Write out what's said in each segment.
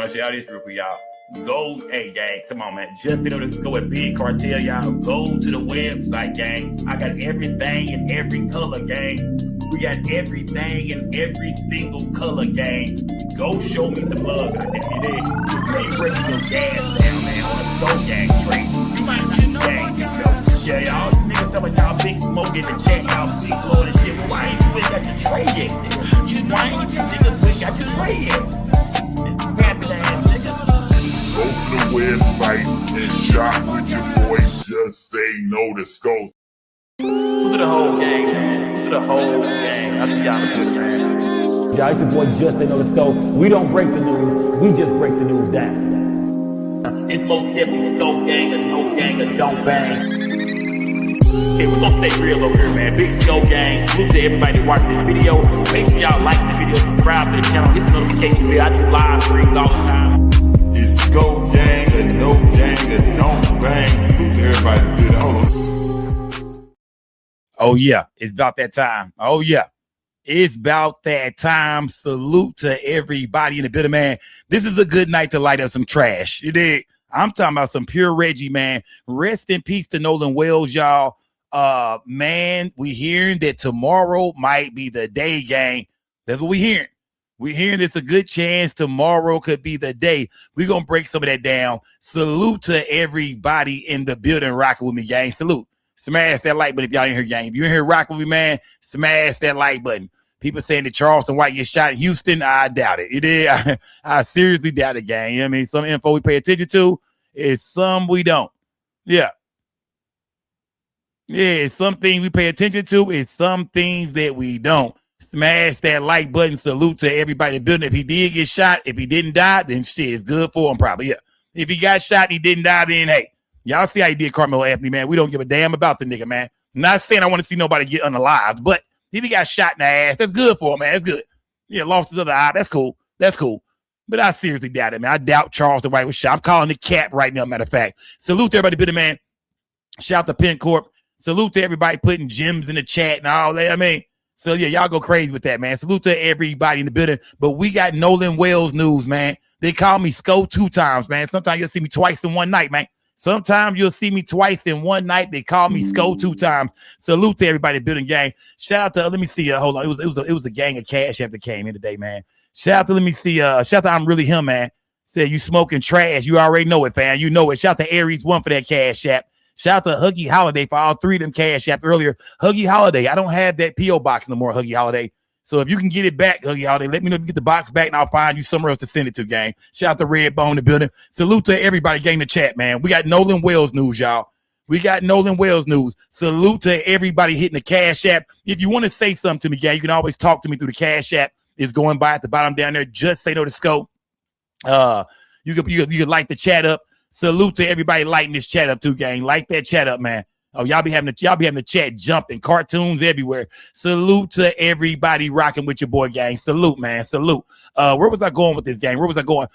want to share this real quick, y'all. Go, hey, gang, come on, man. Just in order to go with Big Cartel, y'all. Go to the website, gang. I got everything in every color, gang. We got everything in every single color, gang. Go show me the love. I think you did. Trade breaking your gas down, man, on the Go gang trade. You might not be gang, yeah, y'all niggas talking about y'all big smoke in the chat, y'all big blow and shit. Well, why ain't you ain't got your trade yet, nigga? Why ain't you niggas ain't got your trade yet? Go to the website and shop with your boys. Just say no to scope. Look at the whole gang, man. Look at the whole gang. I see y'all in the man. Y'all, it's your boy Just Say No to Scope. We don't break the news. We just break the news down. It's most definitely Scope gang or no gang or don't bang. Hey, we're gonna stay real over here, man. Big Scope gang. Salute to everybody watching this video. Make sure y'all like the video, subscribe to the channel, hit the notification bell. I do live streams all the time. It's Scope gang or no gang or don't bang. Salute to everybody good. Hold on. Oh yeah, it's about that time. Oh yeah, it's about that time. Salute to everybody in the building, man. This is a good night to light up some trash. You dig? I'm talking about some pure Reggie, man. Rest in peace to Nolan Wells, y'all. Man, we hearing that tomorrow might be the day, gang. That's what we hearing. We hearing it's a good chance tomorrow could be the day. We're gonna break some of that down. Salute to everybody in the building rocking with me, gang. Salute. Smash that like button if y'all in here, gang. If you're in here rocking with me, man, smash that like button. People saying that Charleston White get shot in Houston, I doubt it. You did. I seriously doubt it, gang. You know what I mean, some info we pay attention to is some we don't. Yeah. Yeah, some things we pay attention to is some things that we don't. Smash that like button. Salute to everybody in the building. If he did get shot, if he didn't die, then shit, it's good for him probably. Yeah. If he got shot and he didn't die, then hey, y'all see how he did Carmelo Anthony, man. We don't give a damn about the nigga, man. I'm not saying I want to see nobody get unalived, but if he got shot in the ass, that's good for him, man. That's good. Yeah, lost his other eye. That's cool. That's cool. But I seriously doubt it, man. I doubt Charleston White was shot. I'm calling the cap right now, matter of fact. Salute to everybody, building, man. Shout to Penn Corp. Salute to everybody putting gems in the chat and all that. I mean, so yeah, y'all go crazy with that, man. Salute to everybody in the building. But we got Nolan Wells news, man. They call me Sco 2 times, man. Sometimes you'll see me twice in one night, man. Sometimes you'll see me twice in one night. They call me Sco 2 times. Salute to everybody building, gang. Shout out to, let me see, hold on. It was a gang of cash after came in today, man. Shout out to, let me see, shout out to I'm Really Him, man. Said you smoking trash. You already know it, fam. You know it. Shout out to Aries 1 for that cash app. Shout out to Huggy Holiday for all three of them cash app earlier. Huggy Holiday. I don't have that P.O. box no more, Huggy Holiday. So if you can get it back, Huggy Holiday, let me know if you get the box back and I'll find you somewhere else to send it to, gang. Shout out to Red Bone in the building. Salute to everybody, gang, in the chat, man. We got Nolan Wells news, y'all. We got Nolan Wells news. Salute to everybody hitting the cash app. If you want to say something to me, gang, you can always talk to me through the cash app. It's going by at the bottom down there. Just say no to Scope. You can light the chat up. Salute to everybody lighting this chat up too, gang. Light that chat up, man. Oh, y'all be having the chat jumping, cartoons everywhere. Salute to everybody rocking with your boy, gang. Salute, man. Salute. Where was I going with this, gang? Where was I going?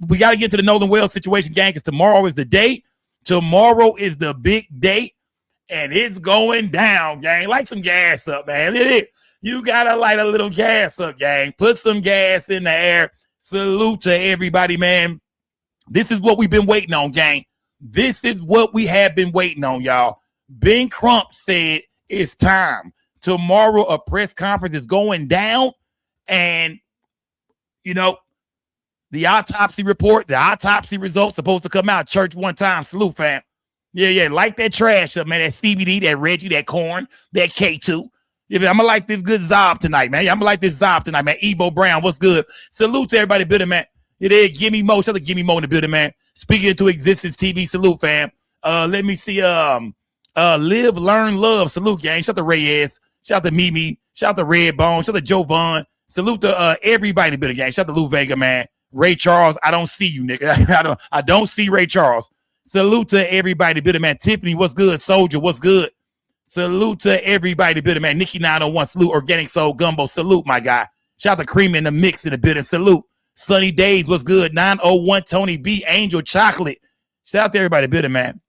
We got to get to the Nolan Wells situation, gang, because tomorrow is the date. Tomorrow is the big date, and it's going down, gang. Light some gas up, man. You got to light a little gas up, gang. Put some gas in the air. Salute to everybody, man. This is what we've been waiting on, gang. This is what we have been waiting on, y'all. Ben Crump said it's time. Tomorrow, a press conference is going down. And, you know, the autopsy report, the autopsy results supposed to come out. Church one time. Salute, fam. Yeah. Light that trash up, man. That CBD, that Reggie, that corn, that K2. I'm going to like this good Zob tonight, man. I'm going to like this Zob tonight, man. Ebo Brown, what's good? Salute to everybody building, man. It is Gimme Mo. Shout out to Gimme Mo in the building, man. Speaking into existence TV. Salute, fam. Let me see. Live, learn, love. Salute, gang. Shout out to Reyes. Shout out to Mimi. Shout out to Red Bone. Shout out to Joe Vaughn. Salute to everybody in the building, gang. Shout out to Lou Vega, man. Ray Charles. I don't see you, nigga. I don't see Ray Charles. Salute to everybody in the building, man. Tiffany, what's good? Soldier, what's good? Salute to everybody in the building, man. Nikki 901. Salute. Organic Soul Gumbo. Salute, my guy. Shout out to Cream in the Mix in the building. Salute. Sunny Days, what's good? 901 Tony B, Angel Chocolate. Shout out to everybody building, man.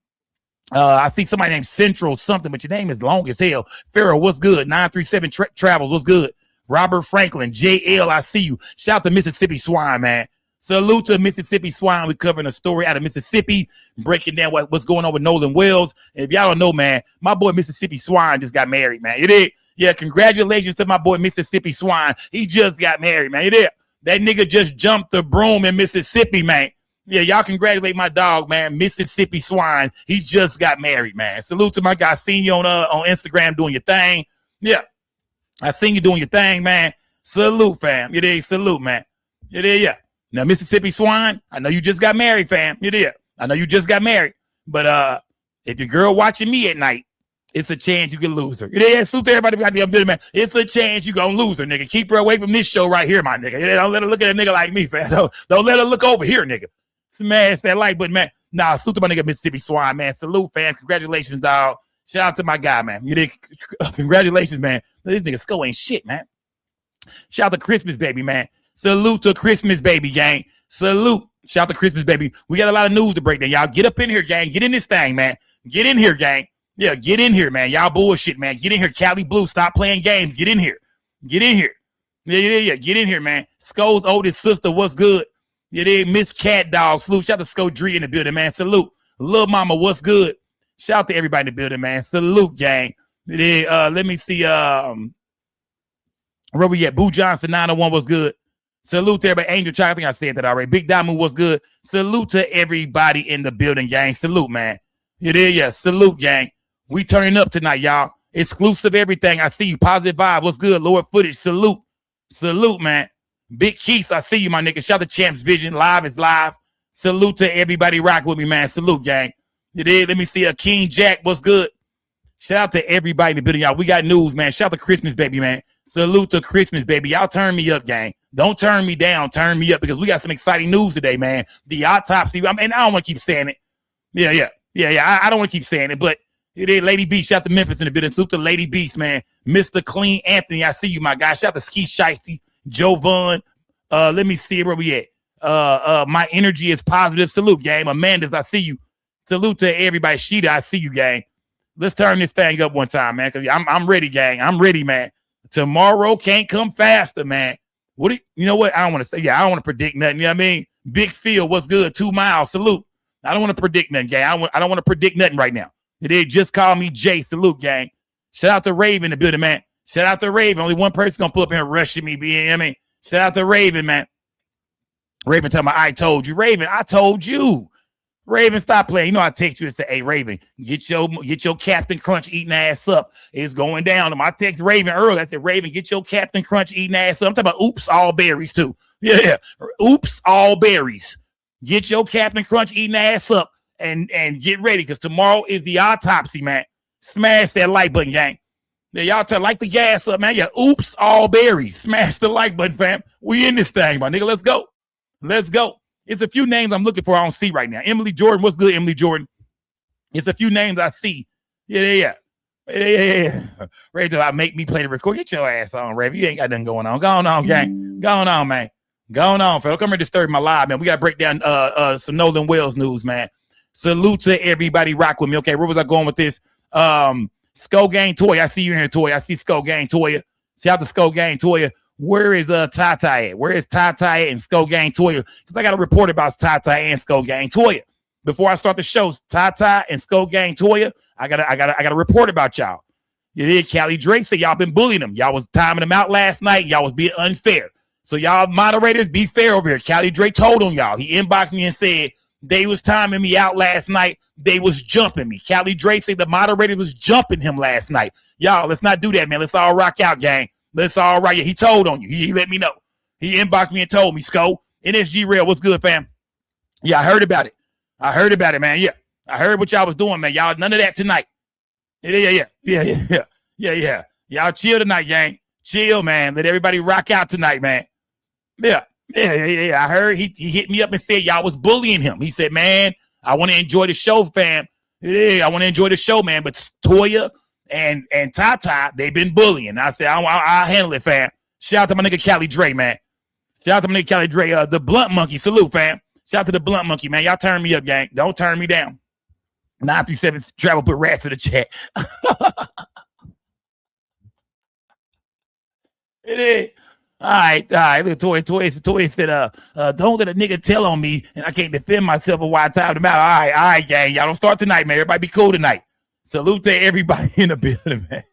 I see somebody named Central something, but your name is long as hell. Pharaoh, what's good? 937 Travels, what's good? Robert Franklin, JL, I see you. Shout out to Mississippi Swine, man. Salute to Mississippi Swine. We're covering a story out of Mississippi, breaking down what's going on with Nolan Wells. And if y'all don't know, man, my boy Mississippi Swine just got married, man. You did? Yeah, congratulations to my boy Mississippi Swine. He just got married, man. You did? That nigga just jumped the broom in Mississippi, man. Yeah, y'all congratulate my dog, man, Mississippi Swine. He just got married, man. Salute to my guy. Seen you on Instagram doing your thing. Yeah, I seen you doing your thing, man. Salute, fam. You did? Salute, man. You did? Yeah. Now, Mississippi Swine, I know you just got married, fam. You did. I know you just got married. But if your girl watching me at night, it's a chance you can lose her. You did? Salute to everybody out there, man. It's a chance you gonna lose her, nigga. Keep her away from this show right here, my nigga. Don't let her look at a nigga like me, fam. Don't let her look over here, nigga. Smash that like button, man. Nah, salute to my nigga Mississippi Swine, man. Salute, fam. Congratulations, dog. Shout out to my guy, man. You did. Congratulations, man. This nigga skull ain't shit, man. Shout out to Christmas, baby, man. Salute to Christmas, baby, gang. Salute. Shout out to Christmas, baby. We got a lot of news to break down. Y'all get up in here, gang. Get in this thing, man. Get in here, gang. Yeah, get in here, man. Y'all bullshit, man. Get in here. Cali Blue, stop playing games. Get in here. Get in here. Yeah. Get in here, man. Skull's oldest sister, what's good? Yeah, they Miss Cat Dog. Salute. Shout out to Skodree in the building, man. Salute. Lil Mama, what's good? Shout out to everybody in the building, man. Salute, gang. Let me see. Where we at? Boo Johnson 901 was good. Salute to everybody. Angel Child, I think I said that already. Big Diamond was good. Salute to everybody in the building, gang. Salute, man. You there? Yeah. Salute, gang. We turning up tonight, y'all. Exclusive everything. I see you. Positive vibe. What's good? Lord Footage. Salute. Salute, man. Big Keith, I see you, my nigga. Shout out to Champs Vision. Live is live. Salute to everybody rock with me, man. Salute, gang. You there? Let me see. King Jack. What's good? Shout out to everybody in the building, y'all. We got news, man. Shout out to Christmas, baby, man. Salute to Christmas, baby. Y'all turn me up, gang. Don't turn me down. Turn me up because we got some exciting news today, man. The autopsy. I mean, I don't want to keep saying it. Yeah. I don't want to keep saying it, but it is Lady Beast. Shout out to Memphis in the building. Salute to Lady Beast, man. Mr. Clean Anthony. I see you, my guy. Shout out to Ski Shiesty, Joe Vaughn. Let me see where we at. My energy is positive. Salute, gang. Amanda's, I see you. Salute to everybody. Sheeta, I see you, gang. Let's turn this thing up one time, man. Cause I'm ready, gang. I'm ready, man. Tomorrow can't come faster, man. You know what? I don't want to say, I don't want to predict nothing. You know what I mean? Big Phil, what's good? 2 miles. Salute. I don't want to predict nothing, gang. I don't want to predict nothing right now. They just call me Jay. Salute, gang. Shout out to Raven in the building, man. Shout out to Raven. Only one person gonna pull up here and rush me. You know what I mean? Shout out to Raven, man. Raven tell me, I told you. Raven, I told you. Raven, stop playing. You know I text you and say, hey, Raven, get your Captain Crunch eating ass up. It's going down. I text Raven earlier. I said, Raven, get your Captain Crunch eating ass up. I'm talking about oops, all berries too. Yeah. Oops, all berries. Get your Captain Crunch eating ass up and get ready because tomorrow is the autopsy, man. Smash that like button, gang. Yeah, y'all light the gas up, man. Yeah, oops, all berries. Smash the like button, fam. We in this thing, my nigga. Let's go. Let's go. It's a few names I'm looking for I don't see right now. Emily Jordan, what's good, Emily Jordan? It's a few names I see. Yeah. Ready to make me play the record. Get your ass on, Raven. You ain't got nothing going on. Going on, gang. Going on, man. Going on, fam. Don't come here to disturb my live, man. We got to break down some Nolan Wells news, man. Salute to everybody. Rock with me. Okay, where was I going with this? Skull Gang Toya. I see you here, Toya. I see Skull Gang Toya. Shout out to Skull Gang Toya. Where is Tata at? Where is Tata at and Skull Gang Toya? Because I got a report about Tata and Skull Gang Toya. Before I start the show, Tata and Skull Gang Toya, I got a report about y'all. You did. Callie Drake said y'all been bullying them. Y'all was timing them out last night. Y'all was being unfair. So y'all moderators, be fair over here. Callie Drake told on y'all. He inboxed me and said they was timing me out last night. They was jumping me. Callie Drake said the moderator was jumping him last night. Y'all, let's not do that, man. Let's all rock out, gang. Let's all right. He told on you. He let me know. He inboxed me and told me, Sco. NSG Rail, what's good, fam? Yeah, I heard about it, man. Yeah. I heard what y'all was doing, man. Y'all, none of that tonight. Yeah. Y'all chill tonight, gang. Chill, man. Let everybody rock out tonight, man. Yeah. I heard he hit me up and said y'all was bullying him. He said, man, I want to enjoy the show, fam. I want to enjoy the show, man. But Toya and Tata, they've been bullying. I said, I'll handle it, fam. Shout out to my nigga Callie Dre, man. Shout out to my nigga Callie Dre. The Blunt Monkey, salute, fam. Shout out to the Blunt Monkey, man. Y'all turn me up, gang. Don't turn me down. 937 travel, put rats in the chat. It is. All right. Look, Toy said, don't let a nigga tell on me and I can't defend myself or why I timed him out. All right, gang. Y'all don't start tonight, man. Everybody be cool tonight. Salute to everybody in the building, man.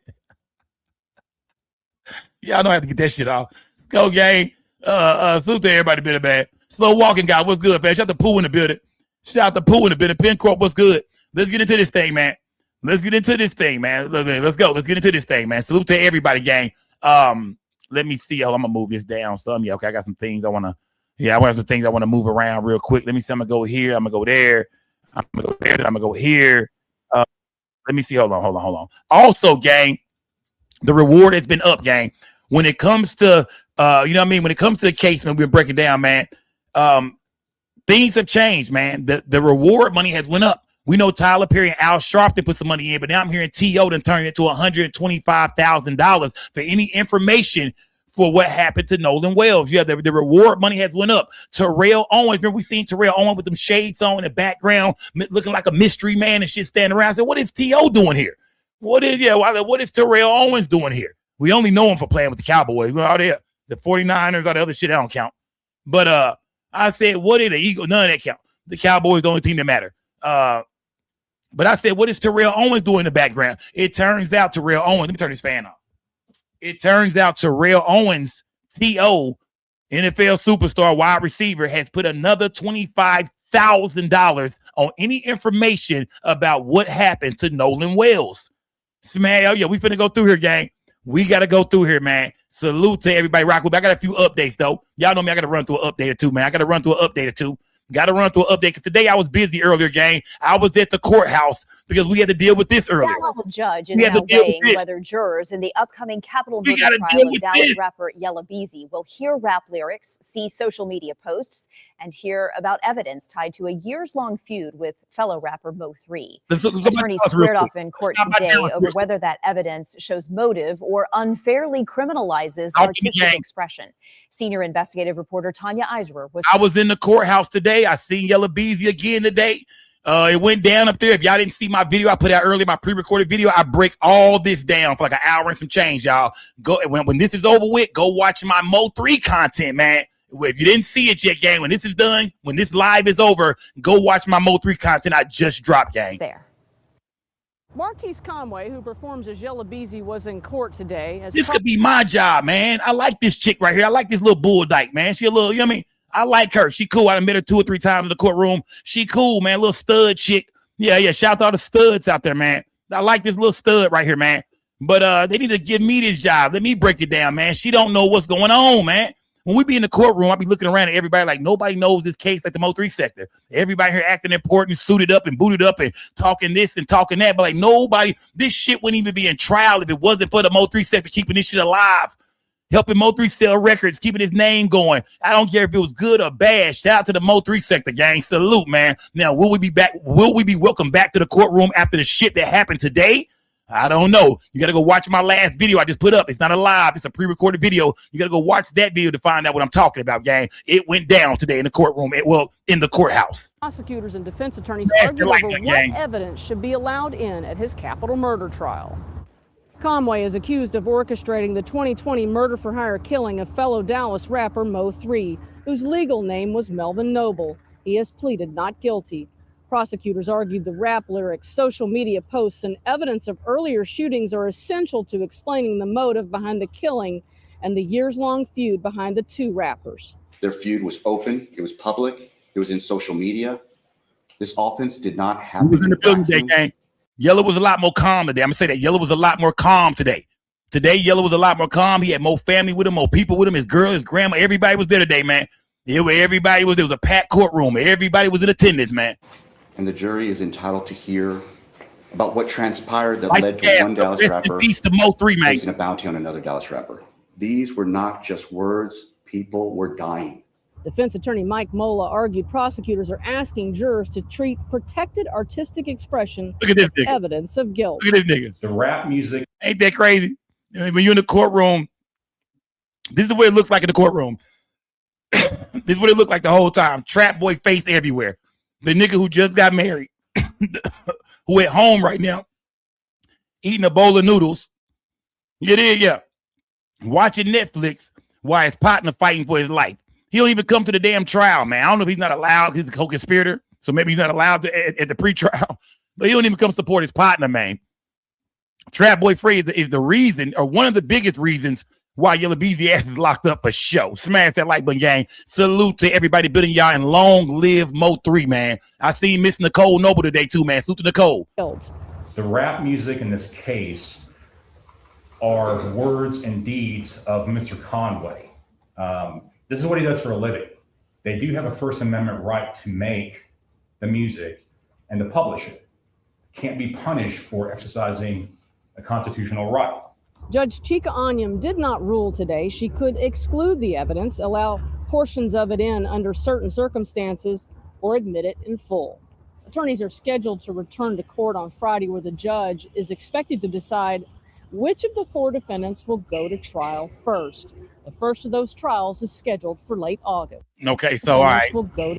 Y'all know how to get that shit off. Let's go, gang. Salute to everybody in the building, man. Slow walking guy, what's good, man? Shout out to Pooh in the building. Shout out to Pooh in the building. Pin Crump, what's good? Let's get into this thing, man. Let's get into this thing, man. Let's go. Let's get into this thing, man. Salute to everybody, gang. Let me see. Oh, I'm gonna move this down some. Yeah, okay. I got some things I wanna. Yeah, I have some things I want to move around real quick. Let me see. I'm gonna go here. I'm gonna go there. I'm gonna go there. Then I'm gonna go here. Let me see. Hold on. Also, gang, the reward has been up, gang. When it comes to, you know what I mean? When it comes to the case, man, we've been breaking down, man. Things have changed, man. The reward money has went up. We know Tyler Perry and Al Sharpton put some money in, but now I'm hearing T.O. done turn it into $125,000 for any information for what happened to Nolan Wells. Yeah, the reward money has went up. Terrell Owens, remember we seen Terrell Owens with them shades on in the background, looking like a mystery man and shit standing around. I said, what is T.O. doing here? What is Terrell Owens doing here? We only know him for playing with the Cowboys. We're out there, the 49ers, all the other shit that don't count. But I said, what is the Eagles? None of that count. The Cowboys the only team that matter. But I said, what is Terrell Owens doing in the background? It turns out Terrell Owens, let me turn this fan off. It turns out Terrell Owens, T.O., NFL superstar wide receiver, has put another $25,000 on any information about what happened to Nolan Wells. Man, yeah, we finna go through here, gang. We got to go through here, man. Salute to everybody. Rock with me. I got a few updates, though. Y'all know me. I got to run through an update or two, man. Got to run through an update because today I was busy earlier, gang. I was at the courthouse because we had to deal with this earlier. Dallas judge is now weighing whether jurors in the upcoming Capitol murder trial of Dallas rapper Yella Beezy will hear rap lyrics, see social media posts, and hear about evidence tied to a years-long feud with fellow rapper Mo3. Attorneys squared off in court today over whether that evidence shows motive or unfairly criminalizes artistic expression. Senior investigative reporter Tanya Eisler I was in the courthouse today. I seen Yella Beezy again today. It went down up there. If y'all didn't see my video I put out earlier, my pre-recorded video, I break all this down for like an hour and some change, y'all. Go when this is over with, go watch my Mo3 content, man. If you didn't see it yet, gang, when this is done, when this live is over, go watch my Mo3 content I just dropped, gang. There. Marquise Conway, who performs as Yella Beezy, was in court today. This could be my job, man. I like this chick right here. I like this little bull dyke, man. She a little, you know what I mean? I like her. She cool. I done met her 2 or 3 times in the courtroom. She cool, man. Little stud chick. Yeah. Shout out to all the studs out there, man. I like this little stud right here, man. But they need to give me this job. Let me break it down, man. She don't know what's going on, man. When we be in the courtroom, I be looking around at everybody like nobody knows this case like the Mo3 sector. Everybody here acting important, suited up and booted up and talking this and talking that. But like nobody, this shit wouldn't even be in trial if it wasn't for the Mo3 sector keeping this shit alive. Helping Mo3 sell records, keeping his name going. I don't care if it was good or bad. Shout out to the Mo3 sector, gang. Salute, man. Now, will we be back? Will we be welcome back to the courtroom after the shit that happened today? I don't know. You got to go watch my last video I just put up. It's not a live. It's a pre-recorded video. You got to go watch that video to find out what I'm talking about, gang. It went down today in the courtroom. In the courthouse. Prosecutors and defense attorneys argued over what evidence should be allowed in at his Capitol murder trial. Conway is accused of orchestrating the 2020 murder-for-hire killing of fellow Dallas rapper Mo3, whose legal name was Melvin Noble. He has pleaded not guilty. Prosecutors argued the rap lyrics, social media posts, and evidence of earlier shootings are essential to explaining the motive behind the killing and the years-long feud behind the 2 rappers. Their feud was open. It was public. It was in social media. This offense did not happen in the building today, gang. Yella was a lot more calm today. I'm going to say that. Yella was a lot more calm today. Today, Yella was a lot more calm. He had more family with him, more people with him, his girl, his grandma. Everybody was there today, man. Everybody was there. It was a packed courtroom. Everybody was in attendance, man. And the jury is entitled to hear about what transpired that led to one Dallas rapper placing a bounty on another Dallas rapper. These were not just words. People were dying. Defense attorney Mike Mola argued prosecutors are asking jurors to treat protected artistic expression as evidence of guilt. Look at this nigga. The rap music. Ain't that crazy? When you're in the courtroom, this is what it looks like in the courtroom. This is what it looked like the whole time. Trap boy face everywhere. The nigga who just got married, who at home right now, eating a bowl of noodles. Yeah. Watching Netflix while his partner fighting for his life. He don't even come to the damn trial, man. I don't know if he's not allowed. He's a co-conspirator, so maybe he's not allowed to at the pre-trial. But he don't even come support his partner, man. Trap Boy Fred is the reason, or one of the biggest reasons, why Yella Beezy ass is locked up for show. Smash that like button, gang. Salute to everybody building y'all, and long live Mo 3, man. I seen Miss Nicole Noble today too, man. Salute to Nicole. The rap music in this case are words and deeds of Mr. Conway. This is what he does for a living. They do have a First Amendment right to make the music and to publish it. Can't be punished for exercising a constitutional right. Judge Chika Onyem did not rule today. She could exclude the evidence, allow portions of it in under certain circumstances, or admit it in full. Attorneys are scheduled to return to court on Friday, where the judge is expected to decide which of the 4 defendants will go to trial first. The first of those trials is scheduled for late August. Okay, so all right.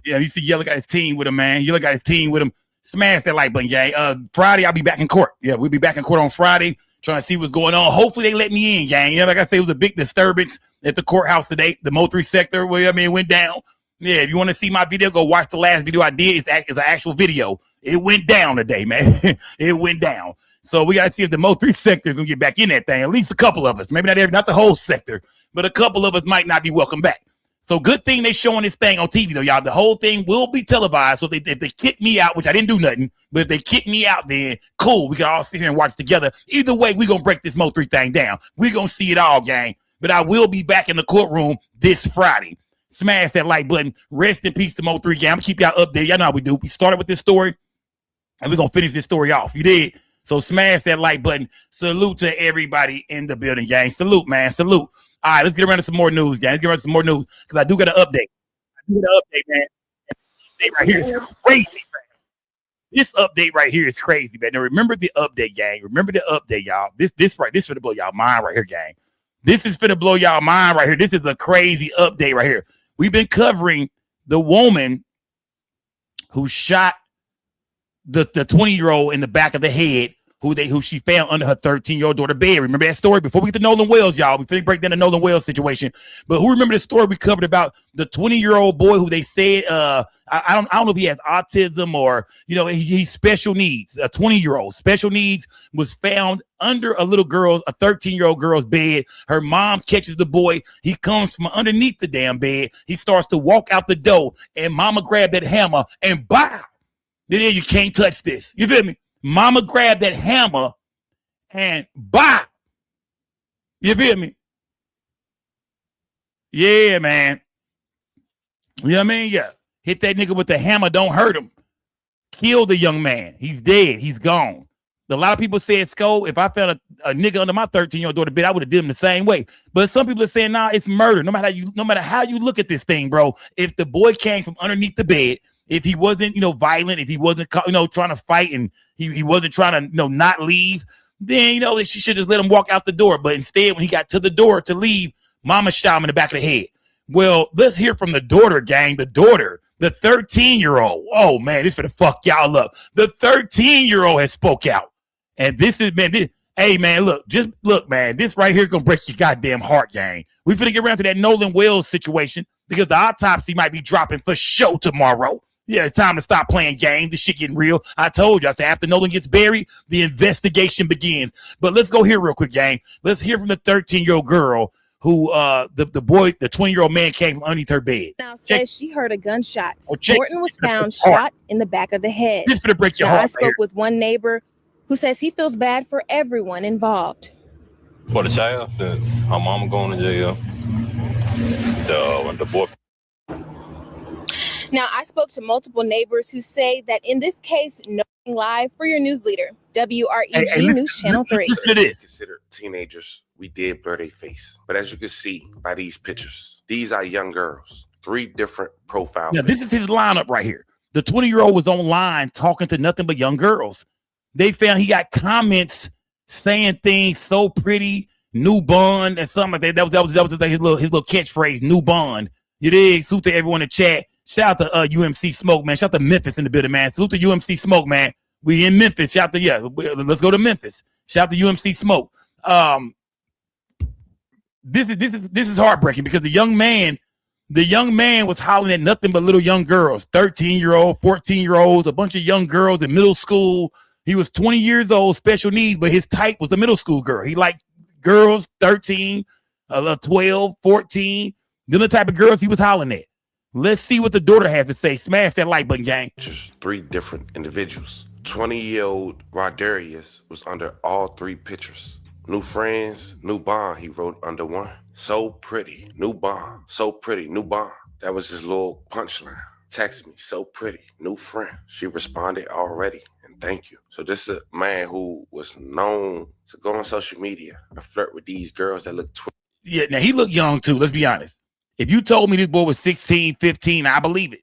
Yeah, you see Yella got his team with him, man. Yella got his team with him. Smash that like button, gang. Friday, I'll be back in court. Yeah, we'll be back in court on Friday, trying to see what's going on. Hopefully they let me in, gang. Yeah, like I said, it was a big disturbance at the courthouse today, the Mo 3 sector, where it went down. Yeah, if you want to see my video, go watch the last video I did. It's an actual video. It went down today, man. It went down. So we got to see if the Mo 3 sector is going to get back in that thing. At least a couple of us. Maybe not the whole sector, but a couple of us might not be welcome back. So good thing they showing this thing on TV, though, y'all. The whole thing will be televised. So if they kick me out, which I didn't do nothing, but if they kick me out, then cool. We can all sit here and watch together. Either way, we're going to break this Mo 3 thing down. We're going to see it all, gang. But I will be back in the courtroom this Friday. Smash that like button. Rest in peace to Mo 3, gang. I'm going to keep y'all updated. Y'all know how we do. We started with this story, and we're going to finish this story off. You did? So smash that like button. Salute to everybody in the building, gang. Salute, man. Salute. All right, let's get around to some more news, gang. Let's get around to some more news, because I do got an update. Man. This update right here is crazy, man. This update right here is crazy, man. Now remember the update, gang. Remember the update, y'all. This finna blow y'all mind right here, gang. This is finna blow y'all mind right here. This is a crazy update right here. We've been covering the woman who shot the 20-year-old in the back of the head, who she found under her 13-year-old daughter bed. Remember that story? Before we get to Nolan Wells, y'all, we finna break down the Nolan Wells situation. But who remember the story we covered about the 20-year-old boy who they said I don't know if he has autism or he's special needs. A 20-year-old special needs was found under a 13-year-old girl's bed. Her mom catches the boy. He comes from underneath the damn bed. He starts to walk out the door, and mama grabbed that hammer and bow. Then you can't touch this. You feel me? Mama grabbed that hammer and bow. You feel me? Yeah, man. You know what I mean? Yeah. Hit that nigga with the hammer. Don't hurt him. Kill the young man. He's dead. He's gone. A lot of people said, Sko, if I found a nigga under my 13-year-old daughter bed, I would have did him the same way. But some people are saying, nah, it's murder. No matter how you look at this thing, bro. If the boy came from underneath the bed, if he wasn't, violent, if he wasn't, trying to fight, and he wasn't trying to, not leave, then, she should just let him walk out the door. But instead, when he got to the door to leave, mama shot him in the back of the head. Well, let's hear from the daughter, gang. The daughter, the 13-year-old. Oh, man, this finna fuck y'all up. The 13-year-old has spoke out. And this is, man, hey, man, look, man, this right here gonna break your goddamn heart, gang. We finna get around to that Nolan Wells situation, because the autopsy might be dropping for show tomorrow. Yeah, it's time to stop playing games. This shit getting real. I told you. I said after Nolan gets buried, the investigation begins. But let's go here real quick, gang. Let's hear from the 13-year-old girl who the 20-year-old man came from underneath her bed. Now says she heard a gunshot. Morton was found shot in the back of the head. This is gonna break your heart. I spoke with one neighbor who says he feels bad for everyone involved. For the child, since her mama going to jail, the boy. Now, I spoke to multiple neighbors who say that in this case, Knowing Live for your news leader, WREG News Channel 3. Listen to this. Considered teenagers, we did blur their face. But as you can see by these pictures, these are young girls, 3 different profiles. Now, this is his lineup right here. The 20-year-old was online talking to nothing but young girls. They found he got comments saying things so pretty, new bond, and something like that. That was like his little catchphrase, new bond. You dig? Salute to everyone in chat. Shout out to UMC Smoke, man. Shout out to Memphis in the building, man. Salute to UMC Smoke, man. We in Memphis. Shout out to, let's go to Memphis. Shout out to UMC Smoke. this is heartbreaking because the young man was hollering at nothing but little young girls, 13-year-old, 14-year-olds, a bunch of young girls in middle school. He was 20 years old, special needs, but his type was a middle school girl. He liked girls 13, 12, 14. Them the type of girls he was hollering at. Let's see what the daughter has to say. Smash that like button, gang. Just 3 different individuals. 20-year-old Rodarius was under all 3 pictures. New friends, new bond, he wrote under one. So pretty, new bond. So pretty, new bond. That was his little punchline. Text me, so pretty, new friend. She responded already, and thank you. So this is a man who was known to go on social media and flirt with these girls that look Yeah, now he looked young too, let's be honest. If you told me this boy was 16, 15, I believe it.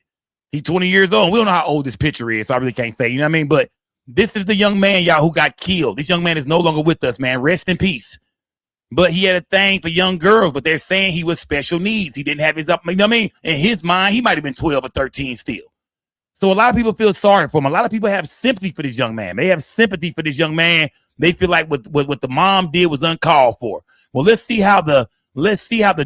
He's 20 years old. We don't know how old this picture is, so I really can't say, you know what I mean? But this is the young man, y'all, who got killed. This young man is no longer with us, man. Rest in peace. But he had a thing for young girls, but they're saying he was special needs. He didn't have his up, you know what I mean? In his mind, he might have been 12 or 13 still. So a lot of people feel sorry for him. A lot of people have sympathy for this young man. They have sympathy for this young man. They feel like what the mom did was uncalled for. Well, let's see how the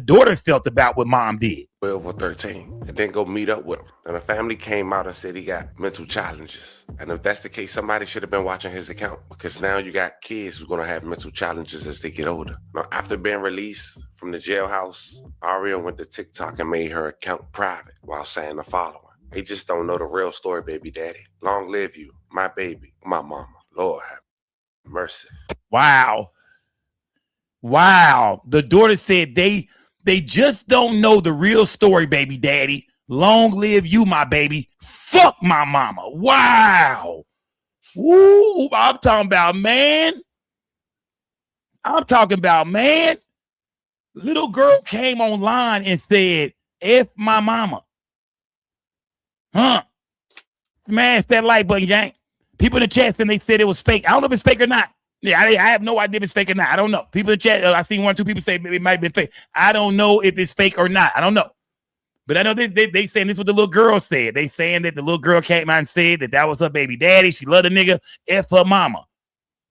daughter felt about what mom did. 12 or 13, and then go meet up with him. And the family came out and said he got mental challenges. And if that's the case, somebody should have been watching his account, because now you got kids who's gonna have mental challenges as they get older. Now, after being released from the jailhouse, Aria went to TikTok and made her account private while saying the following: "They just don't know the real story, baby daddy. Long live you, my baby, my mama. Lord have mercy." Wow. The daughter said they just don't know the real story, baby daddy. Long live you, my baby. Fuck my mama. Wow. Woo. I'm talking about, man. Little girl came online and said, F my mama. Huh? Smash that like button, gang. People in the chat saying they said it was fake. I don't know if it's fake or not. Yeah, I have no idea if it's fake or not. I don't know. People in the chat, I seen 1 or 2 people say it might have been fake. I don't know if it's fake or not. I don't know. But I know they saying this is what the little girl said. They saying that the little girl came out and said that was her baby daddy. She loved the nigga. F her mama.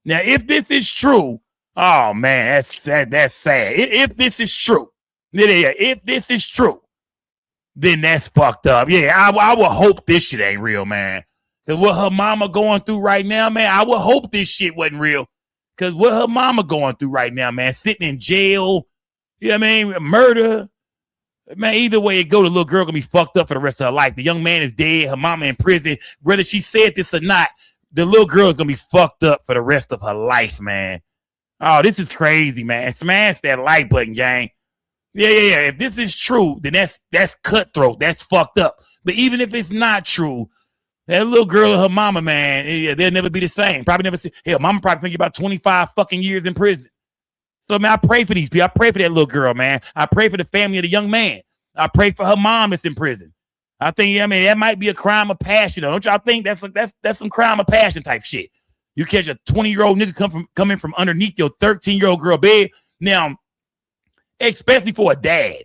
Now, if this is true, oh man, that's sad. If this is true, then that's fucked up. Yeah, I would hope this shit ain't real, man. Because what her mama going through right now, man, I would hope this shit wasn't real. Because what her mama going through right now, man, sitting in jail, you know what I mean, murder. Man, either way it go, the little girl gonna be fucked up for the rest of her life. The young man is dead, her mama in prison. Whether she said this or not, the little girl is gonna be fucked up for the rest of her life, man. Oh, this is crazy, man. Smash that like button, gang. Yeah. If this is true, then that's cutthroat. That's fucked up. But even if it's not true, that little girl and her mama, man, they'll never be the same. Probably never see. Hell, mama probably think about 25 fucking years in prison. So, man, I pray for these people. I pray for that little girl, man. I pray for the family of the young man. I pray for her mom that's in prison. I think, that might be a crime of passion. Don't y'all think that's some crime of passion type shit? You catch a 20-year-old nigga coming from underneath your 13-year-old girl bed. Now, especially for a dad.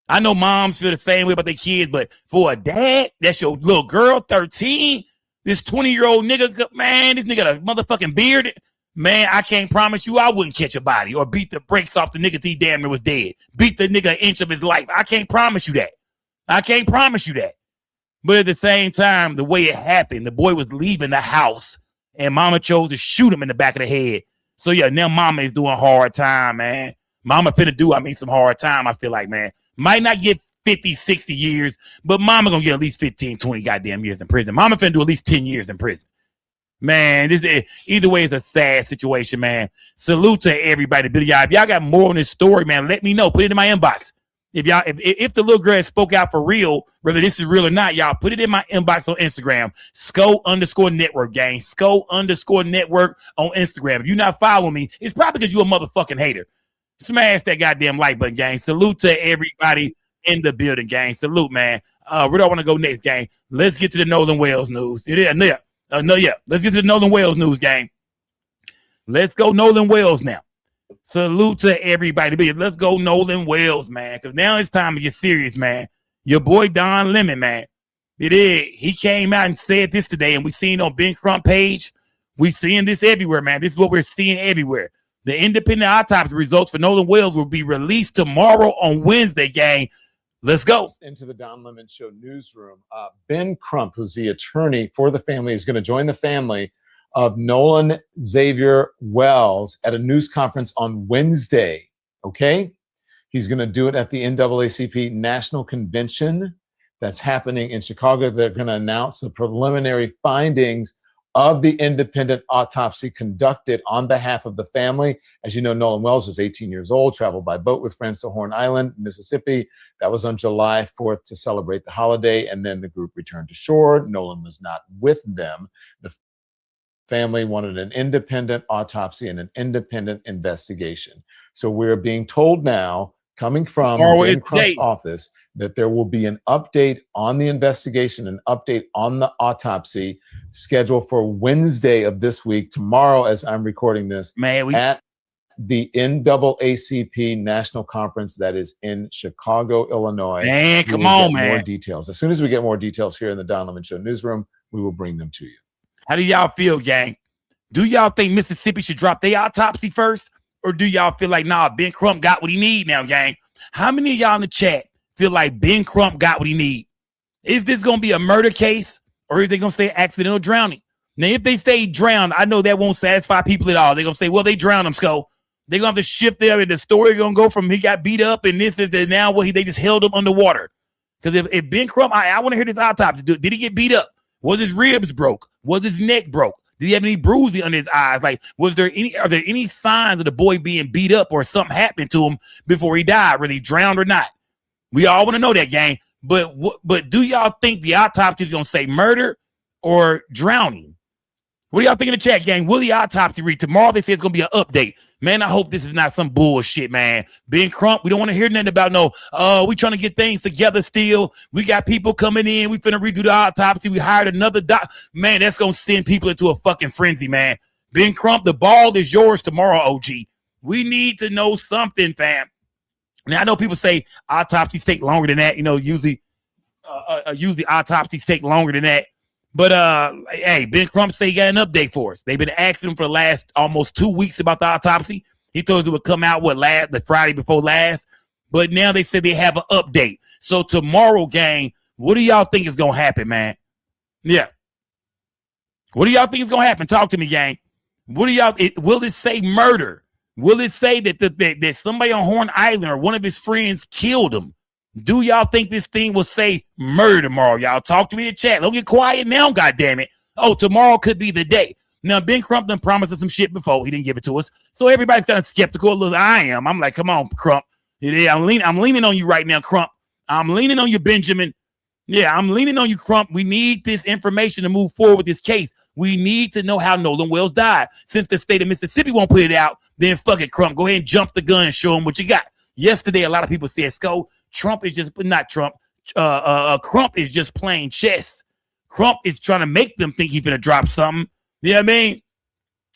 I know moms feel the same way about their kids, but for a dad, that's your little girl, 13, this 20-year-old nigga, man, this nigga got a motherfucking beard. Man, I can't promise you I wouldn't catch a body or beat the brakes off the nigga till he damn near was dead. Beat the nigga an inch of his life. I can't promise you that. But at the same time, the way it happened, the boy was leaving the house and mama chose to shoot him in the back of the head. So, yeah, now mama is doing hard time, man. Mama finna do, some hard time, I feel like, man. Might not get 50, 60 years, but mama gonna get at least 15, 20 goddamn years in prison. Mama finna do at least 10 years in prison. Man, either way, it's a sad situation, man. Salute to everybody. If y'all got more on this story, man, let me know. Put it in my inbox. If the little girl spoke out for real, whether this is real or not, y'all put it in my inbox on Instagram. SCO_network, gang. SCO_network on Instagram. If you're not following me, it's probably because you a motherfucking hater. Smash that goddamn like button, gang. Salute to everybody in the building, gang. Salute, man. Where do I want to go next, gang? Let's get to the Nolan Wells news. Let's get to the Nolan Wells news, gang. Let's go Nolan Wells now. Salute to everybody. Let's go Nolan Wells, man. Because now it's time to get serious, man. Your boy Don Lemon, man. He came out and said this today, and we seen on Ben Crump page. We seeing this everywhere, man. This is what we're seeing everywhere. The independent autopsy results for Nolan Wells will be released tomorrow on Wednesday, gang. Let's go. Into the Don Lemon Show newsroom. Ben Crump, who's the attorney for the family, is going to join the family of Nolan Xavier Wells at a news conference on Wednesday. Okay? He's going to do it at the NAACP National Convention that's happening in Chicago. They're going to announce the preliminary findings of the independent autopsy conducted on behalf of the family. As you know, Nolan Wells was 18 years old, traveled by boat with friends to Horn Island, Mississippi. That was on July 4th to celebrate the holiday, and then the group returned to shore. Nolan was not with them. The family wanted an independent autopsy and an independent investigation. So we're being told now, coming from Ben Crump's office, that there will be an update on the investigation, an update on the autopsy scheduled for Wednesday of this week, tomorrow as I'm recording this, at the NAACP National Conference that is in Chicago, Illinois. Man, come on, man. More details. As soon as we get more details here in the Don Lemon Show newsroom, we will bring them to you. How do y'all feel, gang? Do y'all think Mississippi should drop their autopsy first? Or do y'all feel like, nah, Ben Crump got what he need now, gang? How many of y'all in the chat feel like Ben Crump got what he need? Is this going to be a murder case, or is they going to say accidental drowning? Now, if they say drowned, I know that won't satisfy people at all. They're going to say, well, they drowned him, so they're going to have to shift there, and the story going to go from he got beat up and this and that, now they just held him underwater. Because if Ben Crump, I want to hear this autopsy. Did he get beat up? Was his ribs broke? Was his neck broke? Did he have any bruising under his eyes? Like, are there any signs of the boy being beat up or something happened to him before he died, whether he drowned or not? We all want to know that, gang. But do y'all think the autopsy is going to say murder or drowning? What do y'all think in the chat, gang? Will the autopsy read tomorrow? They say it's going to be an update. Man, I hope this is not some bullshit, man. Ben Crump, we don't want to hear nothing about we trying to get things together still. We got people coming in. We finna redo the autopsy. We hired another doc. Man, that's going to send people into a fucking frenzy, man. Ben Crump, the ball is yours tomorrow, OG. We need to know something, fam. Now, I know people say autopsies take longer than that. Usually autopsies take longer than that. But, hey, Ben Crump say he got an update for us. They've been asking him for the last almost 2 weeks about the autopsy. He told us it would come out, the Friday before last. But now they said they have an update. So tomorrow, gang, what do y'all think is going to happen, man? Yeah. What do y'all think is going to happen? Talk to me, gang. Will it say murder? Will it say that somebody on Horn Island or one of his friends killed him? Do y'all think this thing will say murder tomorrow? Y'all talk to me in the chat. Don't get quiet now, goddammit. Oh, tomorrow could be the day. Now, Ben Crump done promised us some shit before. He didn't give it to us. So everybody's kind of skeptical. Look, I am. I'm like, come on, Crump. Yeah, I'm leaning on you right now, Crump. I'm leaning on you, Benjamin. Yeah, I'm leaning on you, Crump. We need this information to move forward with this case. We need to know how Nolan Wells died. Since the state of Mississippi won't put it out, then fuck it, Crump. Go ahead and jump the gun and show them what you got. Yesterday, a lot of people said, Crump is just playing chess. Crump is trying to make them think he's gonna drop something. You know what I mean?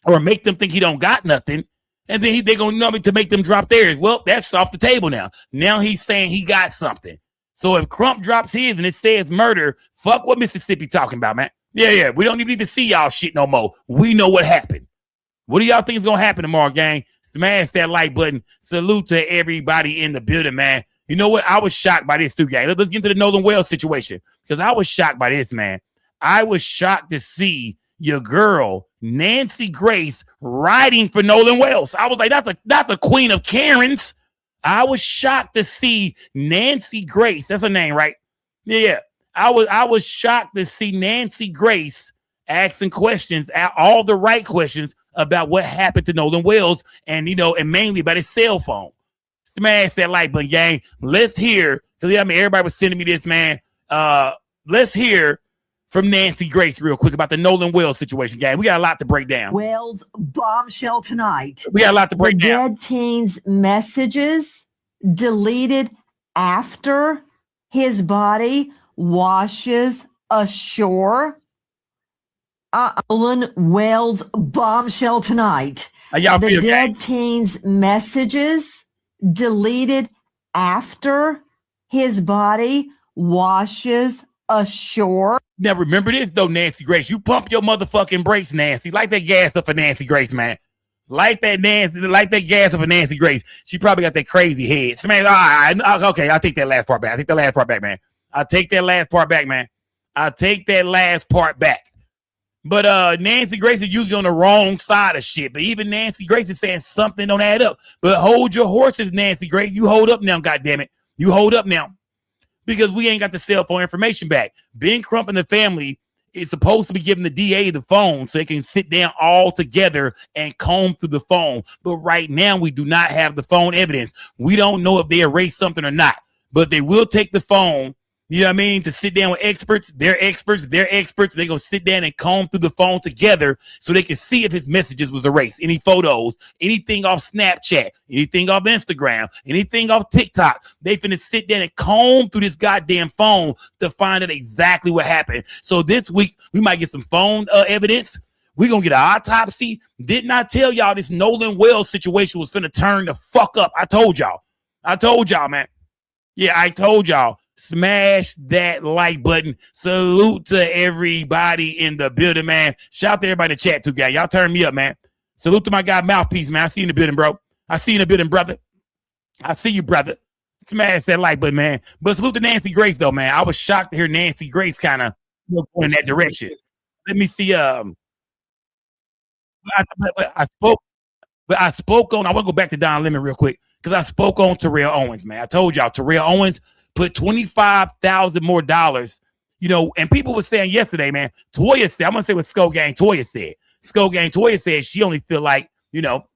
Or make them think he don't got nothing. And then they're gonna know me to make them drop theirs. Well, that's off the table now. Now he's saying he got something. So if Crump drops his and it says murder, fuck what Mississippi talking about, man. Yeah. We don't even need to see y'all shit no more. We know what happened. What do y'all think is gonna happen tomorrow, gang? Smash that like button. Salute to everybody in the building, man. You know what? I was shocked by this too, gang. Let's get into the Nolan Wells situation, because I was shocked by this, man. I was shocked to see your girl, Nancy Grace, riding for Nolan Wells. I was like, not the queen of Karens. I was shocked to see Nancy Grace. That's her name, right? Yeah. I was shocked to see Nancy Grace asking questions, all the right questions about what happened to Nolan Wells, and mainly about his cell phone. Smash that like button, gang. Let's hear, because everybody was sending me this, man. Let's hear from Nancy Grace real quick about the Nolan Wells situation, gang. We got a lot to break down. Wells bombshell tonight. We got a lot to break down. Dead teen's messages deleted after his body washes ashore. Nolan Wells bombshell tonight. Y'all the feel dead gang? teen's messages deleted after his body washes ashore. Now remember this though, Nancy Grace. You pump your motherfucking brakes, Nancy. Like that gas up for Nancy Grace, man. Like that gas of a Nancy Grace. She probably got that crazy head. Smash. Okay, I'll take that last part back. I take that last part back, man. I'll take that last part back, man. I'll take that last part back. But Nancy Grace is usually on the wrong side of shit. But even Nancy Grace is saying something don't add up. But hold your horses, Nancy Grace. You hold up now, goddammit. You hold up now. Because we ain't got the cell phone information back. Ben Crump and the family is supposed to be giving the DA the phone so they can sit down all together and comb through the phone. But right now, we do not have the phone evidence. We don't know if they erased something or not. But they will take the phone, you know what I mean, to sit down with experts. They're experts. They're going to sit down and comb through the phone together so they can see if his messages was erased. Any photos, anything off Snapchat, anything off Instagram, anything off TikTok. They finna sit down and comb through this goddamn phone to find out exactly what happened. So this week, we might get some phone evidence. We're going to get an autopsy. Didn't I tell y'all this Nolan Wells situation was finna turn the fuck up? I told y'all, man. Yeah, I told y'all. Smash that like button. Salute to everybody in the building, man. Shout out to everybody in the chat too, guys. Y'all turn me up, man. Salute to my guy Mouthpiece, man. I see you in the building, bro. I see you in the building, brother. I see you, brother. Smash that like button, man. But salute to Nancy Grace, though, man. I was shocked to hear Nancy Grace kind of going in that direction. Let me see. I spoke on. I want to go back to Don Lemon real quick because I spoke on Terrell Owens, man. I told y'all Terrell Owens put $25,000 more, you know, and people were saying yesterday, man, Toya said, I'm going to say what Skull Gang Toya said. Skull Gang Toya said she only feel like, you know,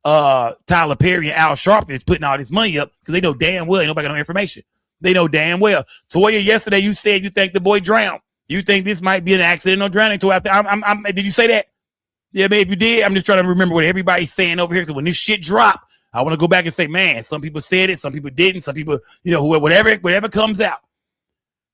Tyler Perry and Al Sharpton is putting all this money up because they know damn well ain't nobody got no information. They know damn well. Toya, yesterday you said you think the boy drowned. You think this might be an accident or drowning. Toya, did you say that? Yeah, man, if you did, I'm just trying to remember what everybody's saying over here because when this shit dropped, I want to go back and say, man, some people said it, some people didn't, some people, you know, whatever comes out.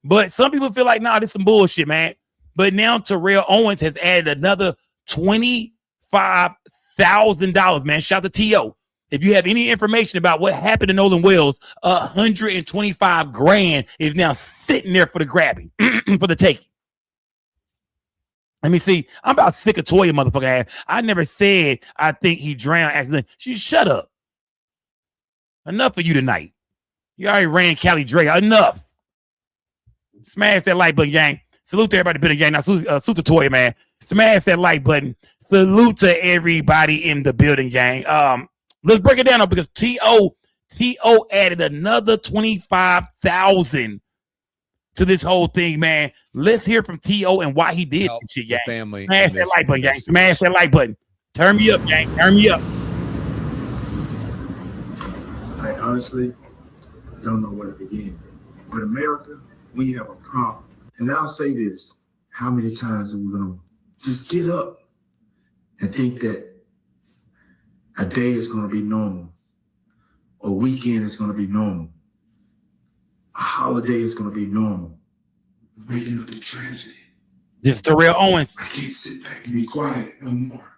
But some people feel like, nah, this is some bullshit, man. But now Terrell Owens has added another $25,000, man. Shout out to T.O. If you have any information about what happened to Nolan Wells, $125,000 is now sitting there for the grabbing, for the taking. Let me see. I'm about sick of Toya, motherfucking ass. I never said I think he drowned accidentally. She shut up. Enough for you tonight. You already ran Cali Dre. Enough. Smash that like button, gang. Salute to everybody in the gang. Now, salute to Toya, man. Smash that like button. Salute to everybody in the building, gang. Let's break it down though, because T.O. added another $25,000 to this whole thing, man. Let's hear from T.O. and why he did this shit, gang. Family. Smash that like button, gang. Smash that like button. Turn me up, gang. Turn me up. I honestly don't know where to begin. But America, we have a problem. And I'll say this, how many times are we gonna just get up and think that a day is gonna be normal, a weekend is gonna be normal, a holiday is gonna be normal. Waking up to tragedy. This is Terrell Owens. I can't sit back and be quiet no more.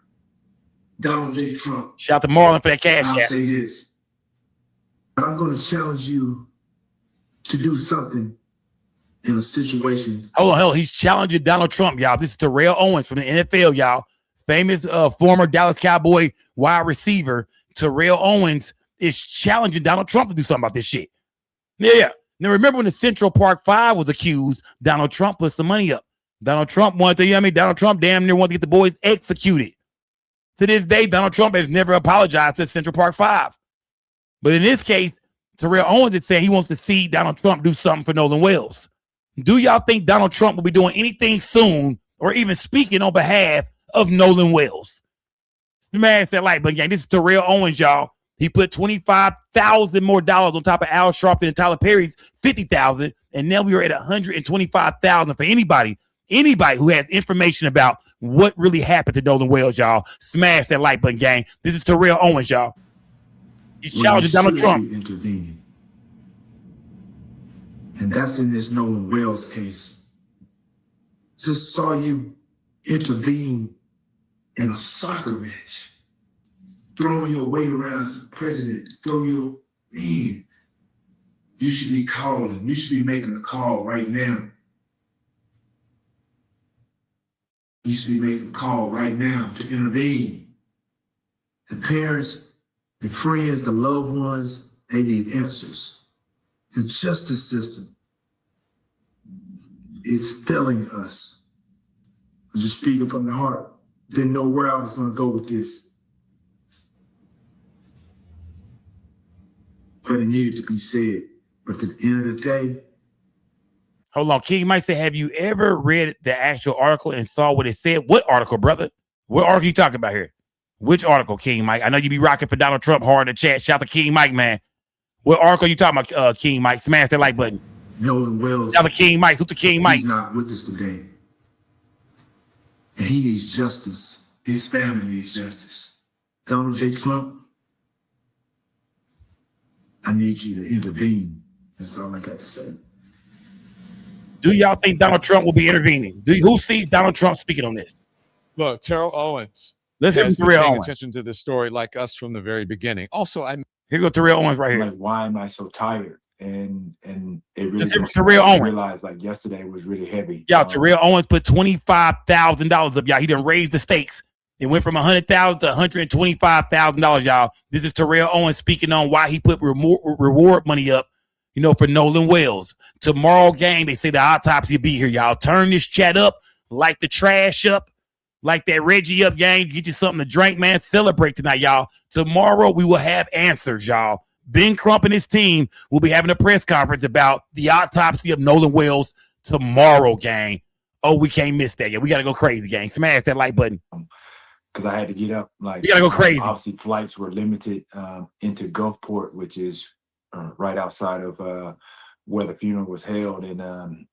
Donald J. Trump. Shout out to Marlon for that cash. I'll say this. I'm going to challenge you to do something in a situation. Hold on. He's challenging Donald Trump, y'all. This is Terrell Owens from the NFL, y'all. Famous former Dallas Cowboy wide receiver. Terrell Owens is challenging Donald Trump to do something about this shit. Yeah. Now, remember when the Central Park 5 was accused, Donald Trump put some money up. Donald Trump wanted to, you know what I mean? Donald Trump damn near wanted to get the boys executed. To this day, Donald Trump has never apologized to Central Park 5. But in this case, Terrell Owens is saying he wants to see Donald Trump do something for Nolan Wells. Do y'all think Donald Trump will be doing anything soon or even speaking on behalf of Nolan Wells? Smash that like button, gang. This is Terrell Owens, y'all. He put $25,000 more on top of Al Sharpton and Tyler Perry's $50,000, and now we are at $125,000 for anybody who has information about what really happened to Nolan Wells, y'all. Smash that like button, gang. This is Terrell Owens, y'all. He's challenging Donald Trump. Intervening. And that's in this Nolan Wells case. Just saw you intervene in a soccer match, throwing your weight around as the president, man, you should be calling. You should be making a call right now. You should be making a call right now to intervene. The parents, the friends, the loved ones, they need answers. The justice system is failing us. I'm just speaking from the heart. Didn't know where I was going to go with this. But it needed to be said. But at the end of the day, hold on, King Mike said, have you ever read the actual article and saw what it said? What article, brother? What article you talking about here? Which article, King Mike? I know you be rocking for Donald Trump hard in the chat. Shout out to King Mike, man. What article you talking about, King Mike? Smash that like button. Nolan Wells. Shout out to King Mike. Who's the King Mike? He's not with us today. And he needs justice. His family needs justice. Donald J. Trump, I need you to intervene. That's all I got to say. Do y'all think Donald Trump will be intervening? Who sees Donald Trump speaking on this? Look, Terrell Owens. Let's have Terrell Owens. Attention to this story like us from the very beginning. Also, here go Terrell Owens right here. Like, why am I so tired? And it really Terrell Owens. Realized like yesterday was really heavy. Y'all, Terrell Owens put $25,000 up. Y'all, he done raised the stakes. It went from $100,000 to $125,000. Y'all, this is Terrell Owens speaking on why he put reward money up. You know, for Nolan Wells. Tomorrow game, they say the autopsy will be here. Y'all, turn this chat up, light the trash up, like that Reggie up game. Get you something to drink, man. Celebrate tonight, y'all. Tomorrow we will have answers, y'all. Ben Crump and his team will be having a press conference about the autopsy of Nolan Wells tomorrow, gang. Oh, we can't miss that. Yeah, we got to go crazy, gang. Smash that like button. Because I had to get up. Like, you got to go crazy. Obviously, flights were limited into Gulfport, which is right outside of where the funeral was held in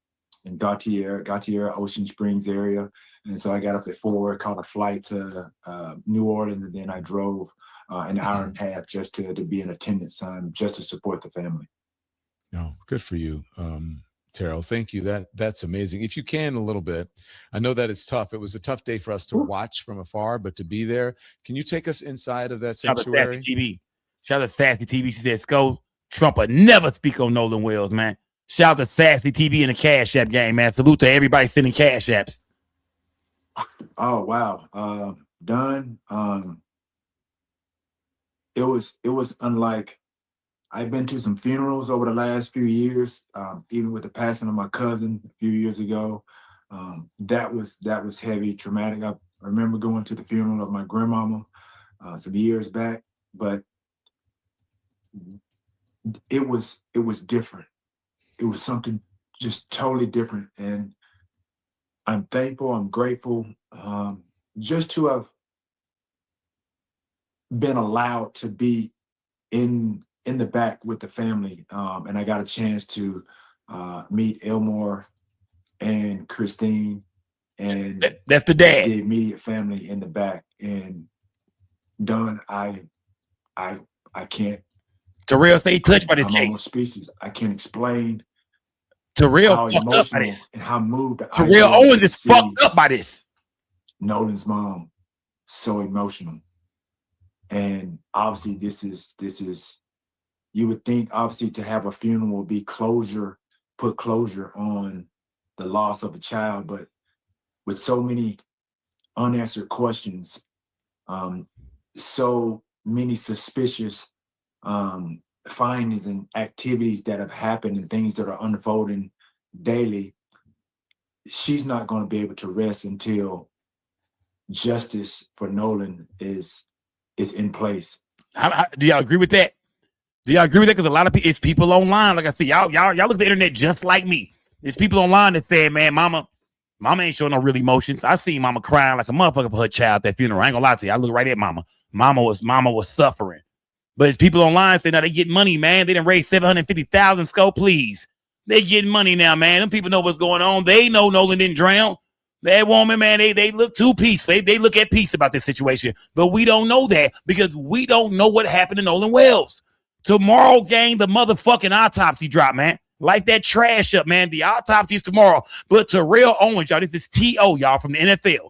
Gautier, Ocean Springs area. And so I got up at 4, caught a flight to New Orleans, and then I drove an hour and a half just to be in attendance, just to support the family. No, good for you, Terrell. Thank you. That's amazing. If you can, a little bit. I know that it's tough. It was a tough day for us to watch from afar, but to be there. Can you take us inside of that sanctuary? Shout out to Sassy TV. She said, "Go Trump will never speak on Nolan Wells, man." Shout out to Sassy TV in the Cash App game, man. Salute to everybody sending Cash Apps. Oh wow, done. It was unlike. I've been to some funerals over the last few years, even with the passing of my cousin a few years ago. That was heavy, traumatic. I remember going to the funeral of my grandmama some years back, but it was different. It was something just totally different, and I'm thankful. I'm grateful just to have been allowed to be in the back with the family, and I got a chance to meet Elmore and Christine, and that's the dad, the immediate family in the back. And Don, I can't. Terrell stay touched by this case. Almost speechless. I can't explain. Terrell fucked up by this, and how moved. Terrell Owens is fucked up by this. Nolan's mom, so emotional, and obviously this is. You would think, obviously, to have a funeral will be put closure on the loss of a child, but with so many unanswered questions, so many suspicious findings and activities that have happened and things that are unfolding daily, she's not going to be able to rest until justice for Nolan is in place. Do y'all agree with that? Do y'all agree with that? Because a lot of people, it's people online. Like I said, y'all look at the internet just like me. There's people online that say, man, mama ain't showing no real emotions. I see mama crying like a motherfucker for her child at that funeral. I ain't gonna lie to you. I look right at mama. Mama was suffering. But it's people online saying, now they get money, man. They done raised $750,000. Scope, please. They getting money now, man. Them people know what's going on. They know Nolan didn't drown. That woman, man, they look too peaceful. They look at peace about this situation. But we don't know that because we don't know what happened to Nolan Wells. Tomorrow, gang, the motherfucking autopsy drop, man. Light that trash up, man. The autopsy is tomorrow. But Terrell Owens, y'all, this is T.O., y'all, from the NFL.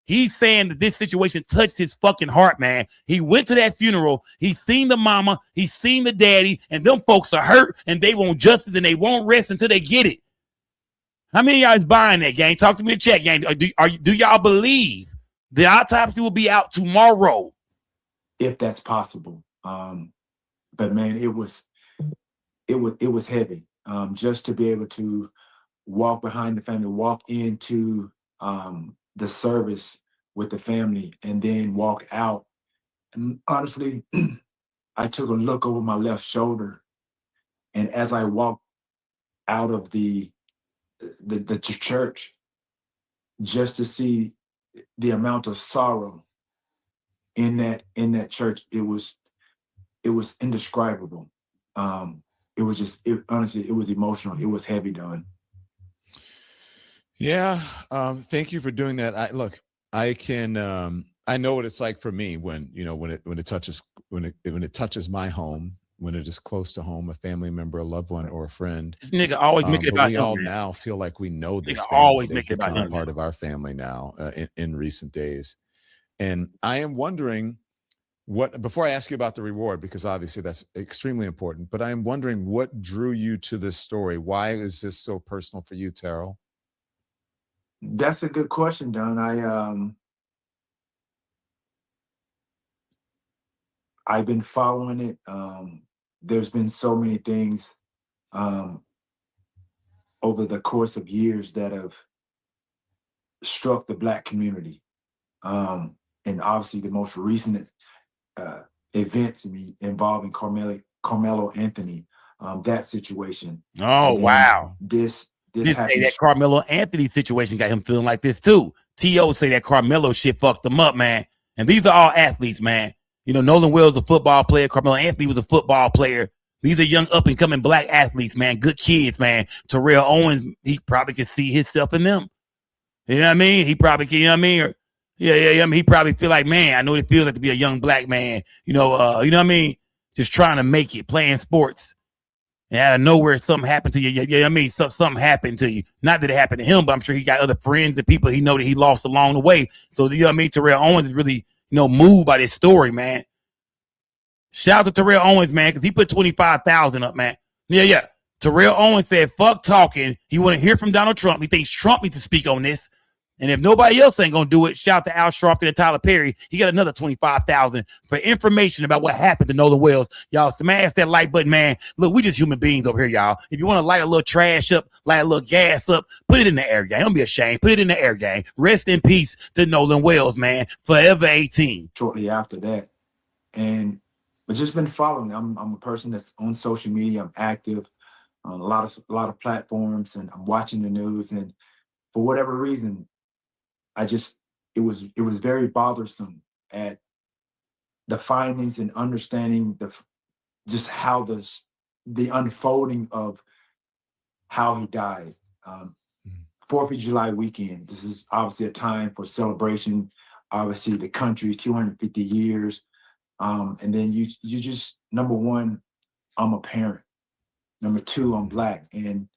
He's saying that this situation touched his fucking heart, man. He went to that funeral. He's seen the mama. He's seen the daddy. And them folks are hurt, and they want justice, and they won't rest until they get it. How many of y'all is buying that, gang? Talk to me in the chat, gang. Do y'all believe the autopsy will be out tomorrow? if that's possible. But man, it was heavy. Just to be able to walk behind the family, walk into the service with the family, and then walk out. And honestly, I took a look over my left shoulder, and as I walked out of the church, just to see the amount of sorrow in that church, it was indescribable. It was just, honestly, it was emotional. It was heavy, Don. Yeah. Thank you for doing that. I can, I know what it's like for me when it touches my home, when it is close to home, a family member, a loved one, or a friend. This nigga always make it But about we him, all man. now feel like we know this Nigga family. always They've make it about become him, part man. of our family now in recent days. And I am wondering before I ask you about the reward, because obviously that's extremely important, but I am wondering what drew you to this story. Why is this so personal for you, Terrell? That's a good question, Don. I've been following it. There's been so many things over the course of years that have struck the Black community. And obviously the most recent events involving Carmelo Anthony, that situation. Oh, wow. This Say happened. that Carmelo Anthony situation got him feeling like this too. T.O. say that Carmelo shit fucked him up, man. And these are all athletes, man. Nolan Wells was a football player. Carmelo Anthony was a football player. These are young up and coming Black athletes, man. Good kids, man. Terrell Owens, he probably can see himself in them. You know what I mean? He probably can, you know what I mean? Or, I mean, he probably feel like, man, I know what it feels like to be a young Black man. You know what I mean? Just trying to make it, playing sports. And out of nowhere, something happened to you. Yeah, I mean, something happened to you. Not that it happened to him, but I'm sure he got other friends and people he know that he lost along the way. So, you know what I mean? Terrell Owens is really, moved by this story, man. Shout out to Terrell Owens, man, because he put 25,000 up, man. Yeah. Terrell Owens said, fuck talking. He want to hear from Donald Trump. He thinks Trump needs to speak on this. And if nobody else ain't going to do it, shout out to Al Sharpton and Tyler Perry. He got another 25,000 for information about what happened to Nolan Wells. Y'all smash that like button, man. Look, we just human beings over here, y'all. If you want to light a little trash up, light a little gas up, put it in the air, gang. Don't be ashamed. Put it in the air, gang. Rest in peace to Nolan Wells, man. Forever 18. Shortly after that. But just been following. I'm a person that's on social media. I'm active on a lot of platforms, and I'm watching the news. And for whatever reason, it was very bothersome at the findings and understanding just how the unfolding of how he died. 4th of July weekend. This is obviously a time for celebration. Obviously, the country 250 years. And then you just, number one, I'm a parent. Number two, I'm Black. And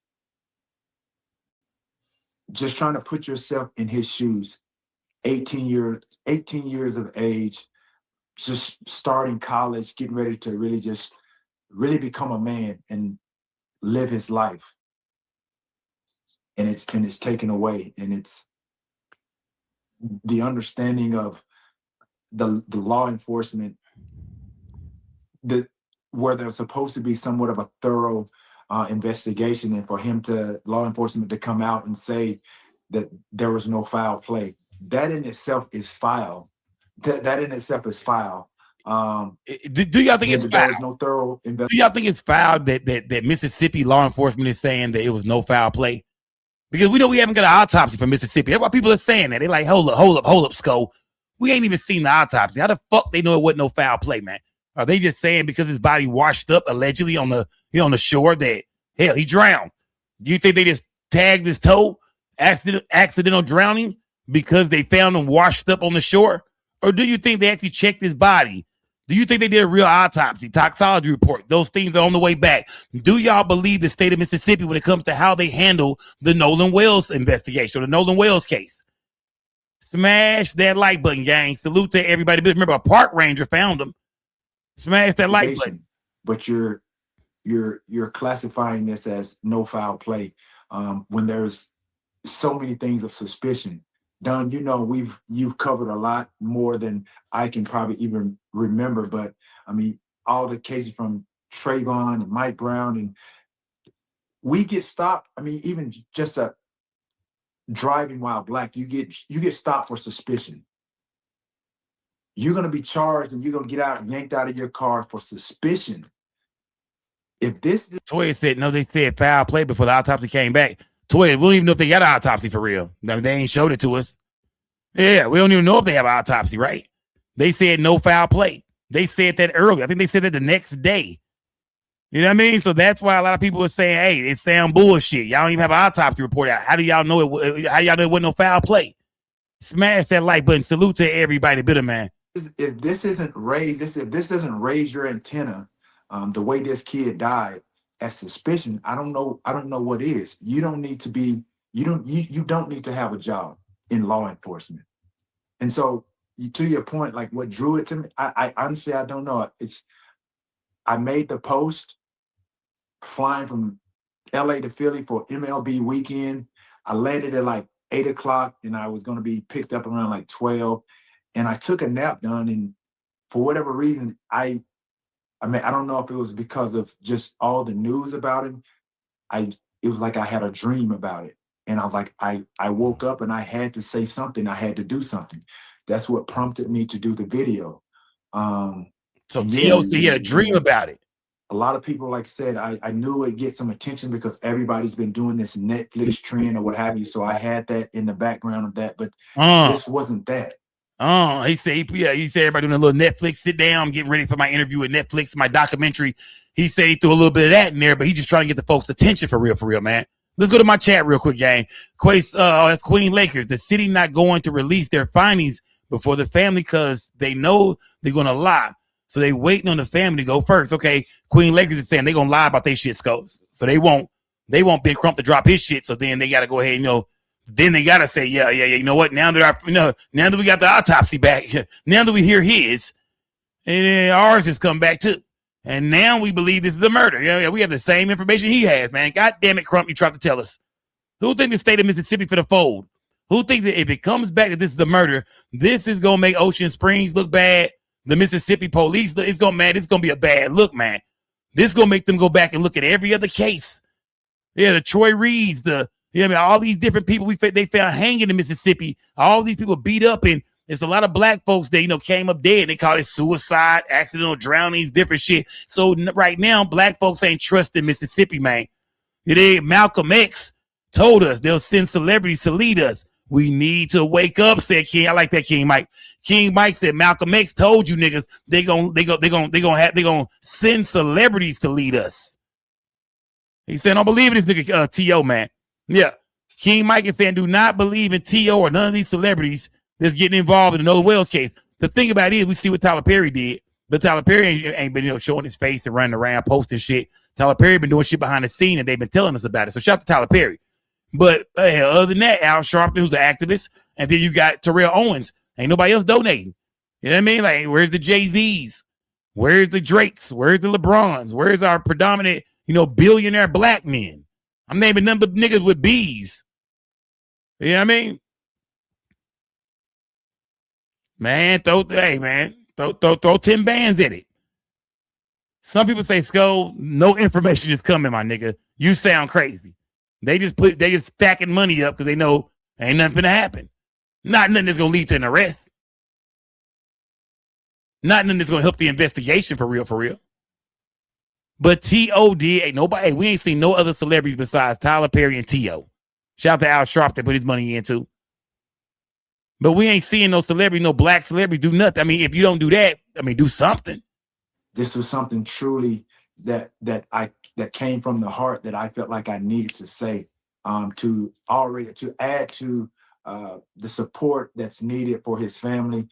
just trying to put yourself in his shoes, 18 years of age, just starting college, getting ready to really become a man and live his life. And it's taken away. And it's the understanding of the law enforcement, where there's supposed to be somewhat of a thorough investigation, and for law enforcement to come out and say that there was no foul play, that in itself is foul. That in itself is foul. Do y'all think it's foul? There was no thorough investigation. Do y'all think it's foul that Mississippi law enforcement is saying that it was no foul play? Because we know we haven't got an autopsy from Mississippi. That's why people are saying that. They're like, hold up, Sco. We ain't even seen the autopsy. How the fuck they know it wasn't no foul play, man? Are they just saying because his body washed up allegedly on the shore that, hell, he drowned? Do you think they just tagged his toe, accidental drowning, because they found him washed up on the shore? Or do you think they actually checked his body? Do you think they did a real autopsy, toxicology report? Those things are on the way back. Do y'all believe the state of Mississippi when it comes to how they handle the Nolan Wells investigation or the Nolan Wells case? Smash that like button, gang. Salute to everybody. Remember, a park ranger found him. Smash that like button. But you're classifying this as no foul play when there's so many things of suspicion Don, you know, you've covered a lot more than I can probably even remember. But I mean, all the cases from Trayvon and Mike Brown, and we get stopped. I mean, even just a driving while black, you get stopped for suspicion. You're gonna be charged, and you're gonna get out yanked out of your car for suspicion. If this Toya said no, they said foul play before the autopsy came back. Toya, we don't even know if they got an autopsy for real. I mean, they ain't showed it to us. Yeah, we don't even know if they have an autopsy, right? They said no foul play. They said that early. I think they said that the next day. You know what I mean? So that's why a lot of people are saying, hey, it sound bullshit. Y'all don't even have an autopsy report out. How do y'all know it? How do y'all know it wasn't no foul play? Smash that like button. Salute to everybody, bitter man. If this isn't raised, if this doesn't raise your antenna, the way this kid died as suspicion, I don't know what is. You don't need to be. You don't need to have a job in law enforcement. And so, to your point, like what drew it to me, I honestly I don't know. I made the post flying from LA to Philly for MLB weekend. I landed at like 8 o'clock, and I was going to be picked up around like 12. And I took a nap, done, and for whatever reason, I mean, I don't know if it was because of just all the news about him. It was like I had a dream about it. And I was like, I woke up and I had to say something. I had to do something. That's what prompted me to do the video. So T.O. said he had a dream about it. A lot of people, like I said, I knew it'd get some attention because everybody's been doing this Netflix trend or what have you. So I had that in the background of that, but this wasn't that. He said everybody doing a little Netflix sit down. I'm getting ready for my interview with Netflix, my documentary. He said he threw a little bit of that in there, but he's just trying to get the folks' attention for real, man. Let's go to my chat real quick, gang. That's Queen Lakers. The city not going to release their findings before the family because they know they're going to lie. So they waiting on the family to go first. Okay, Queen Lakers is saying they're going to lie about their shit scopes. So they won't Ben Crump to drop his shit. So then they got to go ahead, then they got to say, yeah. You know what? Now that we got the autopsy back, now that we hear his, and then ours has come back too. And now we believe this is a murder. Yeah, we have the same information he has, man. God damn it, Crump, you tried to tell us. Who think the state of Mississippi for the fold? Who thinks that if it comes back that this is a murder, this is going to make Ocean Springs look bad? The Mississippi police, it's going to be a bad look, man. This is going to make them go back and look at every other case. Yeah, the Troy Reeds, all these different people they found hanging in Mississippi. All these people beat up, and there's a lot of black folks that, came up dead. They call it suicide, accidental drownings, different shit. So right now, black folks ain't trusting Mississippi, man. Malcolm X told us they'll send celebrities to lead us. We need to wake up, said King. I like that, King Mike. King Mike said Malcolm X told you niggas they gonna send celebrities to lead us. He said, don't believe in this nigga T.O., man. Yeah. King Mike is saying do not believe in T.O. or none of these celebrities that's getting involved in the Nolan Wells case. The thing about it is we see what Tyler Perry did, but Tyler Perry ain't been showing his face and running around posting shit. Tyler Perry been doing shit behind the scene, and they've been telling us about it. So shout out to Tyler Perry. But other than that, Al Sharpton, who's an activist, and then you got Terrell Owens. Ain't nobody else donating. You know what I mean? Like, where's the Jay-Z's? Where's the Drakes? Where's the LeBrons? Where's our predominant, billionaire black men? I'm naming number niggas with B's. You know what I mean? Man, throw 10 bands in it. Some people say, Skull, no information is coming, my nigga. You sound crazy. They just stacking money up because they know ain't nothing gonna happen. Not nothing that's gonna lead to an arrest. Not nothing that's gonna help the investigation for real. But T.O.D. ain't nobody. We ain't seen no other celebrities besides Tyler Perry and T.O. Shout out to Al Sharpton that put his money in too. But we ain't seeing no celebrity, no black celebrities do nothing. I mean, if you don't do that, do something. This was something truly that came from the heart that I felt like I needed to say, to add to the support that's needed for his family,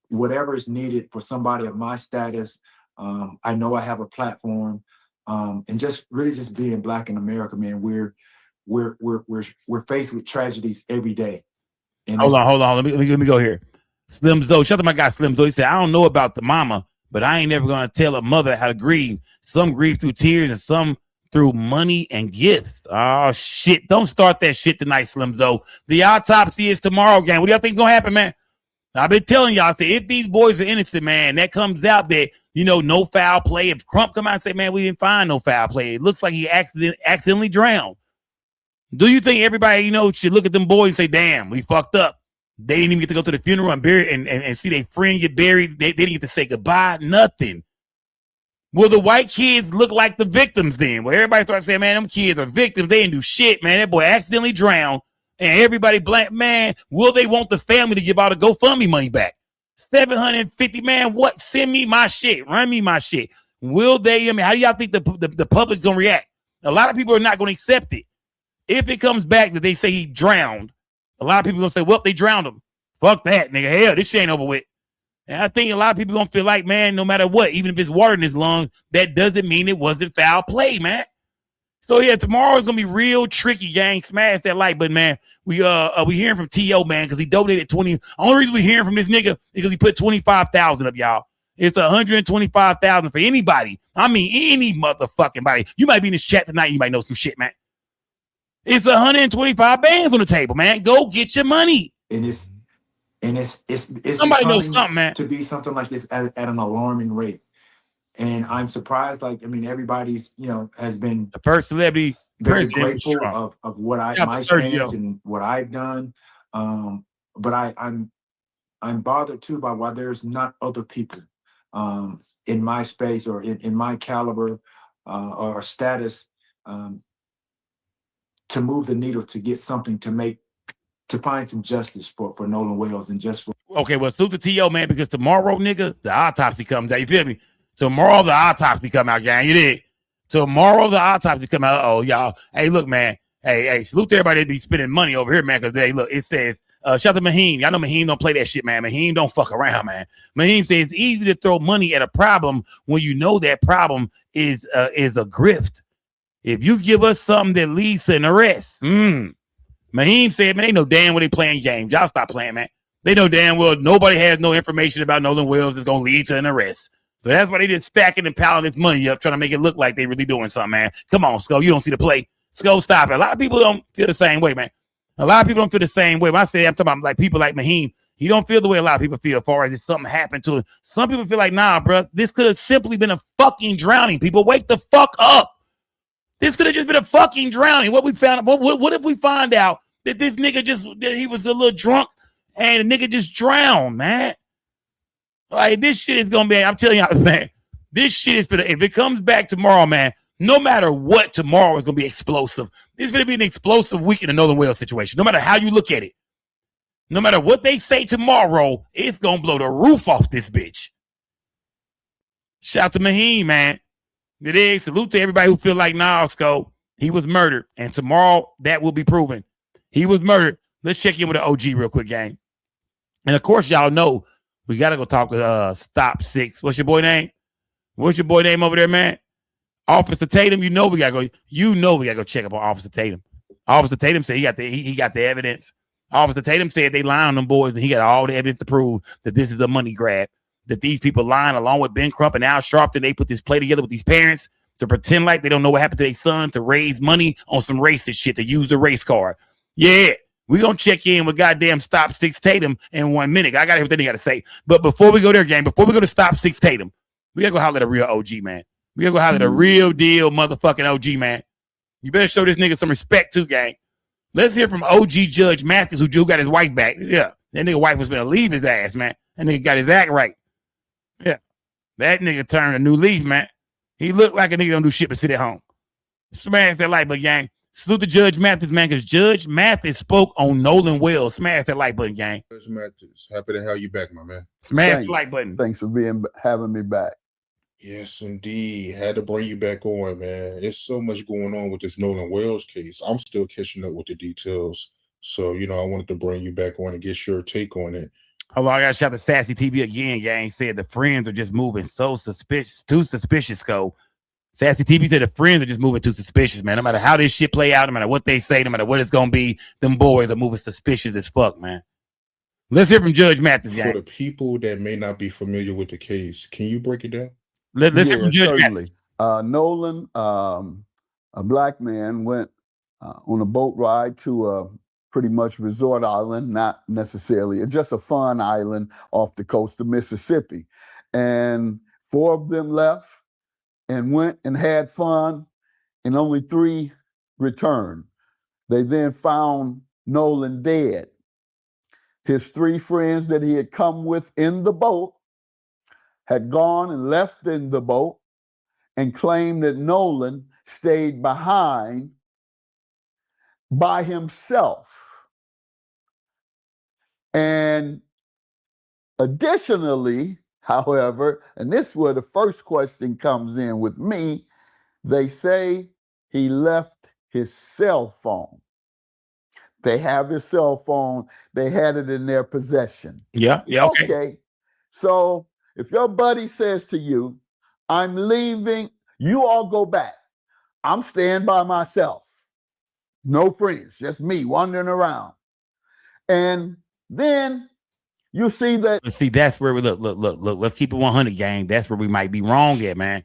whatever is needed for somebody of my status. I know I have a platform, and just being black in America, man. We're faced with tragedies every day. And hold on. Let me go here. Slim Zoe, shout out to my guy Slim Zoe. He said, I don't know about the mama, but I ain't never gonna tell a mother how to grieve. Some grieve through tears and some through money and gifts. Oh shit! Don't start that shit tonight, Slim Zo. The autopsy is tomorrow, gang. What do y'all think's gonna happen, man? I've been telling y'all, say if these boys are innocent, man, that comes out that no foul play. If Crump come out and say, man, we didn't find no foul play, it looks like he accidentally drowned. Do you think everybody should look at them boys and say, damn, we fucked up? They didn't even get to go to the funeral and bury and see their friend get buried. They didn't get to say goodbye. Nothing. Will the white kids look like the victims then? Well, everybody starts saying, man, them kids are victims. They didn't do shit, man. That boy accidentally drowned. And everybody blank, man, will they want the family to give all the GoFundMe money back? $750, man, what? Send me my shit. Run me my shit. Will they? I mean, how do y'all think the public's going to react? A lot of people are not going to accept it. If it comes back that they say he drowned, a lot of people are going to say, well, they drowned him. Fuck that, nigga. Hell, this shit ain't over with. And I think a lot of people going to feel like, man, no matter what, even if it's water in his lungs, that doesn't mean it wasn't foul play, man. So yeah, tomorrow is gonna be real tricky, gang. Smash that like button, man. We hearing from T.O., man, because he donated 20. Only reason we hearing from this nigga is because he put 25,000 up, y'all. It's 125,000 for anybody. I mean, any motherfucking body. You might be in this chat tonight. You might know some shit, man. It's 125 bands on the table, man. Go get your money. And it's somebody knows something, man. To be something like this at an alarming rate. And I'm surprised, everybody's, has been the first celebrity very grateful of what my stance and what I've done. But I'm bothered too by why there's not other people in my space or in my caliber or status to move the needle, to get something to find some justice for Nolan Wells and just for. Okay, well, salute the T.O., man, because tomorrow, nigga, the autopsy comes out. You feel me? Tomorrow, the autopsy come out, gang. You did. Tomorrow, the autopsy come out. Oh, y'all. Hey, look, man. Hey, salute to everybody that be spending money over here, man, because it says, shout out to Mahim. Y'all know Mahim don't play that shit, man. Mahim don't fuck around, man. Mahim says it's easy to throw money at a problem when you know that problem is a grift. If you give us something that leads to an arrest, Mahim said, man, they know damn well they playing games. Y'all stop playing, man. They know damn well nobody has no information about Nolan Wells that's going to lead to an arrest. So that's why they just stacking and piling this money up, trying to make it look like they really doing something, man. Come on, Skull. You don't see the play. Skull, stop it. A lot of people don't feel the same way, man. A lot of people don't feel the same way. When I'm talking about like people like Mahim, he don't feel the way a lot of people feel as far as if something happened to him. Some people feel like, nah, bro, this could have simply been a fucking drowning. People, wake the fuck up. This could have just been a fucking drowning. What we found, what if we find out that this nigga he was a little drunk and the nigga just drowned, man? Like, this shit is gonna be, I'm telling y'all, man, this shit is gonna, if it comes back tomorrow, man, no matter what, tomorrow is gonna be explosive. It's gonna be an explosive week in the Nolan Wells situation. No matter how you look at it, no matter what they say tomorrow, it's gonna blow the roof off this bitch. Shout out to Mahim, man. It is. Salute to everybody who feel like, nah, Sco, he was murdered, and tomorrow that will be proven. He was murdered. Let's check in with the OG real quick, gang. And of course, y'all know we got to go talk to Stop 6. What's your boy name? What's your boy name over there, man? Officer Tatum. You know we got to go check up on Officer Tatum. Officer Tatum said he got the evidence. Officer Tatum said they lying on them boys, and he got all the evidence to prove that this is a money grab, that these people lying along with Ben Crump and Al Sharpton. They put this play together with these parents to pretend like they don't know what happened to their son, to raise money on some racist shit, to use the race card. Yeah. We're going to check in with goddamn Stop 6 Tatum in 1 minute. I got everything they got to say. But before we go there, gang, before we go to Stop 6 Tatum, we got to go holler at a real OG, man. We got to go holler at a real deal motherfucking OG, man. You better show this nigga some respect too, gang. Let's hear from OG Judge Mathis, who got his wife back. Yeah. That nigga wife was going to leave his ass, man. That nigga got his act right. Yeah. That nigga turned a new leaf, man. He looked like a nigga don't do shit but sit at home. Smash that like button, gang. Salute to Judge Mathis, man, because Judge Mathis spoke on Nolan Wells. Smash that like button, gang. Judge Mathis, happy to have you back, my man. Smash the like button. Thanks for having me back. Yes, indeed. Had to bring you back on, man. There's so much going on with this Nolan Wells case. I'm still catching up with the details. So, I wanted to bring you back on and get your take on it. Hold on, I got to shout to Sassy TV again, gang. Said the friends are just moving so suspicious, too suspicious, Go. Sassy TV said the friends are just moving too suspicious, man. No matter how this shit play out, no matter what they say, no matter what it's going to be, them boys are moving suspicious as fuck, man. Let's hear from Judge Mathis, gang. For the people that may not be familiar with the case, can you break it down? Let's hear from Judge Mathis. Nolan a black man went on a boat ride to a pretty much resort island, not necessarily, just a fun island off the coast of Mississippi. And 4 of them left and went and had fun, and only 3 returned. They then found Nolan dead. His 3 friends that he had come with in the boat had gone and left in the boat and claimed that Nolan stayed behind by himself. And additionally, however, and this is where the first question comes in with me, they say he left his cell phone. They have his cell phone. They had it in their possession. Yeah, okay. So if your buddy says to you, I'm leaving, you all go back. I'm staying by myself. No friends, just me wandering around. And then you see that. See, that's where we look. Let's keep it 100, gang. That's where we might be wrong at, man.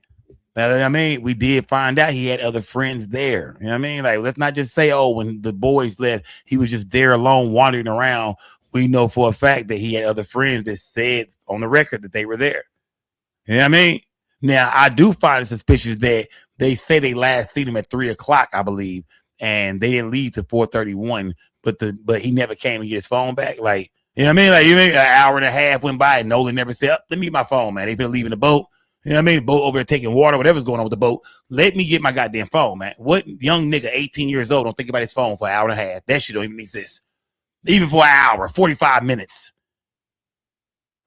I mean, we did find out he had other friends there. You know what I mean? Like, let's not just say, oh, when the boys left, he was just there alone wandering around. We know for a fact that he had other friends that said on the record that they were there. You know what I mean? Now, I do find it suspicious that they say they last seen him at 3 o'clock, I believe, and they didn't leave till 4:31. But he never came to get his phone back. Like, you know what I mean? Like, you mean an hour and a half went by and Nolan never said, let me get my phone, man. They've been leaving the boat. You know what I mean? The boat over there taking water, whatever's going on with the boat. Let me get my goddamn phone, man. What young nigga, 18 years old, don't think about his phone for an hour and a half? That shit don't even exist. Even for an hour, 45 minutes.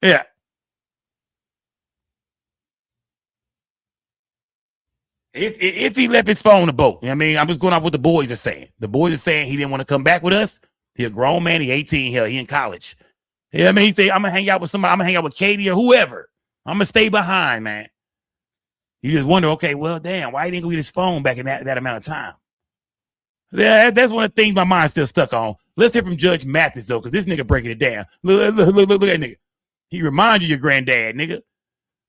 Yeah. If he left his phone on the boat, you know what I mean? I'm just going off what the boys are saying. The boys are saying he didn't want to come back with us. He a grown man. He 18. Hell, he in college. You know what I mean? He say, I'm going to hang out with somebody. I'm going to hang out with Katie or whoever. I'm going to stay behind, man. You just wonder, okay, well, damn, why he didn't go get his phone back in that amount of time? Yeah, that's one of the things my mind's still stuck on. Let's hear from Judge Mathis, though, because this nigga breaking it down. Look at that nigga. He reminds you of your granddad, nigga.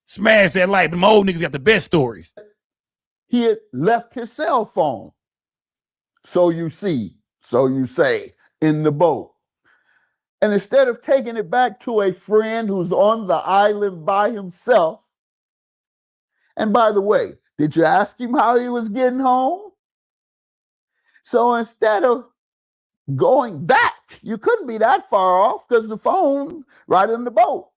Smash that light. But my old niggas got the best stories. He had left his cell phone. So you see, so you say, in the boat. And instead of taking it back to a friend who's on the island by himself, and by the way, did you ask him how he was getting home? So instead of going back, you couldn't be that far off because the phone right in the boat.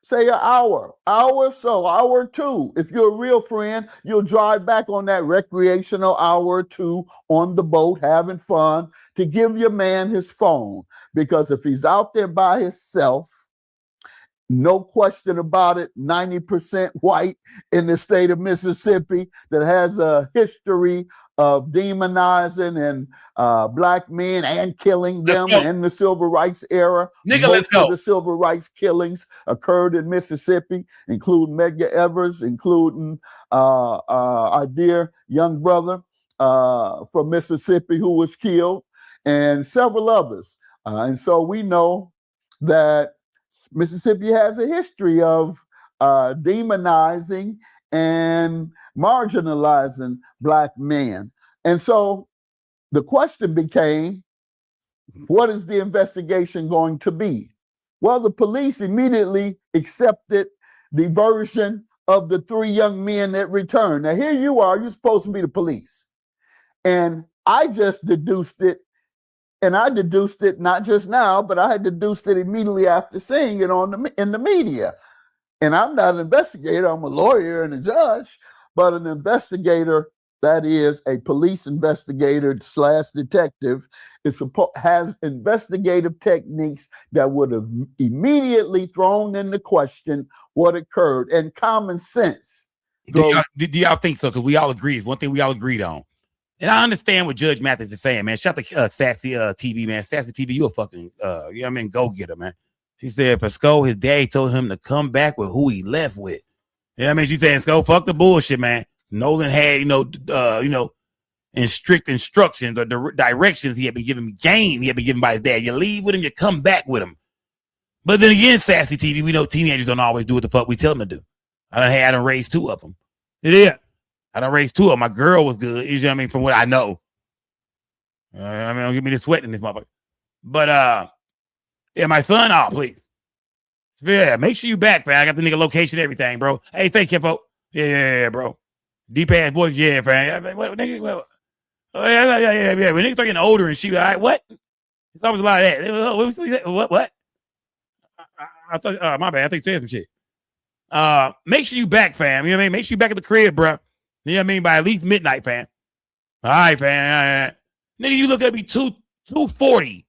Say an hour or so, hour or 2. If you're a real friend, you'll drive back on that recreational hour or 2 on the boat, having fun, to give your man his phone. Because if he's out there by himself, no question about it, 90% white in the state of Mississippi that has a history of demonizing and black men and killing them in the civil rights era. Most of the civil rights killings occurred in Mississippi, including Medgar Evers, including our dear young brother from Mississippi who was killed, and several others. And so we know that Mississippi has a history of demonizing and marginalizing black men. And so the question became, what is the investigation going to be? Well, the police immediately accepted the version of the 3 young men that returned. Now, here you are, you're supposed to be the police. And I just deduced it, and I deduced it not just now, but I had deduced it immediately after seeing it in the media. And I'm not an investigator, I'm a lawyer and a judge, but an investigator, that is a police investigator / detective, has investigative techniques that would have immediately thrown into question what occurred, and common sense. Do y'all think so? Because we all agree. It's one thing we all agreed on. And I understand what Judge Mathis is saying, man. Shout out to Sassy TV, man. Sassy TV, you a fucking, you know what I mean, go get her, man. She said, for Sko, his daddy told him to come back with who he left with. You know what I mean? She's saying, Sko, fuck the bullshit, man. Nolan had, in strict instructions or directions he had been given, game he had been given by his dad. You leave with him, you come back with him. But then again, Sassy TV, we know teenagers don't always do what the fuck we tell them to do. I done raised 2 of them. Yeah. I done raised 2 of them. My girl was good. You know what I mean? From what I know. I mean, don't give me the sweat in this motherfucker. But yeah, my son, oh please. Yeah, make sure you back, man. I got the nigga location, everything, bro. Hey, thank you, folks. Yeah, bro. Deep ass voice, yeah, fam. What nigga? What? Oh, yeah. When niggas start getting older and shit, all right, what? It's always a lot of that. What? I thought, my bad. I think you said some shit. Make sure you back, fam. You know what I mean? Make sure you back at the crib, bro. You know what I mean? By at least midnight, fam. All right, fam. Nigga, you look at me 240.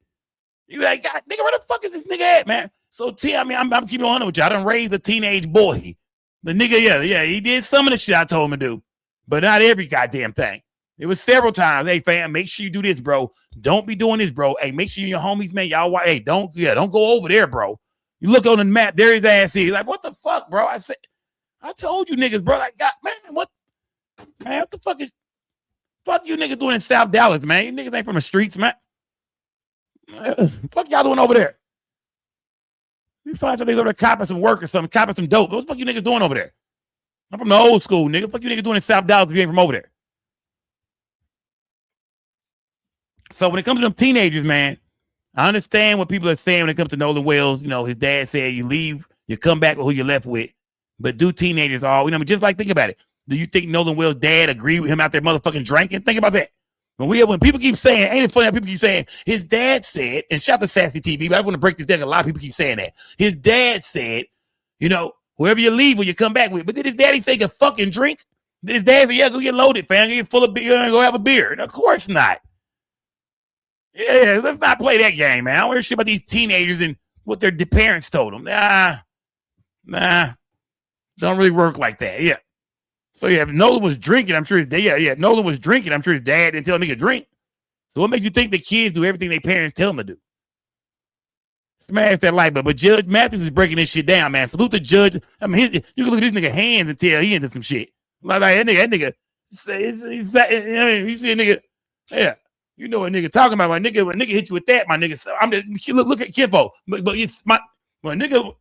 You like, God, nigga, where the fuck is this nigga at, man? So, I mean, I'm keeping on with you. I done raised a teenage boy. The nigga, yeah, he did some of the shit I told him to do, but not every goddamn thing. It was several times. Hey, fam, make sure you do this, bro. Don't be doing this, bro. Hey, make sure you and your homies, man, y'all, hey, don't go over there, bro. You look on the map, there his ass is. Like, what the fuck, bro? I told you niggas, bro. Like, God, man, what the fuck you niggas doing in South Dallas, man? You niggas ain't from the streets, man. Fuck y'all doing over there? You find some niggas over there copping some work or something, copping some dope. What the fuck you niggas doing over there? I'm from the old school, nigga. What the fuck you niggas doing in South Dallas if you ain't from over there? So when it comes to them teenagers, man, I understand what people are saying when it comes to Nolan Wells. You know, his dad said you leave, you come back with who you're left with. But do teenagers all, you know, just like, think about it. Do you think Nolan Wells' dad agreed with him out there motherfucking drinking? Think about that. When people keep saying, ain't it funny how people keep saying, his dad said, and shout to Sassy TV, but I want to break this down. A lot of people keep saying that. His dad said, you know, whoever you leave, will you come back with? But did his daddy say you fucking drink? Did his dad say, yeah, go get loaded, fam, get full of beer and go have a beer? And of course not. Yeah, let's not play that game, man. I don't hear shit about these teenagers and what their parents told them. Nah, don't really work like that. Yeah. So yeah, if Nolan was drinking, I'm sure his dad, Nolan was drinking, I'm sure his dad didn't tell him to drink. So what makes you think the kids do everything their parents tell them to do? Smash that like button. But Judge Mathis is breaking this shit down, man. Salute the judge. I mean, you can look at this nigga hands and tell he into some shit. Like that nigga. You see a nigga, yeah. You know what nigga talking about. When nigga hit you with that, my nigga. So I'm just look at Kipo. But it's my nigga.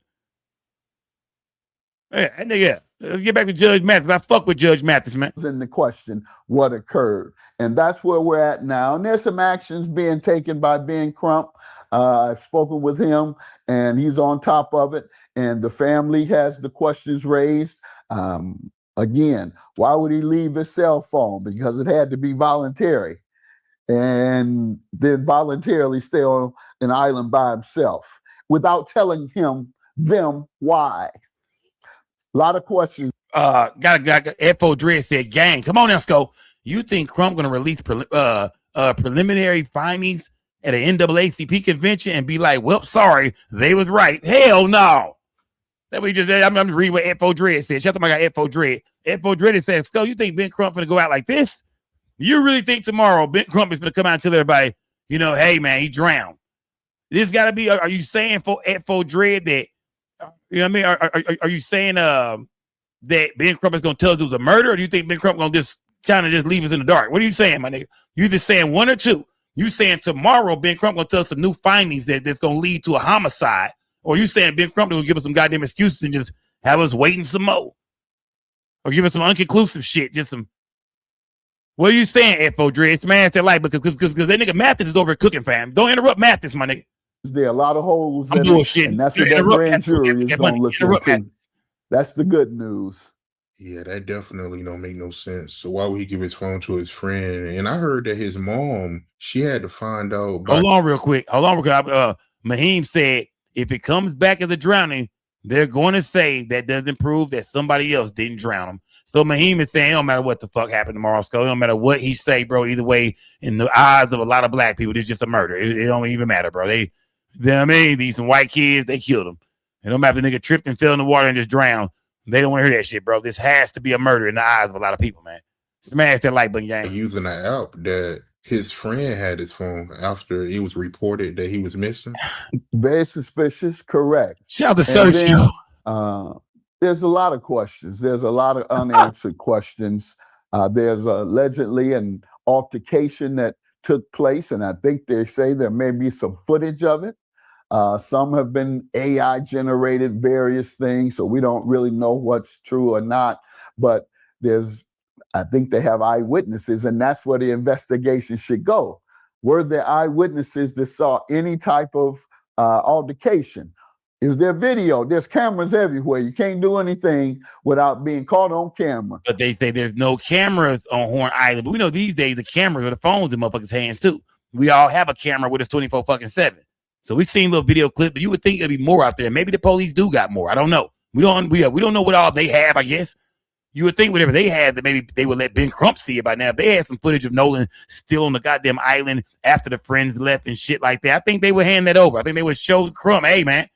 Yeah, that nigga. Let's get back to Judge Mathis. I fuck with Judge Mathis, man. In the question, what occurred? And that's where we're at now. And there's some actions being taken by Ben Crump. I've spoken with him, and he's on top of it. And the family has the questions raised. Again, why would he leave his cell phone? Because it had to be voluntary. And then voluntarily stay on an island by himself without telling them why. A lot of questions. Got F.O. Dread said, gang, come on, Esco. You think Crump gonna release preliminary findings at an NAACP convention and be like, well, sorry, they was right. Hell no. That we just I'm reading what F.O. Dread said. Shout out to my guy F.O. Dread. F.O. Dread says, so you think Ben Crump gonna go out like this? You really think tomorrow Ben Crump is gonna come out and tell everybody, you know, hey man, he drowned? This gotta be, are you saying for F.O. Dread that, you know what I mean? Are you saying that Ben Crump is gonna tell us it was a murder, or do you think Ben Crump gonna just kind of just leave us in the dark? What are you saying, my nigga? You just saying one or two. You saying tomorrow Ben Crump gonna tell us some new findings that's gonna lead to a homicide, or you saying Ben Crump gonna give us some goddamn excuses and just have us waiting some more, or give us some unconclusive shit, just some. What are you saying, F.O. Dread? Smash that like because that nigga Mathis is over cooking, fam. Don't interrupt Mathis, my nigga. There are a lot of holes I'm in bullshitting. it, and that's what that grand jury is going to look into. That's the good news. Yeah, that definitely don't make no sense. So why would he give his phone to his friend? And I heard that his mom, she had to find out. Hold on real quick. Mahim said, if it comes back as a drowning, they're going to say that doesn't prove that somebody else didn't drown him. So Mahim is saying, it don't matter what the fuck happened tomorrow, Skull. It don't matter what he say, bro. Either way, in the eyes of a lot of black people, it's just a murder. It don't even matter, bro. You know what I mean? These some white kids, they killed him. It don't matter if the nigga tripped and fell in the water and just drowned. They don't want to hear that shit, bro. This has to be a murder in the eyes of a lot of people, man. Smash that like button, gang. Using an app that his friend had his phone after it was reported that he was missing. Very suspicious, correct. Shout the search. There's a lot of questions. There's a lot of unanswered questions. There's allegedly an altercation that took place, and I think they say there may be some footage of it. Some have been AI generated, various things, so we don't really know what's true or not. But there's I think they have eyewitnesses, and that's where the investigation should go. Were there eyewitnesses that saw any type of altercation? Is there video? There's cameras everywhere. You can't do anything without being caught on camera. But they say there's no cameras on Horn Island. But we know these days the cameras are the phones in motherfuckers' hands too. We all have a camera with us 24/7. So we've seen little video clips, but you would think there'd be more out there. Maybe the police do got more. I don't know. We don't know what all they have, I guess. You would think whatever they had that maybe they would let Ben Crump see it by now. If they had some footage of Nolan still on the goddamn island after the friends left and shit like that, I think they would hand that over. I think they would show Crump, hey man,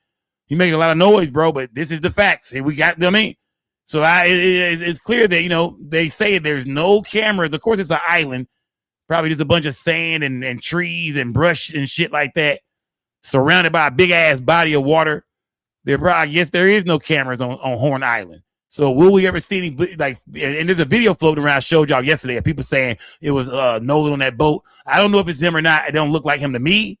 you making a lot of noise, bro, but this is the facts. And we got them in. So it's clear that, you know, they say there's no cameras. Of course, it's an island. Probably just a bunch of sand and trees and brush and shit like that, surrounded by a big-ass body of water. I guess there is no cameras on Horn Island. So will we ever see any, like, and there's a video floating around I showed y'all yesterday of people saying it was Nolan on that boat. I don't know if it's him or not. It don't look like him to me.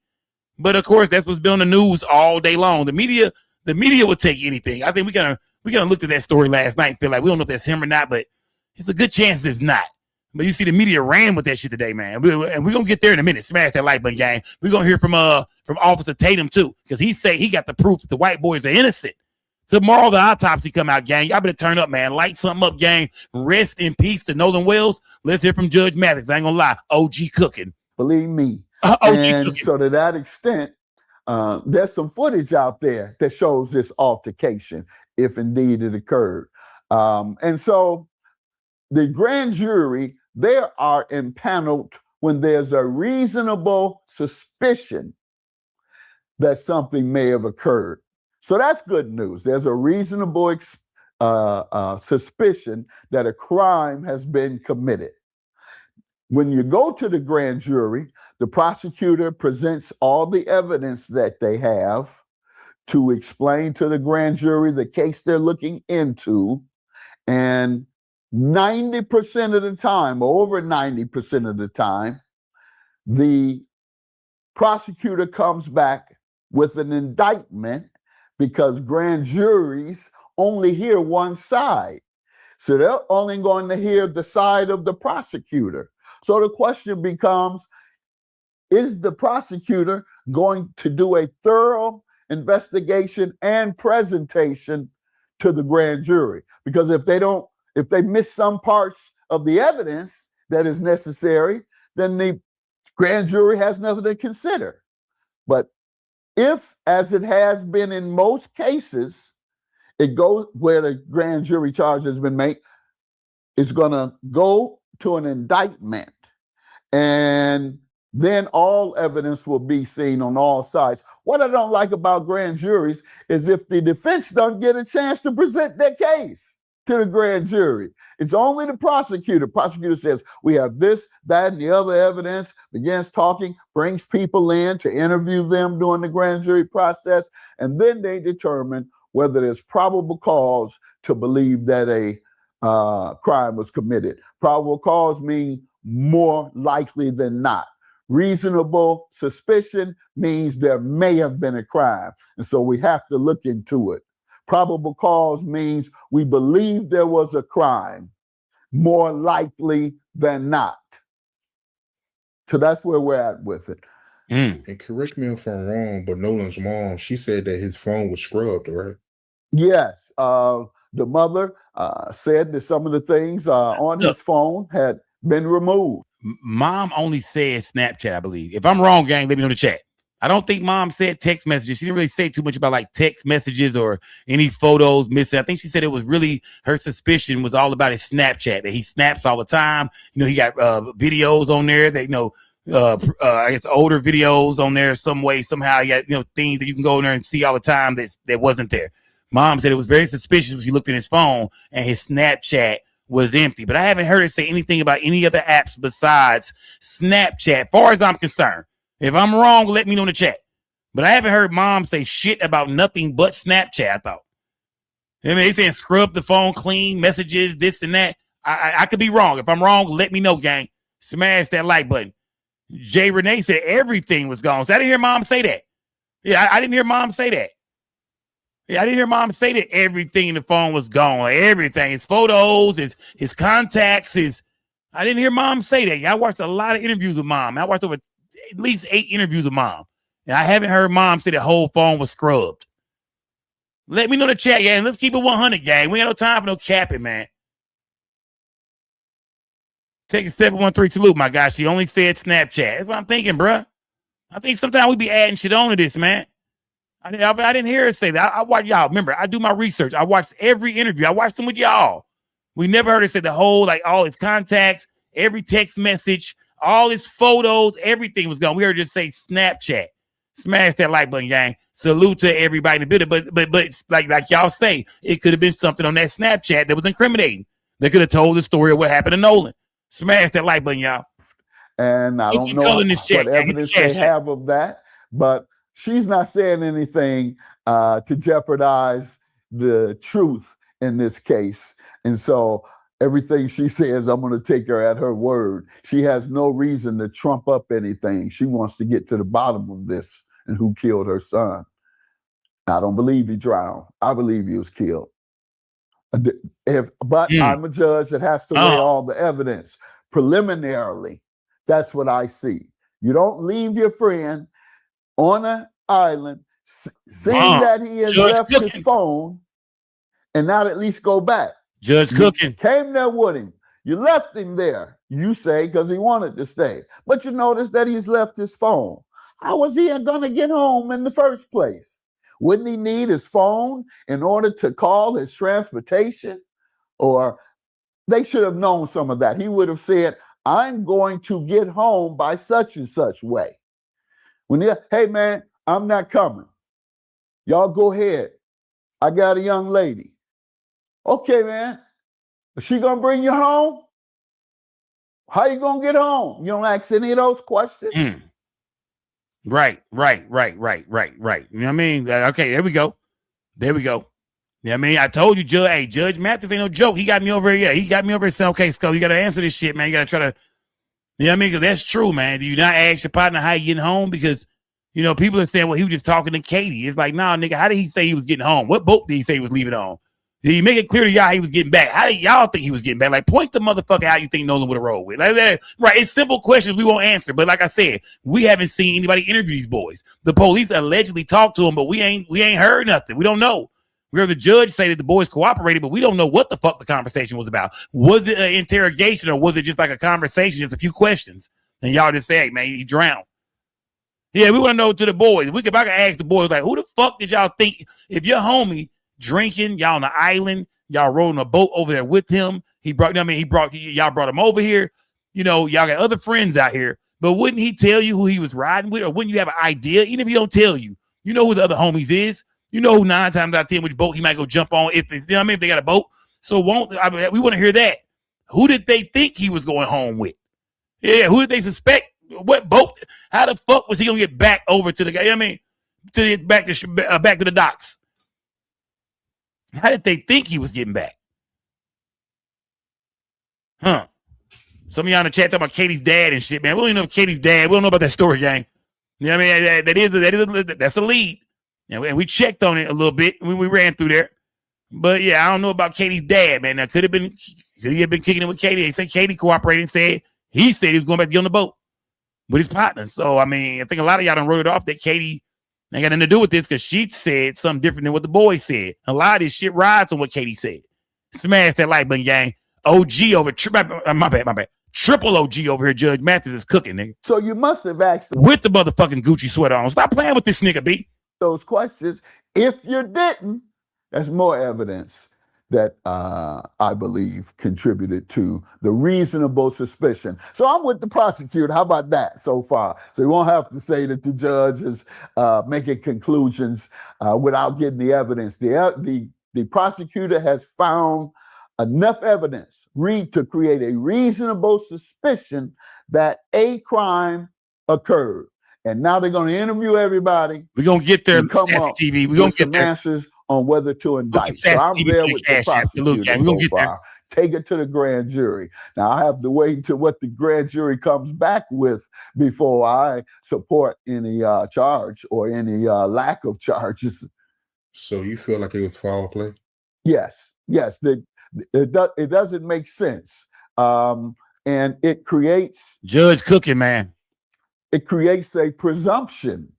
But, of course, that's what's been on the news all day long. The media will take anything. I think we kind of looked at that story last night and feel like we don't know if that's him or not, but it's a good chance it's not. But you see the media ran with that shit today, man. And we're going to get there in a minute. Smash that like button, gang. We're going to hear from Officer Tatum, too, because he say he got the proof that the white boys are innocent. Tomorrow, the autopsy come out, gang. Y'all better turn up, man. Light something up, gang. Rest in peace to Nolan Wells. Let's hear from Judge Maddox. I ain't going to lie. OG cooking. Believe me. And cooking. So to that extent, there's some footage out there that shows this altercation, if indeed it occurred. And so the grand jury, they are impaneled when there's a reasonable suspicion that something may have occurred. So that's good news. There's a reasonable suspicion that a crime has been committed. When you go to the grand jury, the prosecutor presents all the evidence that they have to explain to the grand jury the case they're looking into. And 90% of the time, over 90% of the time, the prosecutor comes back with an indictment because grand juries only hear one side. So they're only going to hear the side of the prosecutor. So the question becomes, is the prosecutor going to do a thorough investigation and presentation to the grand jury? Because if they miss some parts of the evidence that is necessary, then the grand jury has nothing to consider. But if, as it has been in most cases, it goes where the grand jury charge has been made, it's going to go to an indictment. And then all evidence will be seen on all sides. What I don't like about grand juries is if the defense don't get a chance to present their case to the grand jury. It's only the prosecutor. Prosecutor says, we have this, that, and the other evidence, begins talking, brings people in to interview them during the grand jury process, and then they determine whether there's probable cause to believe that a crime was committed. Probable cause means more likely than not. Reasonable suspicion means there may have been a crime, and so we have to look into it. Probable cause means we believe there was a crime, more likely than not. So that's where we're at with it. And correct me if I'm wrong, but Nolan's mom, she said that his phone was scrubbed, right? Yes. The mother said that some of the things on his phone had been removed. Mom only said Snapchat, I believe. If I'm wrong, gang, let me know in the chat. I don't think mom said text messages. She didn't really say too much about like text messages or any photos missing. I think she said it was really her suspicion was all about his Snapchat, that he snaps all the time. You know, he got videos on there that, you know, I guess older videos on there some way, somehow. You got, you know, things that you can go in there and see all the time that wasn't there. Mom said it was very suspicious when she looked at his phone and his Snapchat was empty. But I haven't heard her say anything about any other apps besides Snapchat, as far as I'm concerned. If I'm wrong, let me know in the chat. But I haven't heard mom say shit about nothing but Snapchat, I thought. I mean, they saying scrub the phone clean, messages, this and that. I could be wrong. If I'm wrong, let me know, gang. Smash that like button. Jay Renee said everything was gone. So I didn't hear mom say that. Yeah, I didn't hear mom say that. Yeah, I didn't hear mom say that everything in the phone was gone. Everything, his photos, his contacts, I didn't hear mom say that. I watched a lot of interviews with mom. I watched over at least 8 interviews with mom. And I haven't heard mom say the whole phone was scrubbed. Let me know in the chat, gang. Let's keep it 100, gang. We ain't no time for no capping, man. Take a 713 salute, my guy. She only said Snapchat. That's what I'm thinking, bruh. I think sometimes we be adding shit on to this, man. I didn't hear her say that. I watch y'all. Remember, I do my research. I watched every interview. I watched them with y'all. We never heard her say the whole, like all his contacts, every text message, all his photos, everything was gone. We heard her just say Snapchat. Smash that like button, gang. Salute to everybody in the building. But like y'all say, it could have been something on that Snapchat that was incriminating. They could have told the story of what happened to Nolan. Smash that like button, y'all. And I don't know what evidence they have of that, but she's not saying anything to jeopardize the truth in this case. And so everything she says, I'm going to take her at her word. She has no reason to trump up anything. She wants to get to the bottom of this and who killed her son. I don't believe he drowned. I believe he was killed. But I'm a judge that has to weigh all the evidence. Preliminarily, that's what I see. You don't leave your friend on an island, seeing that he has left his phone, and not at least go back. Judge Cooking came there with him. You left him there, you say, because he wanted to stay. But you notice that he's left his phone. How was he going to get home in the first place? Wouldn't he need his phone in order to call his transportation? Or they should have known some of that. He would have said, I'm going to get home by such and such way. When you, hey man, I'm not coming. Y'all go ahead. I got a young lady. Okay, man. Is she gonna bring you home? How you gonna get home? You don't ask any of those questions. Right. You know what I mean? Okay, there we go. You know what I mean? I told you, Judge Mathis ain't no joke. He got me over here. Yeah, he got me over here saying, okay, Skull, you got to answer this shit, man. You got to try to, you know what I mean? Because that's true, man. Do you not ask your partner how you getting home? Because, you know, people are saying, well, he was just talking to Katie. It's like, nah, nigga, how did he say he was getting home? What boat did he say he was leaving on? Did he make it clear to y'all he was getting back? How did y'all think he was getting back? Like, point the motherfucker how you think Nolan would have rolled with. Like that, right? It's simple questions we won't answer. But like I said, we haven't seen anybody interview these boys. The police allegedly talked to him, but we ain't heard nothing. We don't know. We heard the judge say that the boys cooperated, but we don't know what the fuck the conversation was about. Was it an interrogation or was it just like a conversation, just a few questions? And y'all just say, hey, man, he drowned. Yeah, we want to know to the boys. If I could ask the boys, like, who the fuck did y'all think, if your homie drinking, y'all on the island, y'all rode on a boat over there with him, y'all brought him over here, you know, y'all got other friends out here, but wouldn't he tell you who he was riding with, or wouldn't you have an idea? Even if he don't tell you, you know who the other homies is. You know who 9 times out of 10 which boat he might go jump on if it's, you know what I mean, if they got a boat. So we want to hear that. Who did they think he was going home with? Yeah, who did they suspect? What boat? How the fuck was he gonna get back over to the guy? You know what I mean, back to the docks? How did they think he was getting back? Huh? Some of y'all in the chat talking about Katie's dad and shit, man. We don't even know Katie's dad. We don't know about that story, gang. You know what I mean? That's a lead. And we checked on it a little bit. We ran through there. But yeah, I don't know about Katie's dad, man. That could he have been kicking it with Katie? They said Katie cooperated and said he was going back to get on the boat with his partner. So I mean, I think a lot of y'all done wrote it off that Katie ain't got nothing to do with this because she said something different than what the boys said. A lot of this shit rides on what Katie said. Smash that like button, gang. OG over my bad. Triple OG over here. Judge Mathis is cooking, nigga. So you must have asked with the motherfucking Gucci sweater on. Stop playing with this nigga, B. Those questions. If you didn't, that's more evidence that I believe contributed to the reasonable suspicion. So I'm with the prosecutor. How about that so far? So you won't have to say that the judge is making conclusions without getting the evidence. The prosecutor has found enough evidence to create a reasonable suspicion that a crime occurred. And now they're going to interview everybody. We're going to get there. Come up TV. We're going to get answers on whether to indict. So I'm there with the prosecutor so far. Take it to the grand jury. Now I have to wait until what the grand jury comes back with before I support any charge or any lack of charges. So you feel like it was foul play? Yes. It doesn't make sense. And it creates Judge Cooking, man. It creates a presumption.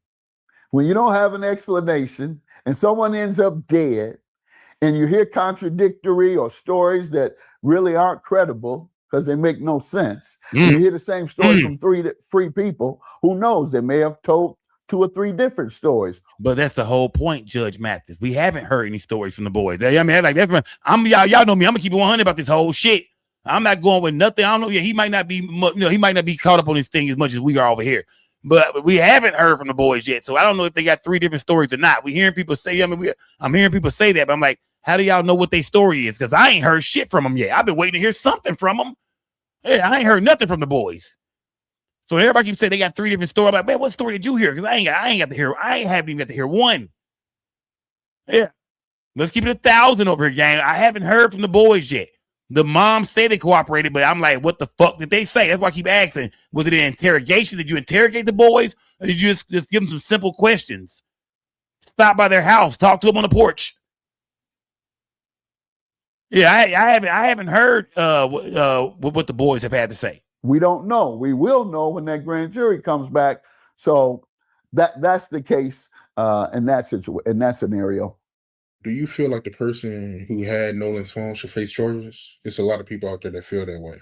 When you don't have an explanation and someone ends up dead, and you hear contradictory or stories that really aren't credible because they make no sense. And you hear the same story from three people. Who knows? They may have told 2 or 3 different stories. But that's the whole point, Judge Mathis. We haven't heard any stories from the boys. I mean, like that's y'all know me. I'm gonna keep it 100 about this whole shit. I'm not going with nothing. I don't know. Yeah, he might not be, he might not be caught up on this thing as much as we are over here. But we haven't heard from the boys yet, so I don't know if they got 3 different stories or not. We hearing people say. I'm hearing people say that, but I'm like, how do y'all know what their story is? Because I ain't heard shit from them yet. I've been waiting to hear something from them. Yeah, I ain't heard nothing from the boys. So everybody keeps saying they got 3 different stories. I'm like, man, what story did you hear? Because I ain't got to hear. I haven't even got to hear one. Yeah, let's keep it 1,000 over here, gang. I haven't heard from the boys yet. The mom said they cooperated, but I'm like, what the fuck did they say? That's why I keep asking. Was it an interrogation? Did you interrogate the boys? Or did you just give them some simple questions? Stop by their house, talk to them on the porch. Yeah, I haven't heard what the boys have had to say. We don't know. We will know when that grand jury comes back. So that's the case in that scenario. Do you feel like the person who had Nolan's phone should face charges? It's a lot of people out there that feel that way.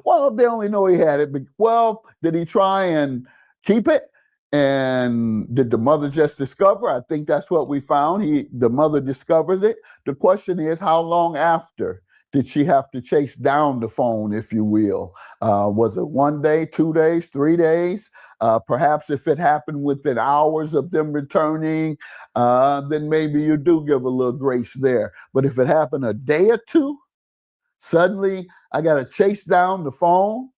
Well, they only know he had it. But, well, did he try and keep it? And did the mother just discover? I think that's what we found. The mother discovers it. The question is, how long after did she have to chase down the phone, if you will? Was it 1 day, 2 days, 3 days? Perhaps if it happened within hours of them returning, then maybe you do give a little grace there. But if it happened a day or two, suddenly I got to chase down the phone,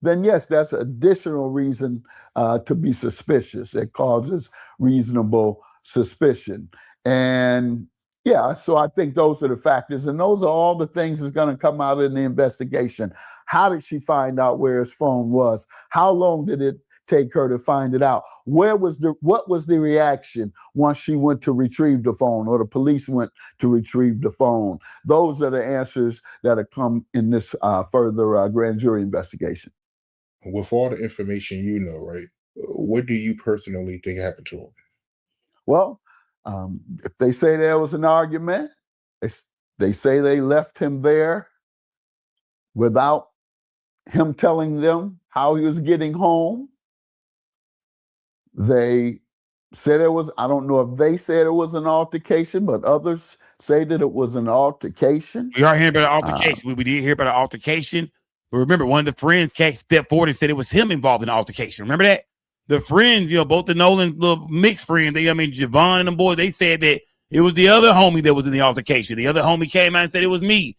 then yes, that's additional reason to be suspicious. It causes reasonable suspicion. And yeah, so I think those are the factors. And those are all the things that's going to come out in the investigation. How did she find out where his phone was? How long did it take her to find it out? What was the reaction once she went to retrieve the phone or the police went to retrieve the phone? Those are the answers that have come in this further grand jury investigation. With all the information you know, right, what do you personally think happened to him? Well, if they say there was an argument, they say they left him there without him telling them how he was getting home. They said it was, I don't know if they said it was an altercation, but others say that it was an altercation. We are hearing about an altercation. We did hear about an altercation. But remember, one of the friends stepped forward and said it was him involved in the altercation. Remember that? The friends, both the Nolan little mixed friends, Javon and them boys, they said that it was the other homie that was in the altercation. The other homie came out and said it was me.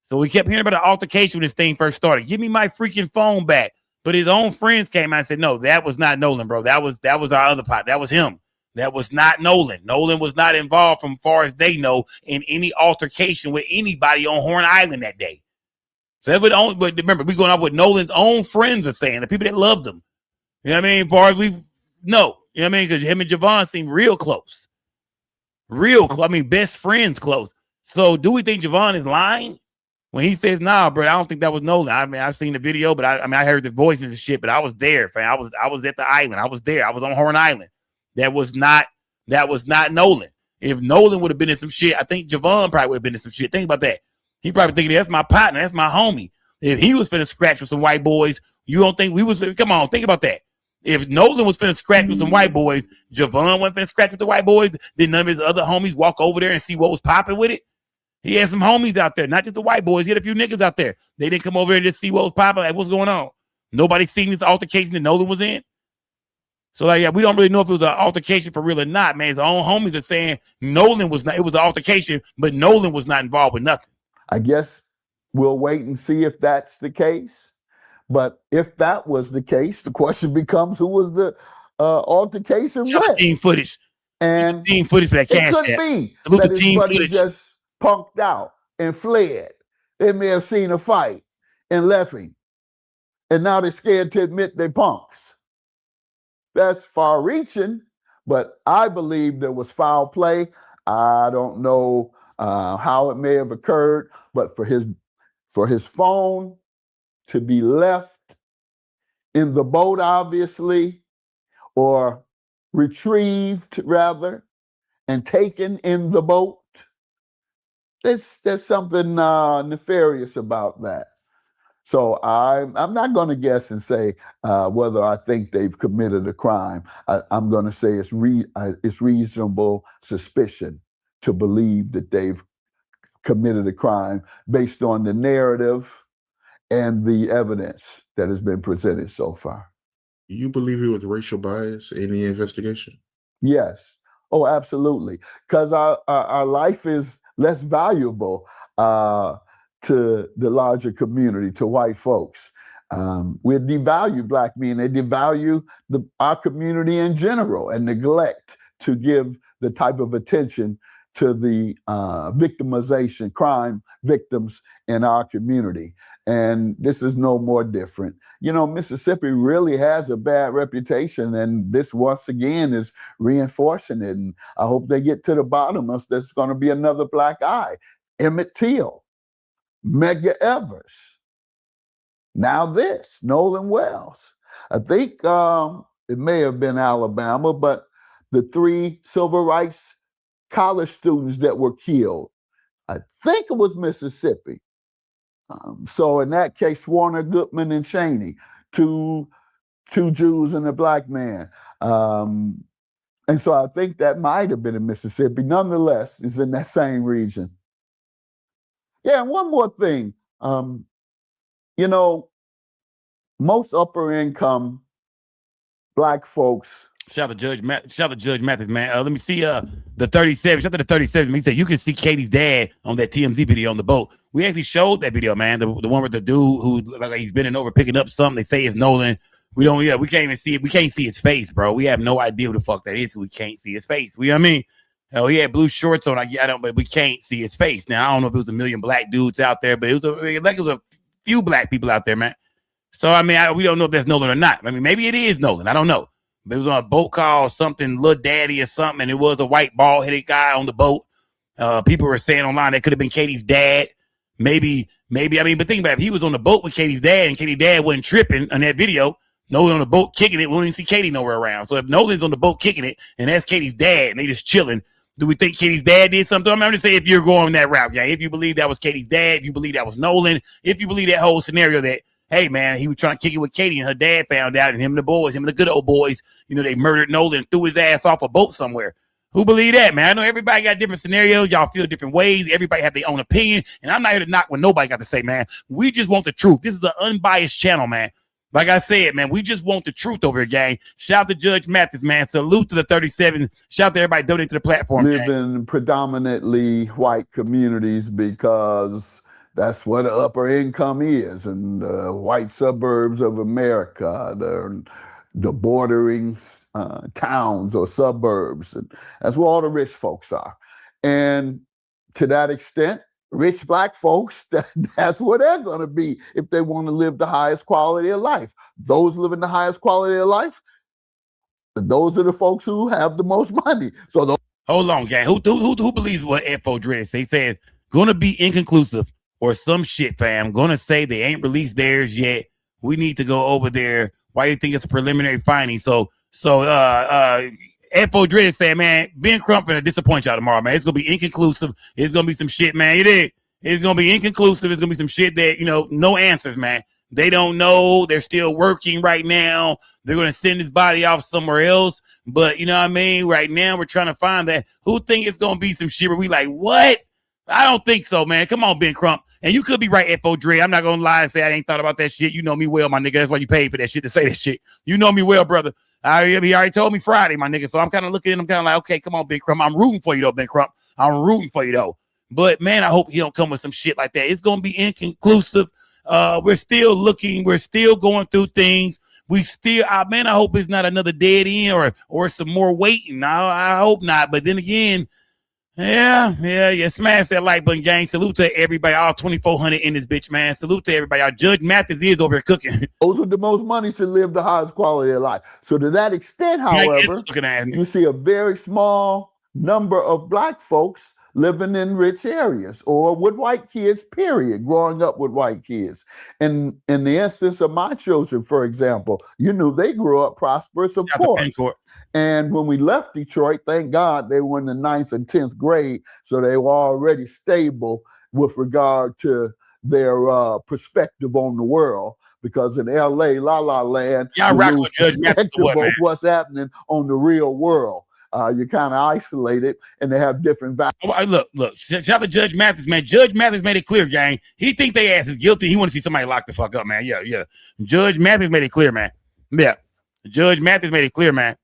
So we kept hearing about the altercation when this thing first started. Give me my freaking phone back. But his own friends came out and said, no, that was not Nolan, bro. That was our other part. That was him. That was not Nolan. Nolan was not involved, from far as they know, in any altercation with anybody on Horn Island that day. So but remember, we're going off what Nolan's own friends are saying, the people that loved him. You know what I mean? As far as we know, you know what I mean? Because him and Javon seem real close. Best friends close. So do we think Javon is lying when he says, nah, bro, I don't think that was Nolan? I mean, I've seen the video, but I heard the voices and shit, but I was there, fam. I was at the island. I was there. I was on Horn Island. That was not Nolan. If Nolan would have been in some shit, I think Javon probably would have been in some shit. Think about that. He probably thinking, that's my partner, that's my homie. If he was finna scratch with some white boys, you don't think we was, come on, think about that. If Nolan was finna scratch with some white boys, Javon wasn't finna scratch with the white boys, then none of his other homies walk over there and see what was popping with it. He had some homies out there, not just the white boys. He had a few niggas out there. They didn't come over there and just see what was popping, like what's going on. Nobody seen this altercation that Nolan was in. So we don't really know if it was an altercation for real or not, man. His own homies are saying Nolan was not, it was an altercation, but Nolan was not involved with nothing. I guess we'll wait and see if that's the case. But if that was the case, the question becomes, who was the altercation with? Team footage. And team footage for that cash. It could be that his buddy just punked out and fled. They may have seen a fight and left him. And now they're scared to admit they punks. That's far-reaching, but I believe there was foul play. I don't know how it may have occurred, but for his phone to be left in the boat, obviously, or retrieved rather, and taken in the boat, there's something nefarious about that. So I'm not going to guess and say whether I think they've committed a crime. I'm going to say it's reasonable suspicion to believe that they've committed a crime based on the narrative and the evidence that has been presented so far. You believe it was racial bias in the investigation? Yes. Oh, absolutely. Because our life is less valuable to the larger community, to white folks. We devalue Black men. They devalue our community in general and neglect to give the type of attention to the victimization, crime victims in our community. And this is no more different. You know, Mississippi really has a bad reputation, and this once again is reinforcing it. And I hope they get to the bottom of there's going to be another black eye. Emmett Till, Medgar Evers. Now this, Nolan Wells. I think it may have been Alabama, but the 3 civil rights college students that were killed, I think it was Mississippi. So in that case, Warner, Goodman, and Cheney, two Jews and a black man. And so I think that might have been in Mississippi. Nonetheless, it's in that same region. Yeah, and one more thing. You know, most upper income black folks. Shout out to Judge Mathis, man. Let me see the 37. Shout out to the 37. He said you can see Katie's dad on that TMZ video on the boat. We actually showed that video, man. The one with the dude who like he's bending over picking up something. They say it's Nolan. We can't even see it. We can't see his face, bro. We have no idea who the fuck that is. We can't see his face. You know what I mean? Hell, he had blue shorts on. But we can't see his face. Now I don't know if it was a million black dudes out there, but it was a few black people out there, man. So I mean, we don't know if that's Nolan or not. I mean, maybe it is Nolan. I don't know. But it was on a boat called something, Lil Daddy or something, and it was a white bald-headed guy on the boat. People were saying online that could have been Katie's dad. Maybe. I mean, but think about it. If he was on the boat with Katie's dad and Katie's dad wasn't tripping on that video, Nolan on the boat kicking it, we don't even see Katie nowhere around. So if Nolan's on the boat kicking it and that's Katie's dad and they just chilling, do we think Katie's dad did something? I'm just saying if you're going that route, yeah. If you believe that was Katie's dad, if you believe that was Nolan, if you believe that whole scenario that, hey, man, he was trying to kick it with Katie and her dad found out and him and the good old boys, they murdered Nolan and threw his ass off a boat somewhere. Who believe that, man? I know everybody got different scenarios. Y'all feel different ways. Everybody have their own opinion. And I'm not here to knock what nobody got to say, man. We just want the truth. This is an unbiased channel, man. Like I said, man, we just want the truth over here, gang. Shout out to Judge Mathis, man. Salute to the 37. Shout out to everybody donating to the platform. Live in predominantly white communities because that's what the upper income is, and white suburbs of America, the bordering towns or suburbs, and that's where all the rich folks are. And to that extent, rich black folks, that's where they're going to be if they want to live the highest quality of life. Those living the highest quality of life, those are the folks who have the most money. So hold on, gang. Who believes what F.O. Dread say? He says going to be inconclusive. Or some shit, fam. Gonna say they ain't released theirs yet. We need to go over there. Why you think it's a preliminary finding? So F.O. Dread is saying, man, Ben Crump gonna disappoint y'all tomorrow, man. It's gonna be inconclusive. It's gonna be some shit, man. It's gonna be inconclusive. It's gonna be some shit that, no answers, man. They don't know. They're still working right now. They're gonna send his body off somewhere else. But you know what I mean? Right now, we're trying to find that. Who think it's gonna be some shit where we like, what? I don't think so, man. Come on, Ben Crump. And you could be right, F.O. Dre. I'm not going to lie and say I ain't thought about that shit. You know me well, my nigga. That's why you paid for that shit to say that shit. You know me well, brother. He already told me Friday, my nigga. So I'm kind of looking at him kind of like, okay, come on, Ben Crump. I'm rooting for you, though, Ben Crump. I'm rooting for you, though. But, man, I hope he don't come with some shit like that. It's going to be inconclusive. We're still looking. We're still going through things. We still, man, I hope it's not another dead end or some more waiting. I hope not. But then again, yeah. Smash that like button, gang. Salute to everybody, all 2,400 in this bitch, man. Salute to everybody. Our Judge Mathis is over here cooking. Those with the most money to live the highest quality of life. So to that extent, however, you see a very small number of black folks living in rich areas or with white kids, period, growing up with white kids. And in the instance of my children, for example, they grew up prosperous, of course. And when we left Detroit, thank God they were in the 9th and 10th grade, so they were already stable with regard to their perspective on the world. Because in LA, La La Land, you lose perspective of what's happening on the real world. You're kind of isolated, and they have different values. Look. Shout out to Judge Mathis, man. Judge Mathis made it clear, gang. He think they ass is guilty. He want to see somebody locked the fuck up, man. Yeah. Judge Mathis made it clear, man. Yeah. Judge Mathis made it clear, man.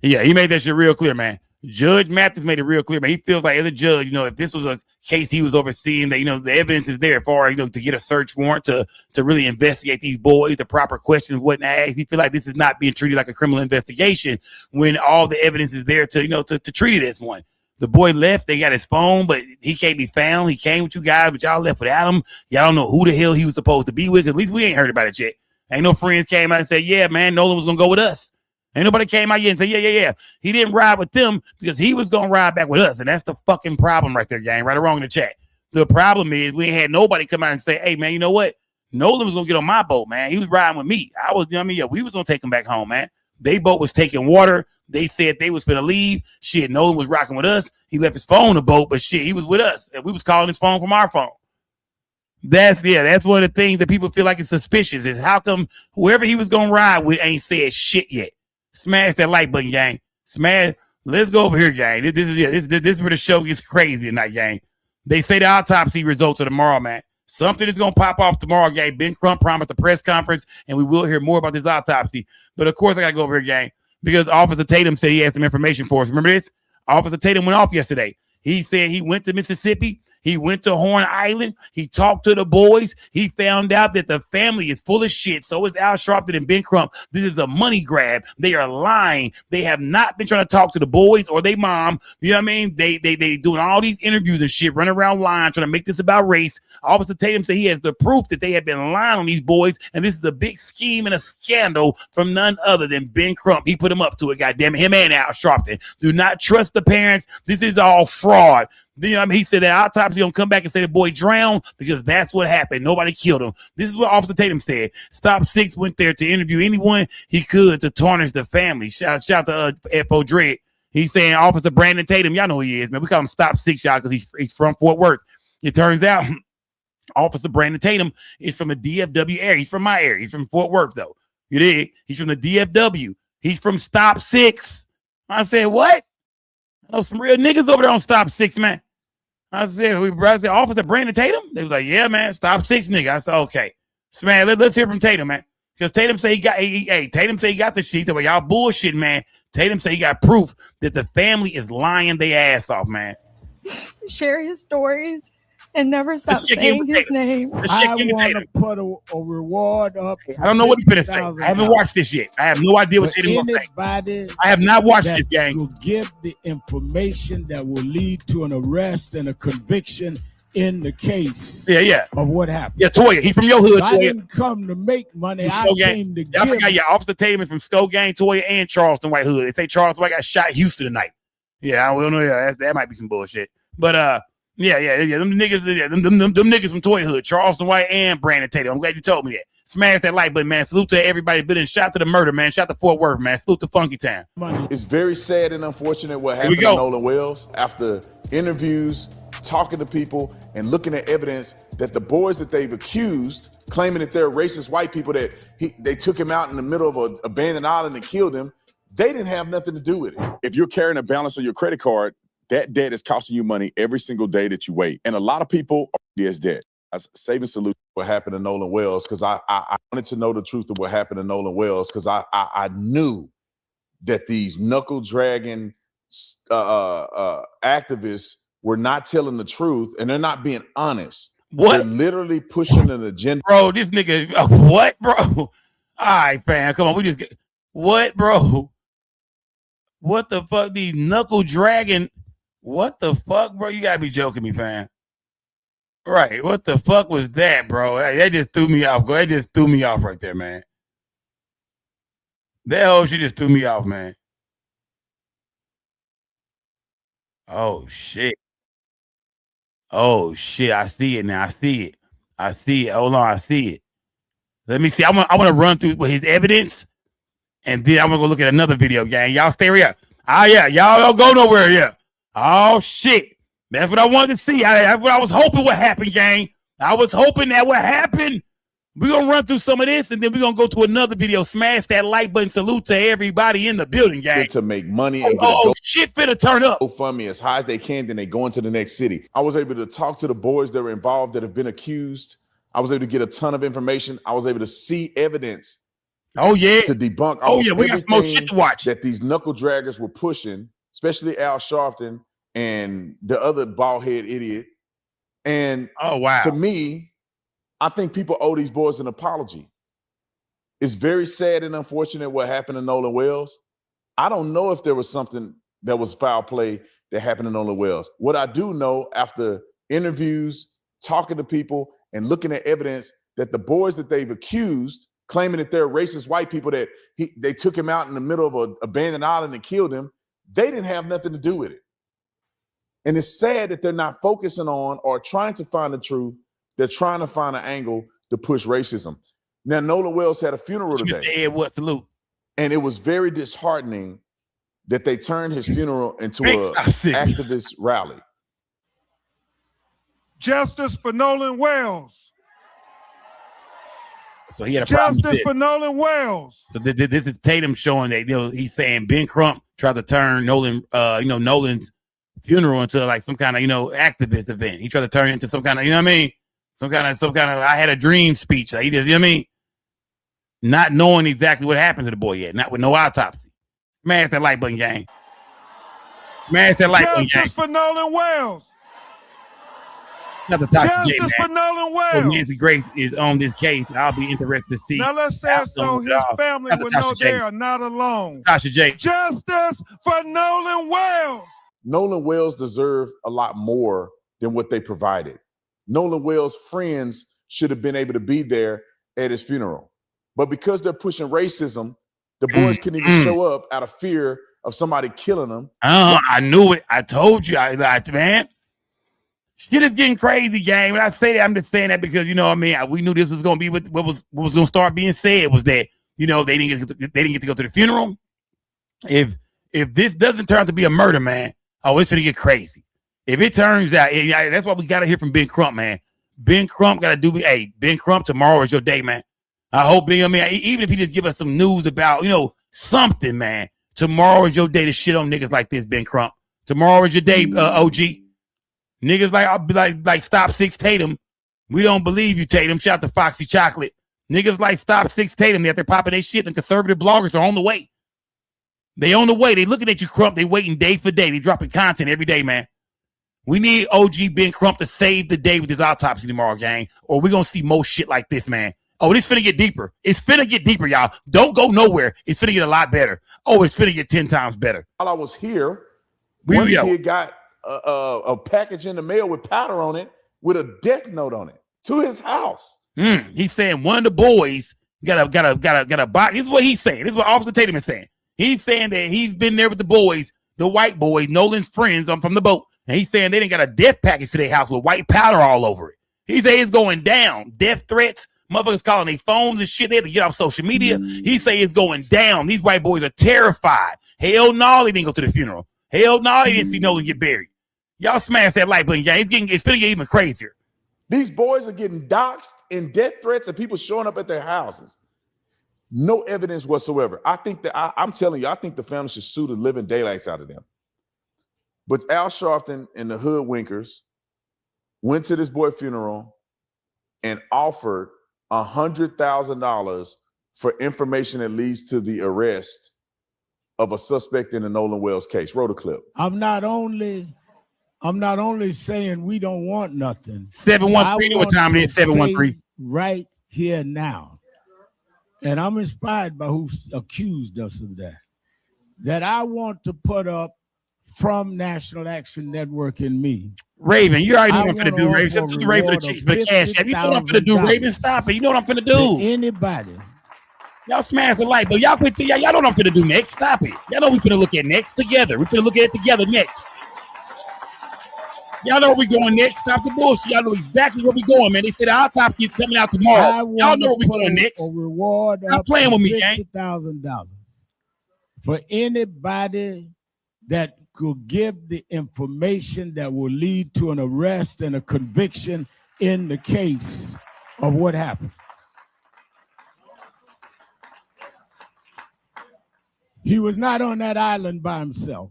Yeah, he made that shit real clear, man. Judge Mathis made it real clear, man. He feels like as a judge, if this was a case he was overseeing, that the evidence is there for to get a search warrant to really investigate these boys, the proper questions, what asked. He feel like this is not being treated like a criminal investigation when all the evidence is there to treat it as one. The boy left, they got his phone, but he can't be found. He came with you guys, but y'all left without him. Y'all don't know who the hell he was supposed to be with. At least we ain't heard about it yet. Ain't no friends came out and said, yeah, man, Nolan was gonna go with us. Ain't nobody came out yet and said, yeah. He didn't ride with them because he was going to ride back with us. And that's the fucking problem right there, gang. Right or wrong in the chat. The problem is we ain't had nobody come out and say, hey, man, you know what? Nolan was going to get on my boat, man. He was riding with me. We was going to take him back home, man. They boat was taking water. They said they was going to leave. Shit, Nolan was rocking with us. He left his phone on the boat, but shit, he was with us. And we was calling his phone from our phone. That's one of the things that people feel like is suspicious is how come whoever he was going to ride with ain't said shit yet. Smash that like button, gang. Smash. Let's go over here, gang. This is where the show gets crazy tonight, gang. They say the autopsy results are tomorrow, man. Something is going to pop off tomorrow, gang. Ben Crump promised a press conference, and we will hear more about this autopsy. But, of course, I got to go over here, gang, because Officer Tatum said he had some information for us. Remember this? Officer Tatum went off yesterday. He said he went to Mississippi. He went to Horn Island. He talked to the boys. He found out that the family is full of shit. So is Al Sharpton and Ben Crump. This is a money grab. They are lying. They have not been trying to talk to the boys or their mom. You know what I mean? They doing all these interviews and shit, running around lying, trying to make this about race. Officer Tatum said he has the proof that they have been lying on these boys, and this is a big scheme and a scandal from none other than Ben Crump. He put him up to it, goddamn it. Him and Al Sharpton. Do not trust the parents. This is all fraud. He said that autopsy gonna come back and say the boy drowned because that's what happened. Nobody killed him. This is what Officer Tatum said. Stop 6 went there to interview anyone he could to tarnish the family. Shout to F.O. Dredd. He's saying Officer Brandon Tatum. Y'all know who he is, man. We call him Stop 6, y'all, because he's from Fort Worth. It turns out Officer Brandon Tatum is from the DFW area. He's from my area. He's from Fort Worth, though. You dig? He's from the DFW. He's from Stop 6. I said, what? I know some real niggas over there on Stop 6, man. I said, Officer Brandon Tatum? They was like, yeah, man, Stop 6, nigga. I said, okay. So, man, let's hear from Tatum, man. Because Tatum say Tatum say he got the sheets. But y'all bullshit, man. Tatum say he got proof that the family is lying their ass off, man. Share his stories and never stop saying his name. I want to put a reward up. I don't know what he's going to say. I haven't watched this yet. I have no idea what Tatum will say. I have not watched this, gang. Will give the information that will lead to an arrest and a conviction in the case. Yeah. Of what happened. Yeah, Toya. He's from your hood, Toya. I didn't come to make money. I came to give. Forgot, Officer Tatum is from Skull Gang, Toya, and Charleston White Hood. They say Charleston White got shot in Houston tonight. Yeah, I don't know. Yeah, that might be some bullshit. But yeah. Them niggas from Toy Hood, Charleston White and Brandon Tatum. I'm glad you told me that. Smash that like button, man. Salute to everybody. Been in. Shout to the murder, man. Shout to Fort Worth, man. Salute to Funky Town. It's very sad and unfortunate what happened to Nolan Wells after interviews, talking to people, and looking at evidence that the boys that they've accused, claiming that they're racist white people, that they took him out in the middle of an abandoned island and killed him, they didn't have nothing to do with it. If you're carrying a balance on your credit card, that debt is costing you money every single day that you wait. And a lot of people are as debt. I was saving salute what happened to Nolan Wells because I wanted to know the truth of what happened to Nolan Wells because I knew that these knuckle-dragging activists were not telling the truth and they're not being honest. What? They're literally pushing an agenda. Bro, this nigga, what, bro? All right, fam, come on. What, bro? What the fuck? These knuckle-dragging... What the fuck, bro? You gotta be joking me, fam. Right. What the fuck was that, bro? That just threw me off. That just threw me off right there, man. That whole shit just threw me off, man. Oh shit. Oh shit. I see it now. I see it. I see it. Hold on. I see it. Let me see. I want to run through his evidence, and then I'm gonna go look at another video, gang. Y'all stay here. Ah, yeah. Y'all don't go nowhere. Yeah. Oh shit. That's what I wanted to see. That's what I was hoping would happen, gang. I was hoping that would happen. We're going to run through some of this, and then we're going to go to another video. Smash that like button. Salute to everybody in the building, gang. To make money and shit finna turn up. GoFundMe as high as they can, then they go into the next city. I was able to talk to the boys that were involved that have been accused. I was able to get a ton of information. I was able to see evidence. Oh, yeah. To debunk we got some more shit to watch. That these knuckle draggers were pushing, especially Al Sharpton and the other bald head idiot. And to me, I think people owe these boys an apology. It's very sad and unfortunate what happened to Nolan Wells. I don't know if there was something that was foul play that happened to Nolan Wells. What I do know after interviews, talking to people, and looking at evidence that the boys that they've accused, claiming that they're racist white people, that they took him out in the middle of an abandoned island and killed him, they didn't have nothing to do with it. And it's sad that they're not focusing on or trying to find the truth. They're trying to find an angle to push racism. Now, Nolan Wells had a funeral today. Salute. And it was very disheartening that they turned his funeral into an activist rally. Justice for Nolan Wells. So he had a problem with Justice for Nolan Wells. So this is Tatum showing that he's saying Ben Crump tried to turn Nolan, Nolan's funeral into like some kind of activist event. He tried to turn it into some kind of some kind of I had a dream speech. Like he just not knowing exactly what happened to the boy yet, not with no autopsy. Smash that like button, gang. Smash that like button, gang. Justice for Nolan Wells. Not the top Justice for Nolan Wells. Nancy Grace is on this case. I'll be interested to see. Now let's say so his family will know they are not alone. Tasha J. Justice for Nolan Wells. Nolan Wells deserved a lot more than what they provided. Nolan Wells' friends should have been able to be there at his funeral. But because they're pushing racism, the boys couldn't even show up out of fear of somebody killing them. I knew it. I told you. Man. Shit is getting crazy, gang. When I say that, I'm just saying that because, we knew this was going to be what was going to start being said was that, they didn't get to go to the funeral. If this doesn't turn out to be a murder, man, it's going to get crazy. If it turns out, that's why we got to hear from Ben Crump, man. Ben Crump got to do, Ben Crump, tomorrow is your day, man. I hope, even if he just give us some news about, something, man. Tomorrow is your day to shit on niggas like this, Ben Crump. Tomorrow is your day, OG. Niggas like Stop 6 Tatum. We don't believe you, Tatum. Shout out to Foxy Chocolate. Niggas like Stop 6 Tatum. They're popping their shit. And conservative bloggers are on the way. They on the way. They looking at you, Crump. They waiting day for day. They dropping content every day, man. We need OG Ben Crump to save the day with his autopsy tomorrow, gang. Or we're going to see more shit like this, man. Oh, this finna get deeper. It's finna get deeper, y'all. Don't go nowhere. It's finna get a lot better. Oh, it's finna get 10 times better. While I was here, one kid got a package in the mail with powder on it with a death note on it to his house. He's saying one of the boys got a box. This is what he's saying. This is what Officer Tatum is saying. He's saying that he's been there with the boys, the white boys, Nolan's friends from the boat. And he's saying they didn't got a death package to their house with white powder all over it. He said it's going down. Death threats. Motherfuckers calling their phones and shit. They had to get off social media. He say it's going down. These white boys are terrified. Hell no, they didn't go to the funeral. Hell no, they didn't see Nolan get buried. Y'all smash that like button, gang. It's finna get even crazier. These boys are getting doxxed and death threats and people showing up at their houses. No evidence whatsoever. I think that I'm telling you, I think the family should sue the living daylights out of them. But Al Sharpton and the hoodwinkers went to this boy funeral and offered $100,000 for information that leads to the arrest of a suspect in the Nolan Wells case. Roll the clip. I'm not only saying we don't want nothing. 713, what time it is? 713. Right here now. And I'm inspired by who accused us of that. That I want to put up from National Action Network and me. Raven, you already know what I'm finna do, Raven. Just do Raven the Chiefs for the cash app. You know what I'm finna do, Raven. Stop it. You know what I'm finna do. Anybody. Y'all smash the light, but y'all know what I'm finna do next. Stop it. Y'all know we finna look at next together. We finna look at it together next. Y'all know where we going next. Stop the bullshit. Y'all know exactly where we going, man. They said the autopsy is coming out tomorrow. Y'all know where we going next. A reward Stop playing with me, gang. $50,000 for anybody that could give the information that will lead to an arrest and a conviction in the case of what happened. He was not on that island by himself.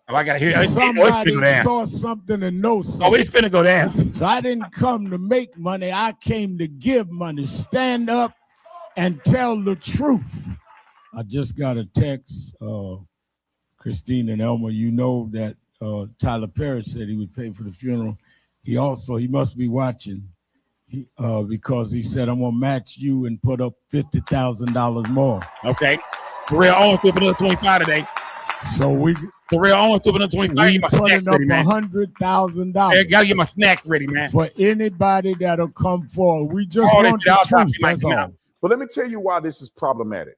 Oh, I gotta hear it. Somebody saw something and know something. Oh, it's finna go down. So I didn't come to make money. I came to give money. Stand up and tell the truth. I just got a text, Christine and Elmer. You know that Tyler Perry said he would pay for the funeral. He must be watching. Because he said, I'm gonna match you and put up $50,000 more. Okay. Terrell Owens threw up another 25 today. So Terrell Owens threw up another 25. Get my snacks ready, man. $100,000. Gotta get my snacks ready, man. For anybody that'll come forward. We just want the truth, that's all. But let me tell you why this is problematic.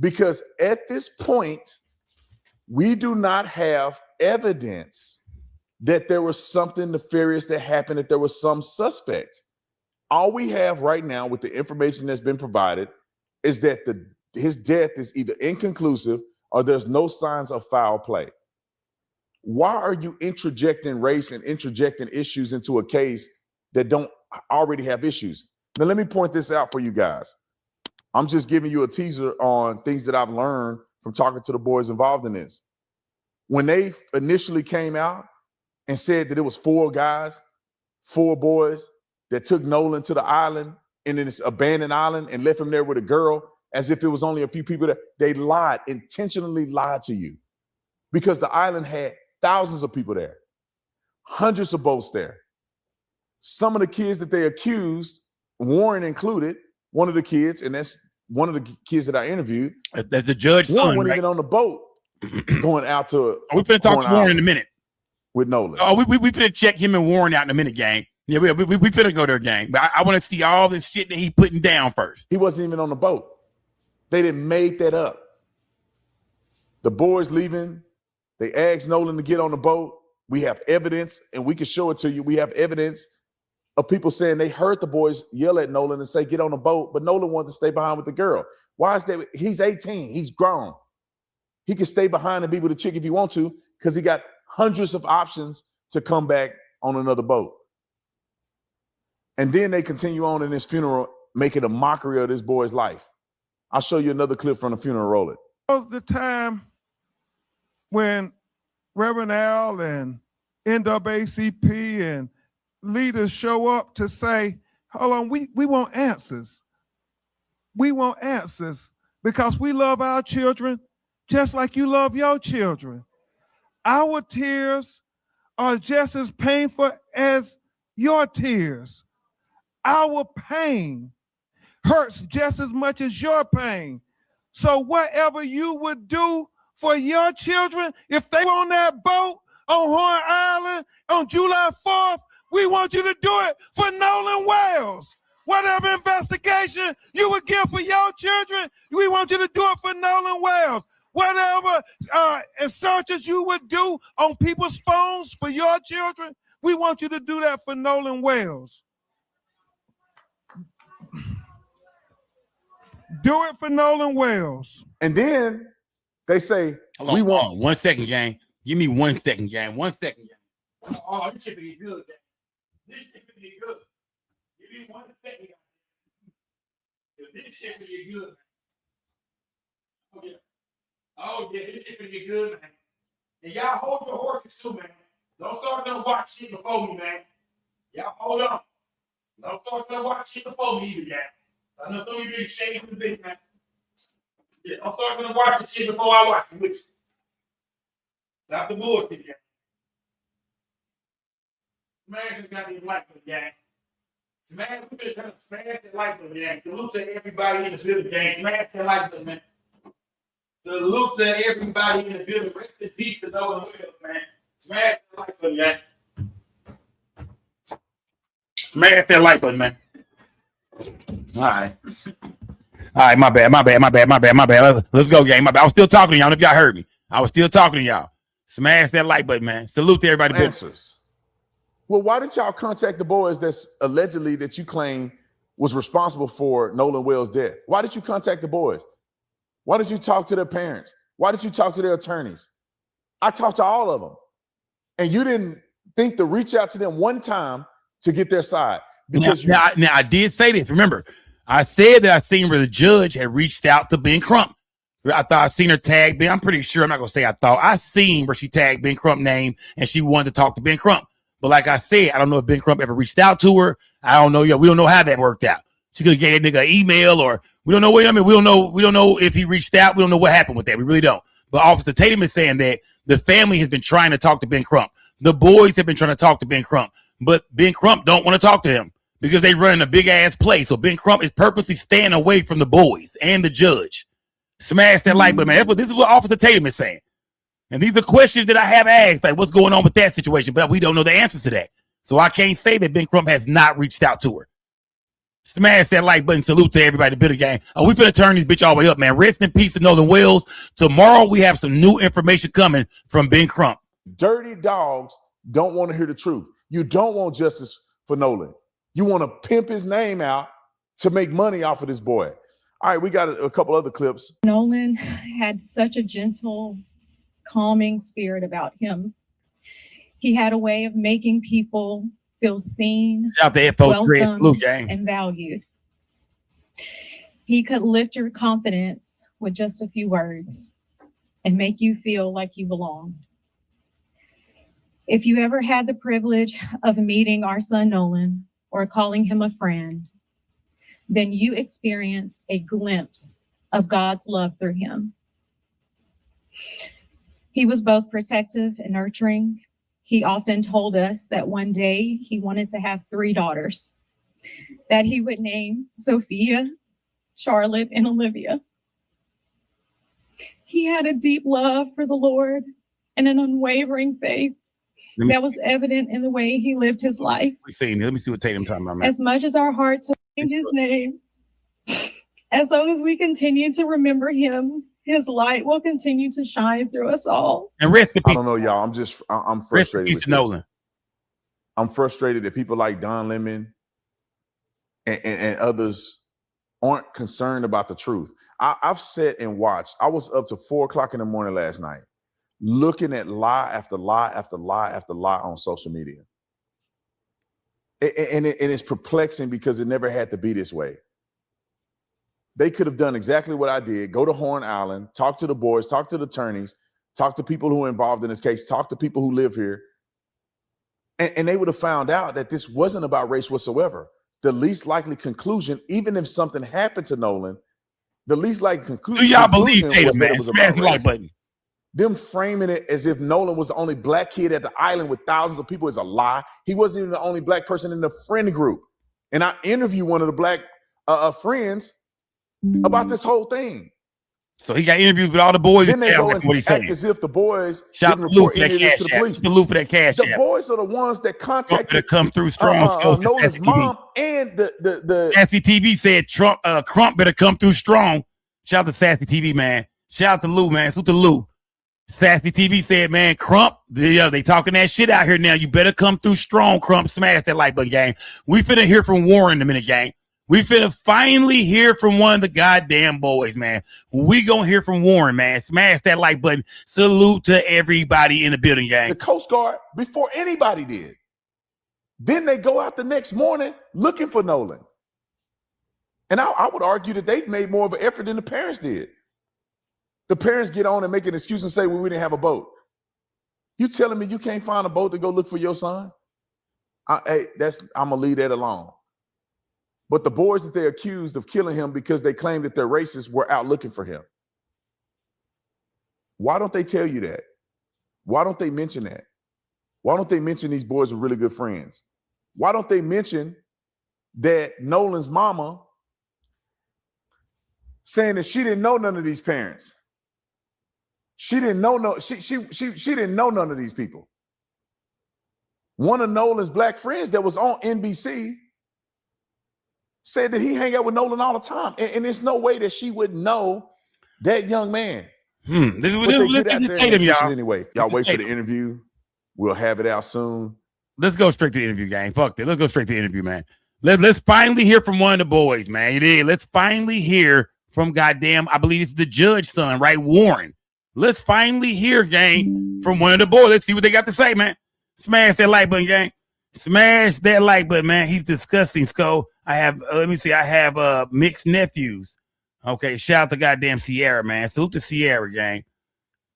Because at this point, we do not have evidence that there was something nefarious that happened, that there was some suspect. All we have right now with the information that's been provided is that his death is either inconclusive or there's no signs of foul play. Why are you interjecting race and interjecting issues into a case that don't already have issues? Now, let me point this out for you guys. I'm just giving you a teaser on things that I've learned from talking to the boys involved in this. When they initially came out and said that it was 4 boys that took Nolan to the island and then this abandoned island and left him there with a girl as if it was only a few people there. They lied, intentionally lied to you because the island had thousands of people there, hundreds of boats there. Some of the kids that they accused, Warren included, one of the kids, and that's one of the kids that I interviewed. That's the judge's Warren son, wasn't right? even on the boat going out to. We're finna talk to Warren in a minute. With Nolan. Oh, we finna check him and Warren out in a minute, gang. Yeah, we finna go there, gang. But I want to see all this shit that he putting down first. He wasn't even on the boat. They didn't make that up. The boys leaving, they asked Nolan to get on the boat. We have evidence, and we can show it to you. We have evidence of people saying they heard the boys yell at Nolan and say, get on the boat, but Nolan wanted to stay behind with the girl. Why is that? He's 18. He's grown. He can stay behind and be with a chick if he wants to because he got hundreds of options to come back on another boat. And then they continue on in this funeral, making a mockery of this boy's life. I'll show you another clip from the funeral. Roll it. The time when Reverend Al and NAACP and leaders show up to say, hold on, we want answers. We want answers because we love our children just like you love your children. Our tears are just as painful as your tears. Our pain hurts just as much as your pain. So whatever you would do for your children, if they were on that boat on Horn Island on July 4th, we want you to do it for Nolan Wells. Whatever investigation you would give for your children, we want you to do it for Nolan Wells. Whatever searches you would do on people's phones for your children, we want you to do that for Nolan Wells. Do it for Nolan Wells. And then they say, we want 1 second, gang. Give me 1 second, gang. 1 second, gang. Oh, this shit be good, gang. This shit be good. Give me 1 second, gang. This shit be good. Oh, yeah, this shit be good, man. And y'all hold your horses too, man. Don't start to watch shit before me, man. Y'all hold on. Don't start to watch shit before me either, gang. I know some of you be ashamed of the big man. Yeah, I'm starting to watch the shit before I watch it with you. Stop the bullshit, gang. Smash got me like the gang. Smash, we better tell them, smash that like the gang. Salute to everybody in the building, gang. Smash that like the man. Salute to everybody in the building. Rest in peace to Nolan Wells, man. Smash that like the gang. Smash that like button, man. All right, my bad. Let's go, gang. My bad. I was still talking to y'all. If y'all heard me, I was still talking to y'all. Smash that like button, man. Salute to everybody. Answers. Well, why didn't y'all contact the boys that's allegedly that you claim was responsible for Nolan Wells' death? Why did you contact the boys? Why did you talk to their parents? Why did you talk to their attorneys? I talked to all of them. And you didn't think to reach out to them one time to get their side. Because now I did say this. Remember, I said that I seen where the judge had reached out to Ben Crump. I thought I seen her tag Ben. I'm pretty sure. I'm not gonna say I thought. I seen where she tagged Ben Crump name and she wanted to talk to Ben Crump. But like I said, I don't know if Ben Crump ever reached out to her. I don't know. We don't know how that worked out. She could have gave that nigga an email, or we don't know. We don't know if he reached out. We don't know what happened with that. We really don't. But Officer Tatum is saying that the family has been trying to talk to Ben Crump. The boys have been trying to talk to Ben Crump, but Ben Crump don't want to talk to him because they run a big ass place. So Ben Crump is purposely staying away from the boys and the judge. Smash that like button, man. This is what Officer Tatum is saying. And these are questions that I have asked, like what's going on with that situation, but we don't know the answers to that. So I can't say that Ben Crump has not reached out to her. Smash that like button. Salute to everybody. Bitter Gang. We finna turn this bitch all the way up, man. Rest in peace to Nolan Wells. Tomorrow we have some new information coming from Ben Crump. Dirty dogs don't want to hear the truth. You don't want justice for Nolan. You want to pimp his name out to make money off of this boy. All right, we got a couple other clips. Nolan had such a gentle, calming spirit about him. He had a way of making people feel seen, shout out to FO3, salute, gang, and valued. He could lift your confidence with just a few words and make you feel like you belonged. If you ever had the privilege of meeting our son Nolan or calling him a friend, then you experienced a glimpse of God's love through him. He was both protective and nurturing. He often told us that one day he wanted to have 3 daughters that he would name Sophia, Charlotte, and Olivia. He had a deep love for the Lord and an unwavering faith that was evident in the way he lived his life. Let me see what Tatum talking about, man. As much as our hearts are in his name, as long as we continue to remember him, his light will continue to shine through us all. And rest in peace. I don't know, y'all. I'm frustrated with Nolan. I'm frustrated that people like Don Lemon and others aren't concerned about the truth. I've sat and watched. I was up to 4:00 in the morning last night, looking at lie after lie after lie after lie on social media. And it's perplexing because it never had to be this way. They could have done exactly what I did. Go to Horn Island, talk to the boys, talk to the attorneys, talk to people who are involved in this case, talk to people who live here. And they would have found out that this wasn't about race whatsoever. The least likely conclusion, even if something happened to Nolan, the least likely conclusion. Do y'all believe Tatum, man? It was Smash about the like race. button. Them framing it as if Nolan was the only black kid at the island with thousands of people is a lie. He wasn't even the only black person in the friend group. And I interviewed one of the black friends about this whole thing. So he got interviews with all the boys. Then they go and what he act said. as if the boys Shout didn't to Luke report for that any of this cash to the app. police. The Luke for that cash The app. boys are the ones that contacted Trump come through strong. Nolan's mom and the Sassy TV said Crump better come through strong. Shout out to Sassy TV, man. Shout out to Lou, man. Salute to Lou. Sassy TV said, man, Crump, they talking that shit out here now. You better come through strong, Crump. Smash that like button, gang. We finna hear from Warren in a minute, gang. We finna finally hear from one of the goddamn boys, man. We gonna hear from Warren, man. Smash that like button. Salute to everybody in the building, gang. The Coast Guard before anybody did. Then they go out the next morning looking for Nolan. And I would argue that they made more of an effort than the parents did. The parents get on and make an excuse and say, well, we didn't have a boat. You telling me you can't find a boat to go look for your son? I'm gonna leave that alone. But the boys that they accused of killing him because they claimed that they're racist were out looking for him. Why don't they tell you that? Why don't they mention that? Why don't they mention these boys are really good friends? Why don't they mention that Nolan's mama saying that she didn't know none of these parents? She didn't know she didn't know none of these people. One of Nolan's black friends that was on NBC said that he hang out with Nolan all the time. And there's no way that she would know that young man. This This is Tatum, y'all. Anyway, y'all wait for the interview. We'll have it out soon. Let's go straight to the interview, gang. Fuck that. Let's go straight to the interview, man. Let's finally hear from one of the boys, man. Let's finally hear from goddamn, I believe it's the judge's son, right? Warren. Let's finally hear, gang, from one of the boys. Let's see what they got to say, man. Smash that like button, gang. Smash that like button, man. He's disgusting, Sko. I have, I have mixed nephews. Okay, shout out to goddamn Sierra, man. Salute to Sierra, gang.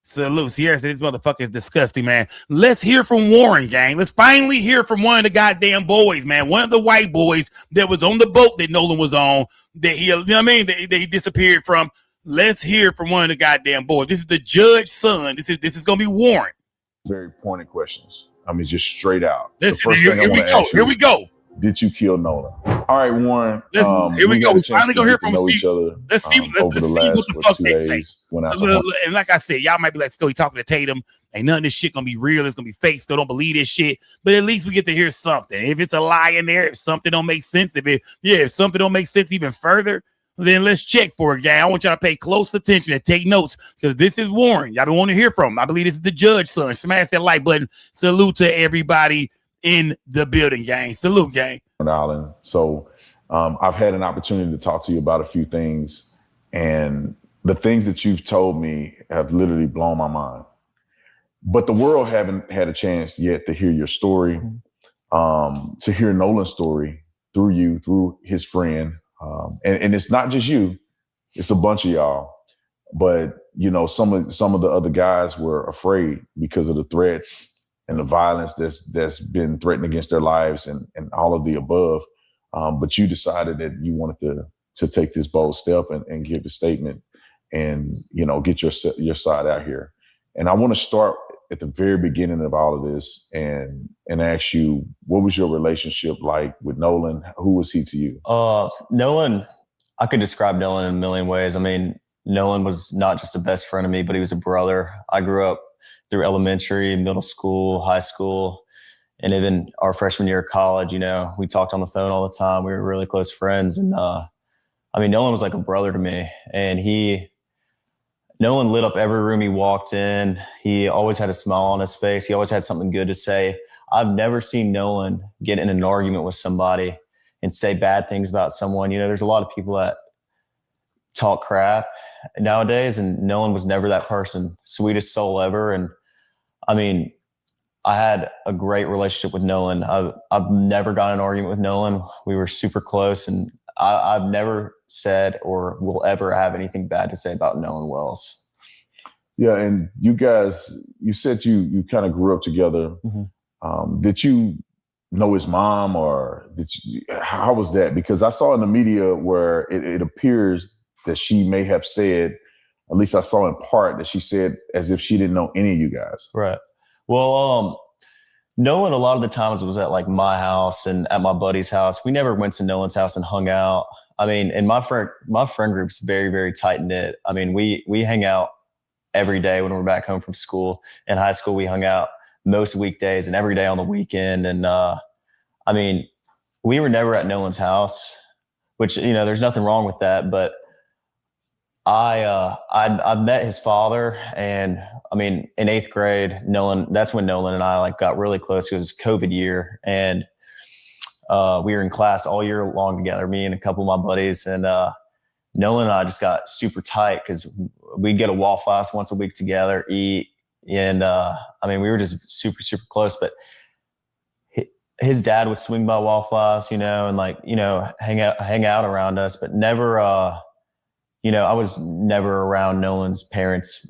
Salute. Sierra said this motherfucker is disgusting, man. Let's hear from Warren, gang. Let's finally hear from one of the goddamn boys, man. One of the white boys that was on the boat that Nolan was on, that he, you know what I mean, that he disappeared from. Let's hear from one of the goddamn boys. This is the judge's son. This is gonna be Warren. Very pointed questions. I mean, just straight out. Listen, here we go. Here we go. Did you kill Nolan? All right, Warren. Here we go. We finally gonna hear from each other. Let's see what the fuck they say. And like I said, y'all might be like, "Go, he talking to Tatum. Ain't none of this shit gonna be real. It's gonna be fake. Still don't believe this shit." But at least we get to hear something. If it's a lie in there, if something don't make sense, if something don't make sense even further, then let's check for it, gang. I want y'all to pay close attention and take notes because this is Warren. Y'all been wanting to hear from him. I believe this is the judge's son. Smash that like button. Salute to everybody in the building, gang. Salute, gang. Island. So I've had an opportunity to talk to you about a few things, and the things that you've told me have literally blown my mind. But the world haven't had a chance yet to hear your story, to hear Nolan's story through you, through his friend. And it's not just you, it's a bunch of y'all. But you know, some of the other guys were afraid because of the threats and the violence that's been threatened against their lives and all of the above. But you decided that you wanted to take this bold step and give a statement and, you know, get your side out here. And I want to start at the very beginning of all of this and ask you, what was your relationship like with Nolan? Who was he to you? Nolan, I could describe Nolan in a million ways. I mean, Nolan was not just a best friend of me, but he was a brother. I grew up through elementary, middle school, high school, and even our freshman year of college. You know, we talked on the phone all the time. We were really close friends. And I mean, Nolan was like a brother to me. And Nolan lit up every room he walked in. He always had a smile on his face. He always had something good to say. I've never seen Nolan get in an argument with somebody and say bad things about someone. You know, there's a lot of people that talk crap nowadays, and Nolan was never that person. Sweetest soul ever. And I mean, I had a great relationship with Nolan. I've never got in an argument with Nolan. We were super close, and I've never said or will ever have anything bad to say about Nolan Wells. Yeah, and you guys, you said you kind of grew up together. Mm-hmm. Did you know his mom, or how was that? Because I saw in the media where it appears that she may have said, at least I saw in part, that she said as if she didn't know any of you guys. Right. Well, Nolan, a lot of the times was at like my house and at my buddy's house. We never went to Nolan's house and hung out. I mean, and my friend group's very, very tight knit. I mean, we hang out every day when we're back home from school. In high school, we hung out most weekdays and every day on the weekend. And I mean, we were never at Nolan's house, which, you know, there's nothing wrong with that. But I met his father, and I mean, in 8th grade, that's when Nolan and I like got really close. It was COVID year, and we were in class all year long together, me and a couple of my buddies, and Nolan and I just got super tight because we'd get a Waffle House once a week together, eat, and I mean, we were just super, super close. But his dad would swing by Waffle House, you know, and like, you know, hang out around us, but never. You know, I was never around Nolan's parents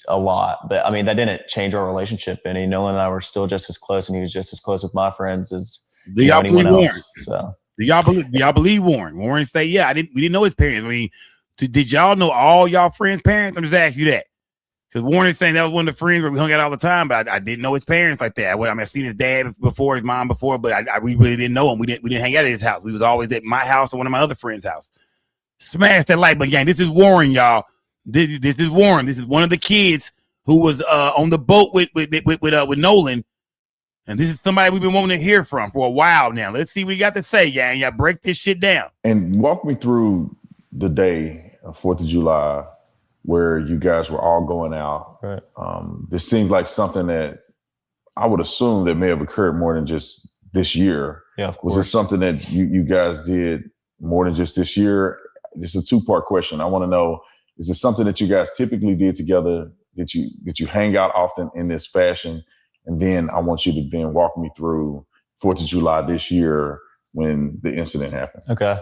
a lot, but I mean, that didn't change our relationship any. Nolan and I were still just as close, and he was just as close with my friends as anyone else. So, do y'all believe Warren? Warren say, yeah, we didn't know his parents. I mean, did y'all know all y'all friends' parents? I'm just asking you that. Because Warren is saying that was one of the friends where we hung out all the time, but I didn't know his parents like that. I mean, I've seen his dad before, his mom before, but we really didn't know him. We didn't hang out at his house. We was always at my house or one of my other friends' house. Smash that like button, gang. This is Warren, y'all. This is Warren. This is one of the kids who was on the boat with Nolan, and this is somebody we've been wanting to hear from for a while now. Let's see what you got to say, gang. Y'all break this shit down and walk me through the day of 4th of July where you guys were all going out. Right. This seems like something that I would assume that may have occurred more than just this year. Yeah, of course. Was it something that you guys did more than just this year? This is a two-part question. I want to know, is it something that you guys typically did together? That you hang out often in this fashion? And then I want you to then walk me through 4th of July this year when the incident happened. Okay.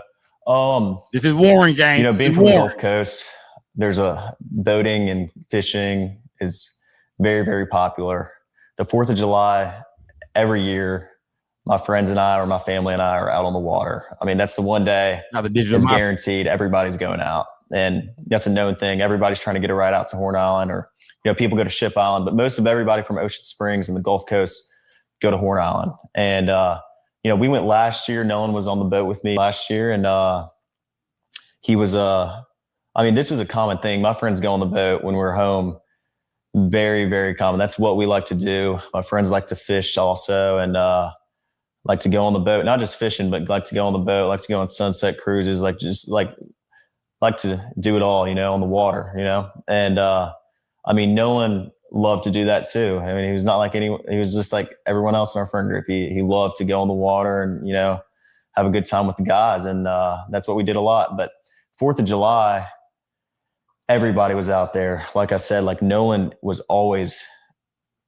This is Warren, gang. You know, being from the Gulf Coast, there's a boating and fishing is very, very popular. The 4th of July, every year, my friends and I, or my family and I, are out on the water. I mean, that's the one day it's guaranteed everybody's going out. And that's a known thing. Everybody's trying to get a ride out to Horn Island, or, you know, people go to Ship Island, but most of everybody from Ocean Springs and the Gulf Coast go to Horn Island. And, you know, we went last year. Nolan was on the boat with me last year. And he was, I mean, this was a common thing. My friends go on the boat when we're home. Very, very common. That's what we like to do. My friends like to fish also, and like to go on the boat, not just fishing, but like to go on the boat, like to go on sunset cruises, like to do it all, you know, on the water, you know? And, I mean, Nolan loved to do that too. I mean, he was not like he was just like everyone else in our friend group. He loved to go on the water and, you know, have a good time with the guys. And, that's what we did a lot. But 4th of July, everybody was out there. Like I said, like Nolan was always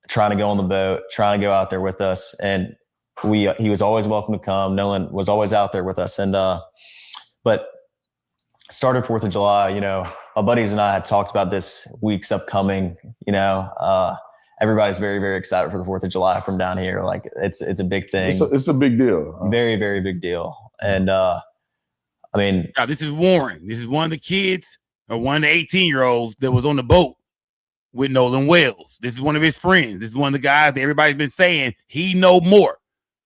trying to go on the boat, trying to go out there with us. And he was always welcome to come. Nolan was always out there with us. And, but started 4th of July, you know, my buddies and I had talked about this week's upcoming, you know, everybody's very, very excited for the 4th of July from down here. Like it's a big thing. It's a big deal. Very, very big deal. And, I mean, now, this is Warren. This is one of the kids, or one of the 18-year-olds that was on the boat with Nolan Wells. This is one of his friends. This is one of the guys that everybody's been saying he know more.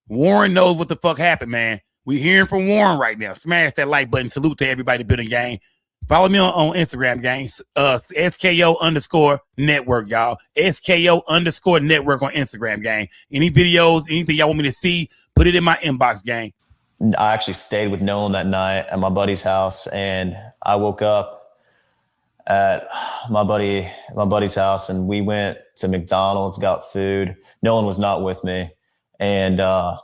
Warren knows what the fuck happened, man. We hearing from Warren right now. Smash that like button. Salute to everybody building gang. Follow me on Instagram, gang. SKO_network, y'all. SKO_network on Instagram, gang. Any videos, anything y'all want me to see, put it in my inbox, gang. I actually stayed with Nolan that night at my buddy's house, and I woke up at my buddy's house, and we went to McDonald's, got food. Nolan was not with me, and I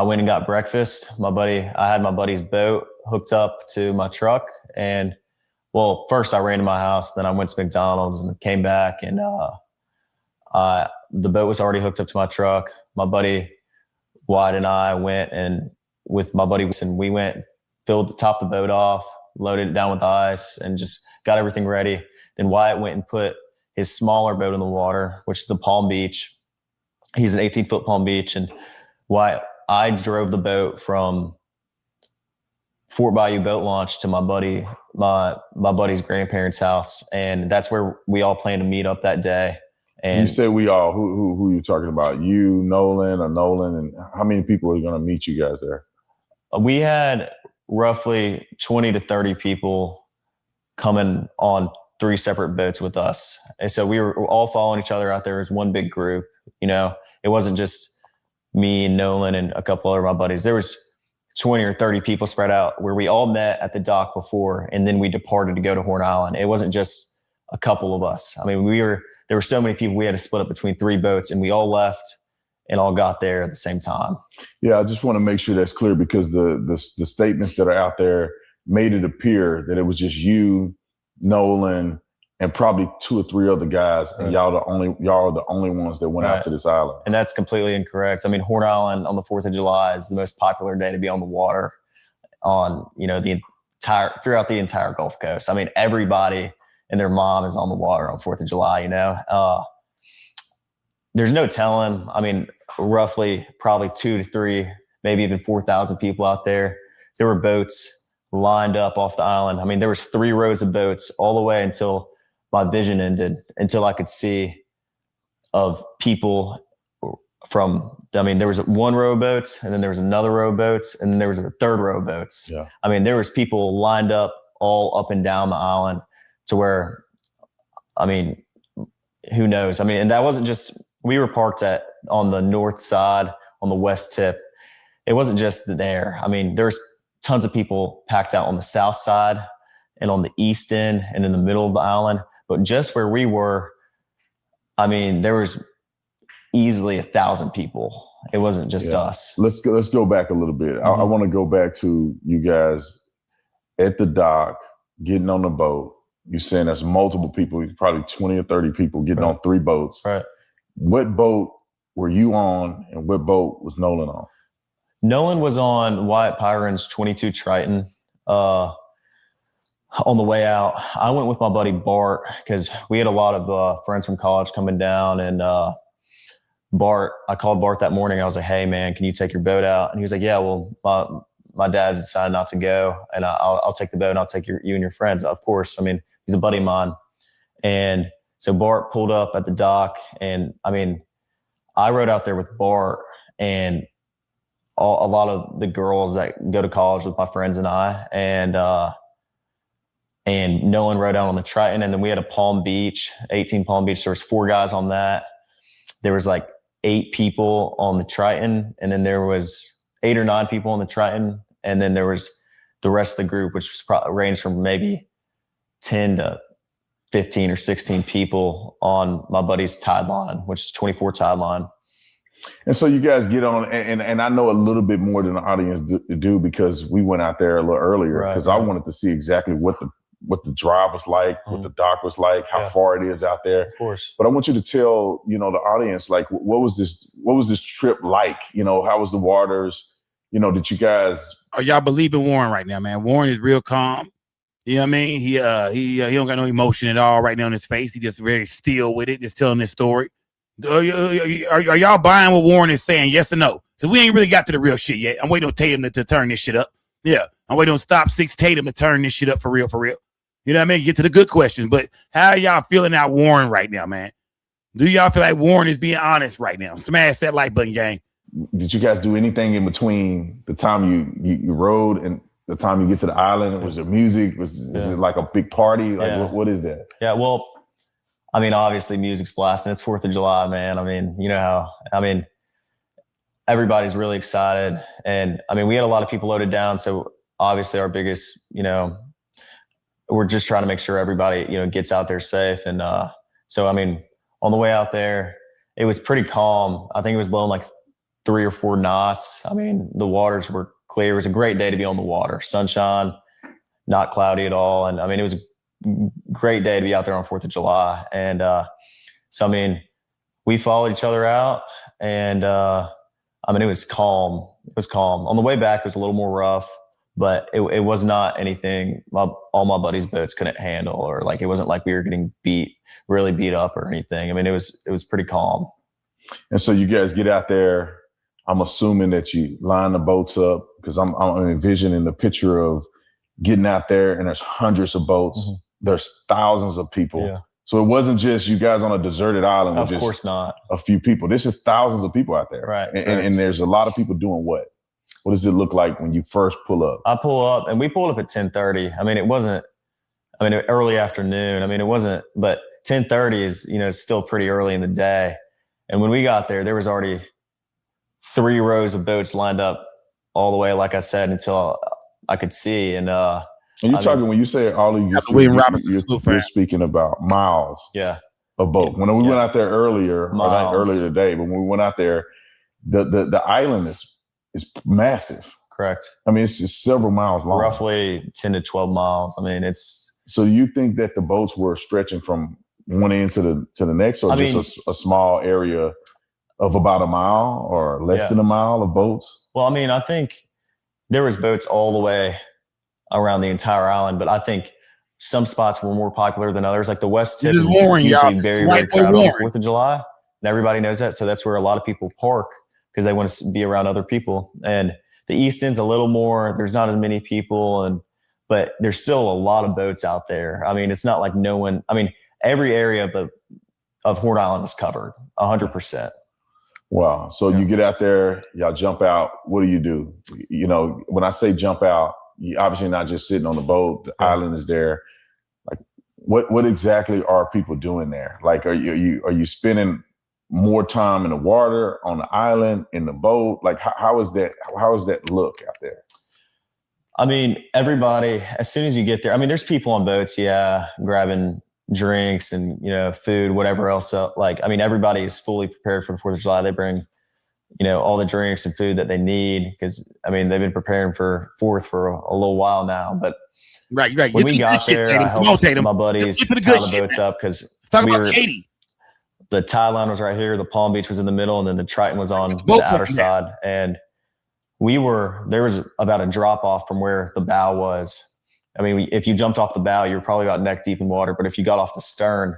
went and got breakfast. I had my buddy's boat hooked up to my truck, and well, first I ran to my house, then I went to McDonald's and came back, and the boat was already hooked up to my truck. My buddy Wyatt and I went, and with my buddy, and we went, filled the top of the boat off, loaded it down with ice, and just got everything ready. Then Wyatt went and put his smaller boat in the water, which is the Palm Beach. He's an 18-foot Palm Beach, and I drove the boat from Fort Bayou Boat Launch to my buddy's grandparents' house, and that's where we all planned to meet up that day. And you say we all, who are you talking about? You, Nolan, and how many people are going to meet you guys there? We had roughly 20 to 30 people coming on 3 separate boats with us. And so we were all following each other out there as one big group. You know, it wasn't just me and Nolan and a couple other of my buddies. There was 20 or 30 people spread out where we all met at the dock before, and then we departed to go to Horn Island. It wasn't just a couple of us. I mean, there were so many people, we had to split up between 3 boats, and we all left and all got there at the same time. Yeah, I just want to make sure that's clear, because the statements that are out there made it appear that it was just you, Nolan, and probably 2 or 3 other guys, and y'all are the only ones that went out to this island. And that's completely incorrect. I mean, Horn Island on the 4th of July is the most popular day to be on the water on, you know, throughout the entire Gulf Coast. I mean, everybody and their mom is on the water on 4th of July, you know. There's no telling. I mean, roughly probably 2 to 3, maybe even 4,000 people out there. There were boats lined up off the island. I mean, there was 3 rows of boats all the way until my vision ended, until I could see of people there was 1 row of boats, and then there was another row of boats, and then there was a 3rd row of boats. Yeah. I mean, there was people lined up all up and down the island to where, I mean, who knows? I mean, and that wasn't just, we were parked on the north side, on the west tip. It wasn't just there. I mean, there's tons of people packed out on the south side and on the east end and in the middle of the island. But just where we were, I mean, there was easily 1,000 people. It wasn't just us. Let's go back a little bit. I want to go back to you guys at the dock, getting on the boat. You're saying there's multiple people, probably 20 or 30 people getting on 3 boats. Right. What boat were you on, and what boat was Nolan on? Nolan was on Wyatt Pyron's 22 Triton. On the way out, I went with my buddy Bart because we had a lot of friends from college coming down, and Bart, I called Bart that morning. I was like, "Hey man, can you take your boat out?" And he was like, "Yeah, well, my dad's decided not to go, and I'll take the boat and I'll take you and your friends." Of course, I mean, he's a buddy of mine. And so Bart pulled up at the dock, and I mean, I rode out there with Bart and a lot of the girls that go to college with my friends and I, and Nolan rode out on the Triton. And then we had a Palm Beach, 18 Palm Beach. There was 4 guys on that. There was like 8 people on the Triton. And then there was 8 or 9 people on the Triton. And then there was the rest of the group, which was probably ranged from maybe 10 to 15 or 16 people on my buddy's tide line, which is 24 tide line. And so you guys get on, and I know a little bit more than the audience do because we went out there a little earlier because I wanted to see exactly what the drive was like, what the dock was like, how far it is out there. Of course. But I want you to tell, the audience, like, what was this trip like? How was the waters? Did you guys? Oh, y'all believe in Warren right now, man. Warren is real calm. You know what I mean? He don't got no emotion at all right now in his face. He just very still with it, just telling this story. Are y'all buying what Warren is saying? Yes or no? Because we ain't really got to the real shit yet. I'm waiting on Tatum to turn this shit up. Yeah. I'm waiting on Stop 6 Tatum to turn this shit up for real, for real. You know what I mean? Get to the good questions. But how are y'all feeling out Warren right now, man? Do y'all feel like Warren is being honest right now? Smash that like button, gang. Did you guys do anything in between the time you rode and the time you get to the island? Was there music? Is it like a big party? Like what is that? Yeah, well, I mean, obviously music's blasting. It's 4th of July, man. I mean, everybody's really excited. And I mean, we had a lot of people loaded down. So obviously our biggest, we're just trying to make sure everybody, gets out there safe. And so, I mean, on the way out there, it was pretty calm. I think it was blowing like 3 or 4 knots. I mean, the waters were clear. It was a great day to be on the water. Sunshine, not cloudy at all. And I mean, it was a great day to be out there on 4th of July. And so, I mean, we followed each other out, and I mean, it was calm. It was calm. On the way back, it was a little more rough, but it was not anything all my buddies' boats couldn't handle, or like, it wasn't like we were getting really beat up or anything. I mean, it was pretty calm. And so you guys get out there. I'm assuming that you line the boats up, because I'm envisioning the picture of getting out there and there's hundreds of boats. Mm-hmm. There's thousands of people. Yeah. So it wasn't just you guys on a deserted island. Of course not. A few people. There's just thousands of people out there. Right. And there's a lot of people doing what? What does it look like when you first pull up? I pull up, and we pulled up at 10:30. I mean, it wasn't, early afternoon. I mean, it wasn't, but 10:30 is, it's still pretty early in the day. And when we got there was already 3 rows of boats lined up all the way, like I said, until I could see. And you're talking, when you say all of you, you're speaking about miles of boat. When we went out there earlier today, but when we went out there, the island is massive. Correct. I mean, it's just several miles long. Roughly 10 to 12 miles. I mean, it's. So you think that the boats were stretching from one end to the next, or just a small area of about a mile or less than a mile of boats? Well, I mean, I think there was boats all the way around the entire island, but I think some spots were more popular than others. Like the West Tip is usually very, very crowded on 4th of July, and everybody knows that. So that's where a lot of people park, because they want to be around other people. And the East End's a little more, there's not as many people, but there's still a lot of boats out there. I mean, it's not like every area of Horn Island is covered 100%. Wow. So you get out there, y'all jump out. What do? When I say jump out, you're obviously not just sitting on the boat. The island is there. Like, what exactly are people doing there? Like, are you spending more time in the water, on the island, in the boat? Like, how is that look out there? I mean, everybody, as soon as you get there, I mean, there's people on boats, grabbing drinks and, food, whatever else. Like, I mean, everybody is fully prepared for the 4th of July. They bring, all the drinks and food that they need because, I mean, they've been preparing for 4th for a little while now. But right. When we got there, I helped my buddies tie the boats up because the tide line was right here, the Palm Beach was in the middle, and then the Triton was on the outer side. And there was about a drop off from where the bow was. I mean, if you jumped off the bow, you were probably about neck deep in water. But if you got off the stern,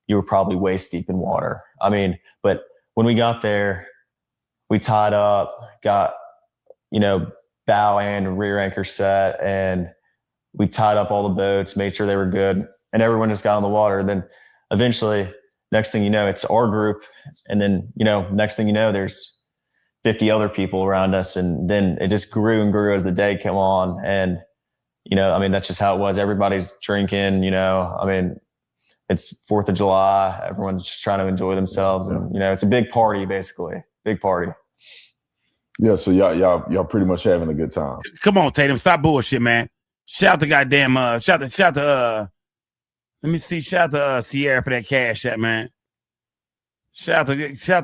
you were probably waist deep in water. I mean, but when we got there, we tied up, got, bow and rear anchor set, and we tied up all the boats, made sure they were good, and everyone just got on the water. And then eventually, next thing you know, it's our group. And then, next thing you know, there's 50 other people around us. And then it just grew and grew as the day came on. And, I mean, that's just how it was. Everybody's drinking, I mean, it's 4th of July. Everyone's just trying to enjoy themselves. And, it's a big party, basically. Big party. Yeah. So y'all pretty much having a good time. Come on, Tatum. Stop bullshit, man. Shout to goddamn, shout to let me see. Shout to Sierra for that cash app, man. Shout to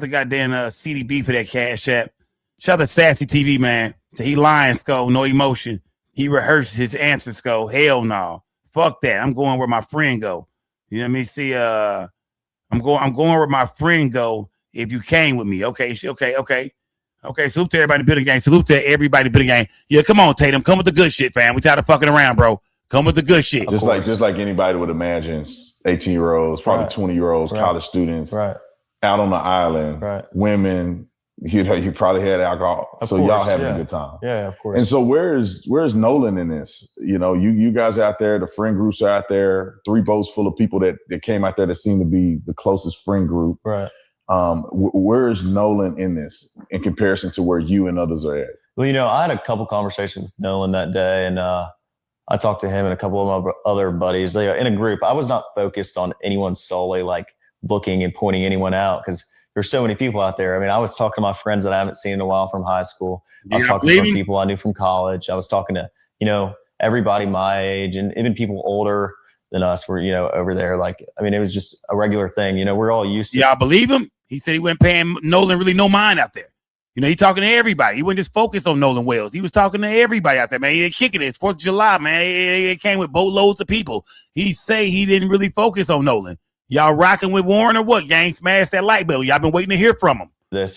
goddamn CDB for that cash app. Shout to Sassy TV, man. He lying, Skull, no emotion. He rehearsed his answer, Skull. Hell no. Fuck that. I'm going where my friend go. You know what I mean? See, I'm going where my friend go if you came with me. Okay. Salute to everybody in the building gang. Salute to everybody in the building gang. Yeah, come on, Tatum. Come with the good shit, fam. We tired of fucking around, bro. Come with the good shit. Just like anybody would imagine, 18-year-olds, probably 20-year-olds, college students, out on the island, women. You probably had alcohol, y'all having a good time. Yeah, of course. And so where's Nolan in this? You guys out there, the friend groups are out there. 3 boats full of people that came out there that seem to be the closest friend group. Right. Where's Nolan in this in comparison to where you and others are at? Well, I had a couple conversations with Nolan that day, and I talked to him and a couple of my other buddies. They are in a group. I was not focused on anyone solely, like looking and pointing anyone out, because there's so many people out there. I mean, I was talking to my friends that I haven't seen in a while from high school. I was talking to some people I knew from college. I was talking to, everybody my age and even people older than us were, over there. Like, I mean, it was just a regular thing. We're all used to. Yeah, I believe him. He said he wasn't paying Nolan really no mind out there. He talking to everybody. He wasn't just focused on Nolan Wells. He was talking to everybody out there, man. He kicking it. It's 4th of July, man. It came with boatloads of people. He say he didn't really focus on Nolan. Y'all rocking with Warren or what, gang? Smash that light bill. Y'all been waiting to hear from him.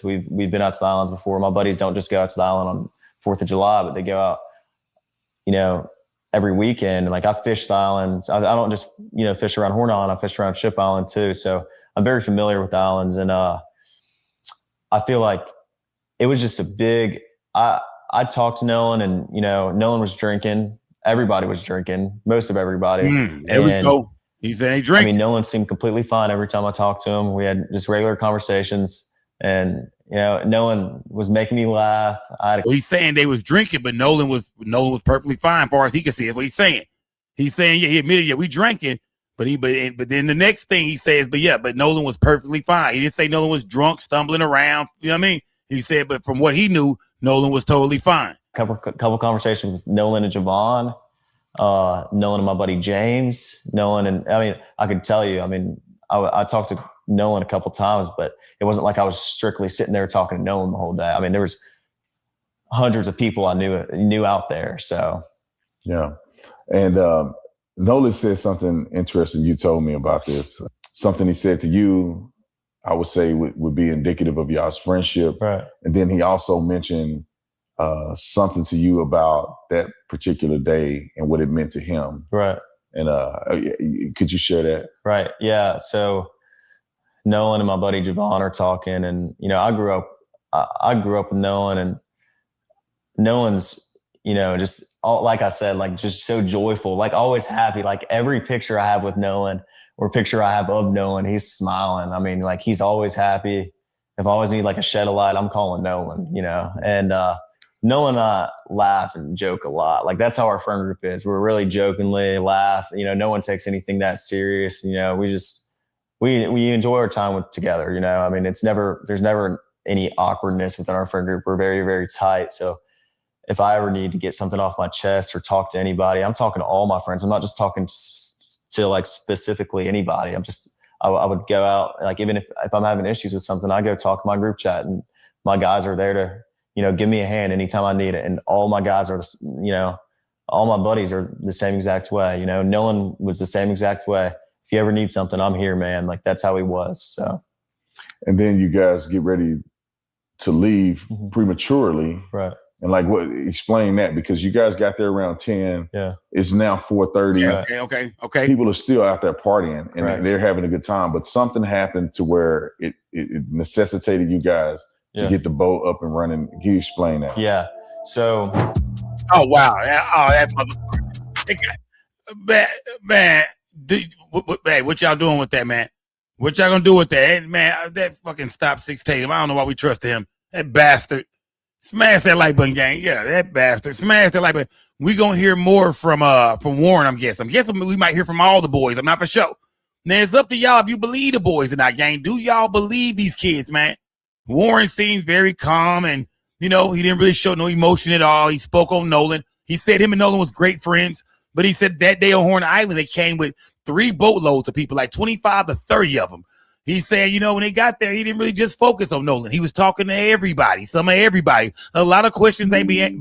We've been out to the islands before. My buddies don't just go out to the island on 4th of July, but they go out, every weekend. Like, I fish the islands. I don't just, fish around Horn Island. I fish around Ship Island too. So I'm very familiar with the islands. And I feel like it was just a big, I talked to Nolan and, Nolan was drinking. Everybody was drinking. Most of everybody. There we go. He said he drinking. I mean, Nolan seemed completely fine every time I talked to him. We had just regular conversations, and Nolan was making me laugh. He's saying they was drinking, but Nolan was perfectly fine, as far as he could see. That's what he's saying. He's saying, he admitted, we drinking, but then the next thing he says, but Nolan was perfectly fine. He didn't say Nolan was drunk, stumbling around. You know what I mean? He said, but from what he knew, Nolan was totally fine. Couple conversations with Nolan and Javon. Nolan and my buddy James, I could tell you, I talked to Nolan a couple times, but it wasn't like I was strictly sitting there talking to Nolan the whole day. I mean, there was hundreds of people I knew out there. So, yeah. And, Nolan said something interesting. You told me about this, something he said to you, I would say would be indicative of y'all's friendship. Right. And then he also mentioned, something to you about that particular day and what it meant to him. Right. And could you share that? Right. Yeah. So Nolan and my buddy Javon are talking, and I grew up with Nolan, and Nolan's just like I said, like just so joyful, like always happy. Like every picture I have with Nolan or picture I have of Nolan, he's smiling. I mean, like he's always happy. If I always need like a shed of light, I'm calling Nolan. And Nolan and I laugh and joke a lot. Like that's how our friend group is. We're really jokingly laugh. No one takes anything that serious. We enjoy our time together. There's never any awkwardness within our friend group. We're very, very tight. So if I ever need to get something off my chest or talk to anybody, I'm talking to all my friends. I'm not just talking to like specifically anybody. I would go out, like, even if I'm having issues with something, I go talk to my group chat, and my guys are there to, you know, give me a hand anytime I need it. And all my guys are, you know, all my buddies are the same exact way. You know, Nolan was the same exact way. If you ever need something, I'm here, man. Like, that's how he was. So. And then you guys get ready to leave prematurely. Right. And like, what? Explain that, because you guys got there around 10. Yeah. It's now 4:30. Yeah, okay. People are still out there partying and they're having a good time, but something happened to where it necessitated you guys to get the boat up and running. Can you explain that? Yeah. So. Oh wow! Oh, that motherfucker! Man, what y'all doing with that, man? What y'all gonna do with that, man? That fucking Stop 6 Tatum. I don't know why we trust him. That bastard. Smash that like button, gang. Yeah, that bastard. Smash that like button. We gonna hear more from Warren. I'm guessing we might hear from all the boys. I'm not for sure. Now it's up to y'all if you believe the boys or not, gang. Do y'all believe these kids, man? Warren seems very calm, and you know, he didn't really show no emotion at all. He spoke on Nolan. He said him and Nolan was great friends, but he said that day on Horn Island, they came with 3 boatloads of people, like 25 to 30 of them. He said, you know, when they got there, he didn't really just focus on Nolan. He was talking to everybody, some of everybody. A lot of questions ain't been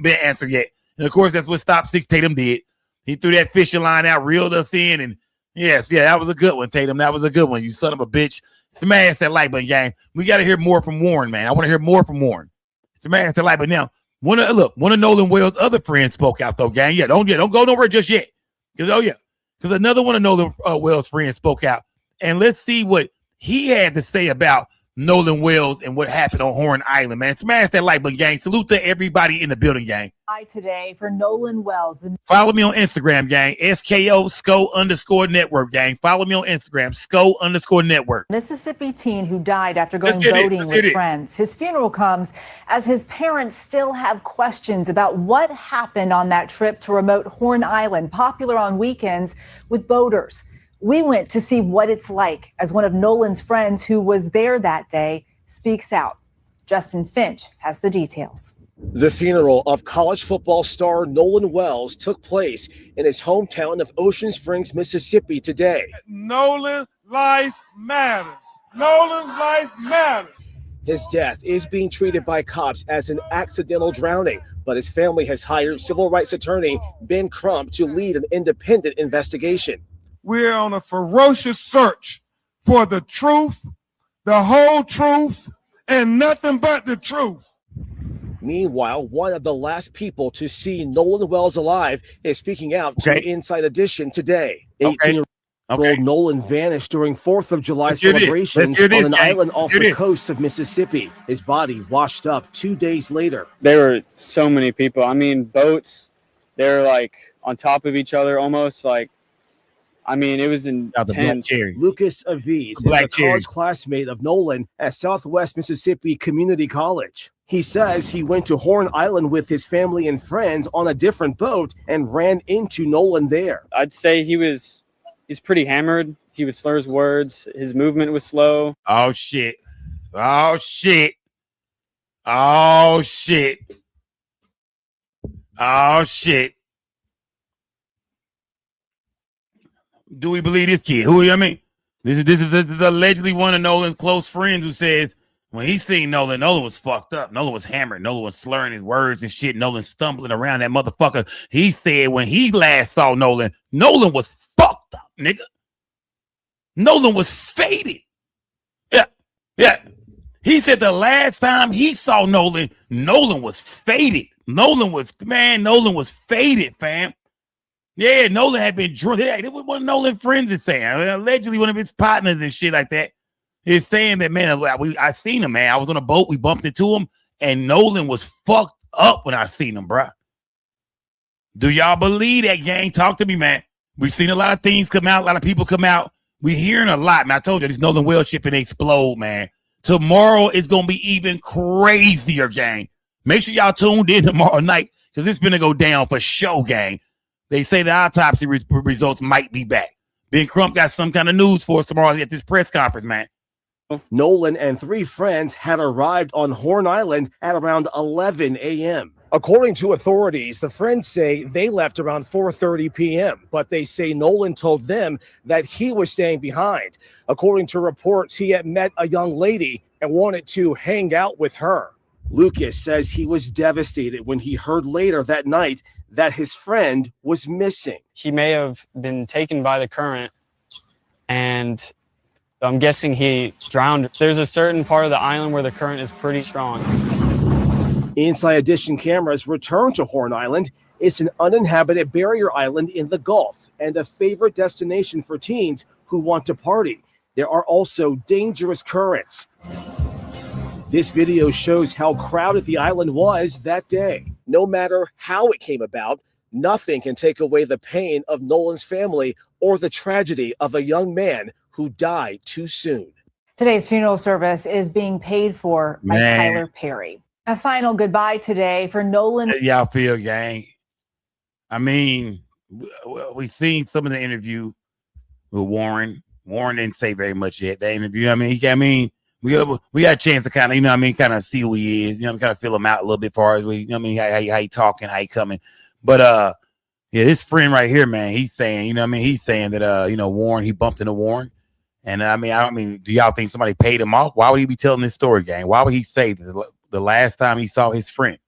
answered yet. And of course, that's what Stop 6 Tatum did. He threw that fishing line out, reeled us in, and yes, that was a good one, Tatum. That was a good one. You son of a bitch. Smash that like button, gang. We got to hear more from Warren, man. I want to hear more from Warren. Smash that like button. Now, one of Nolan Wells' other friends spoke out, though, gang. Don't go nowhere just yet. Because another one of Nolan Wells' friends spoke out. And let's see what he had to say about Nolan Wells and what happened on Horn Island, man. Smash that like button, gang. Salute to everybody in the building, gang. Hi today for Nolan Wells. Follow me on Instagram, gang. SKO_network, gang. Follow me on Instagram, SKO_network. Mississippi teen who died after going boating with friends. His funeral comes as his parents still have questions about what happened on that trip to remote Horn Island, popular on weekends with boaters. We went to see what it's like as one of Nolan's friends who was there that day speaks out. Justin Finch has the details. The funeral of college football star Nolan Wells took place in his hometown of Ocean Springs, Mississippi today. Nolan life matters. Nolan's life matters. His death is being treated by cops as an accidental drowning, but his family has hired civil rights attorney Ben Crump to lead an independent investigation. We're on a ferocious search for the truth, the whole truth, and nothing but the truth. Meanwhile, one of the last people to see Nolan Wells alive is speaking out to Inside Edition today. 18-year-old Nolan vanished during 4th of July celebrations on an island off the coast of Mississippi. His body washed up 2 days later. There were so many people. I mean, boats, they're like on top of each other almost, like, I mean, it was intense. Lucas Aviz is a college classmate of Nolan at Southwest Mississippi Community College. He says he went to Horn Island with his family and friends on a different boat and ran into Nolan there. I'd say he's pretty hammered. He would slur his words. His movement was slow. Oh, shit. Oh, shit. Oh, shit. Oh, shit. Do we believe this kid? This is allegedly one of Nolan's close friends who says when he seen Nolan was fucked up. Nolan was hammered. Nolan was slurring his words and shit. Nolan stumbling around that motherfucker. He said when he last saw Nolan was fucked up, nigga. Nolan was faded. Yeah. He said the last time he saw Nolan was faded. Nolan was faded, fam. Yeah, Nolan had been drunk. Yeah, it was one of Nolan's friends is saying. I mean, allegedly one of his partners and shit like that is saying that, man, I seen him, man. I was on a boat. We bumped into him, and Nolan was fucked up when I seen him, bro. Do y'all believe that, gang? Talk to me, man. We've seen a lot of things come out. A lot of people come out. We're hearing a lot, man. I told you, this Nolan Wells shit finna explode, man. Tomorrow is going to be even crazier, gang. Make sure y'all tuned in tomorrow night because it's finna go down for show, gang. They say the autopsy results might be back. Ben Crump got some kind of news for us tomorrow at this press conference, man. Nolan and 3 friends had arrived on Horn Island at around 11 a.m. According to authorities, the friends say they left around 4:30 p.m., but they say Nolan told them that he was staying behind. According to reports, he had met a young lady and wanted to hang out with her. Lucas says he was devastated when he heard later that night that his friend was missing. He may have been taken by the current, and I'm guessing he drowned. There's a certain part of the island where the current is pretty strong. Inside Edition cameras return to Horn Island. It's an uninhabited barrier island in the Gulf and a favorite destination for teens who want to party. There are also dangerous currents. This video shows how crowded the island was that day. No matter how it came about, nothing can take away the pain of Nolan's family or the tragedy of a young man who died too soon. Today's funeral service is being paid for by Tyler Perry. A final goodbye today for Nolan. Y'all feel, gang? I mean, we seen some of the interview with Warren. Warren didn't say very much yet. That interview, we got a chance to kind of, kind of see who he is. Kind of feel him out a little bit, far as we, how he talking, how he coming. But yeah, this friend right here, man, he's saying, he's saying that Warren, he bumped into Warren. And do y'all think somebody paid him off? Why would he be telling this story, gang? Why would he say that the last time he saw his friend?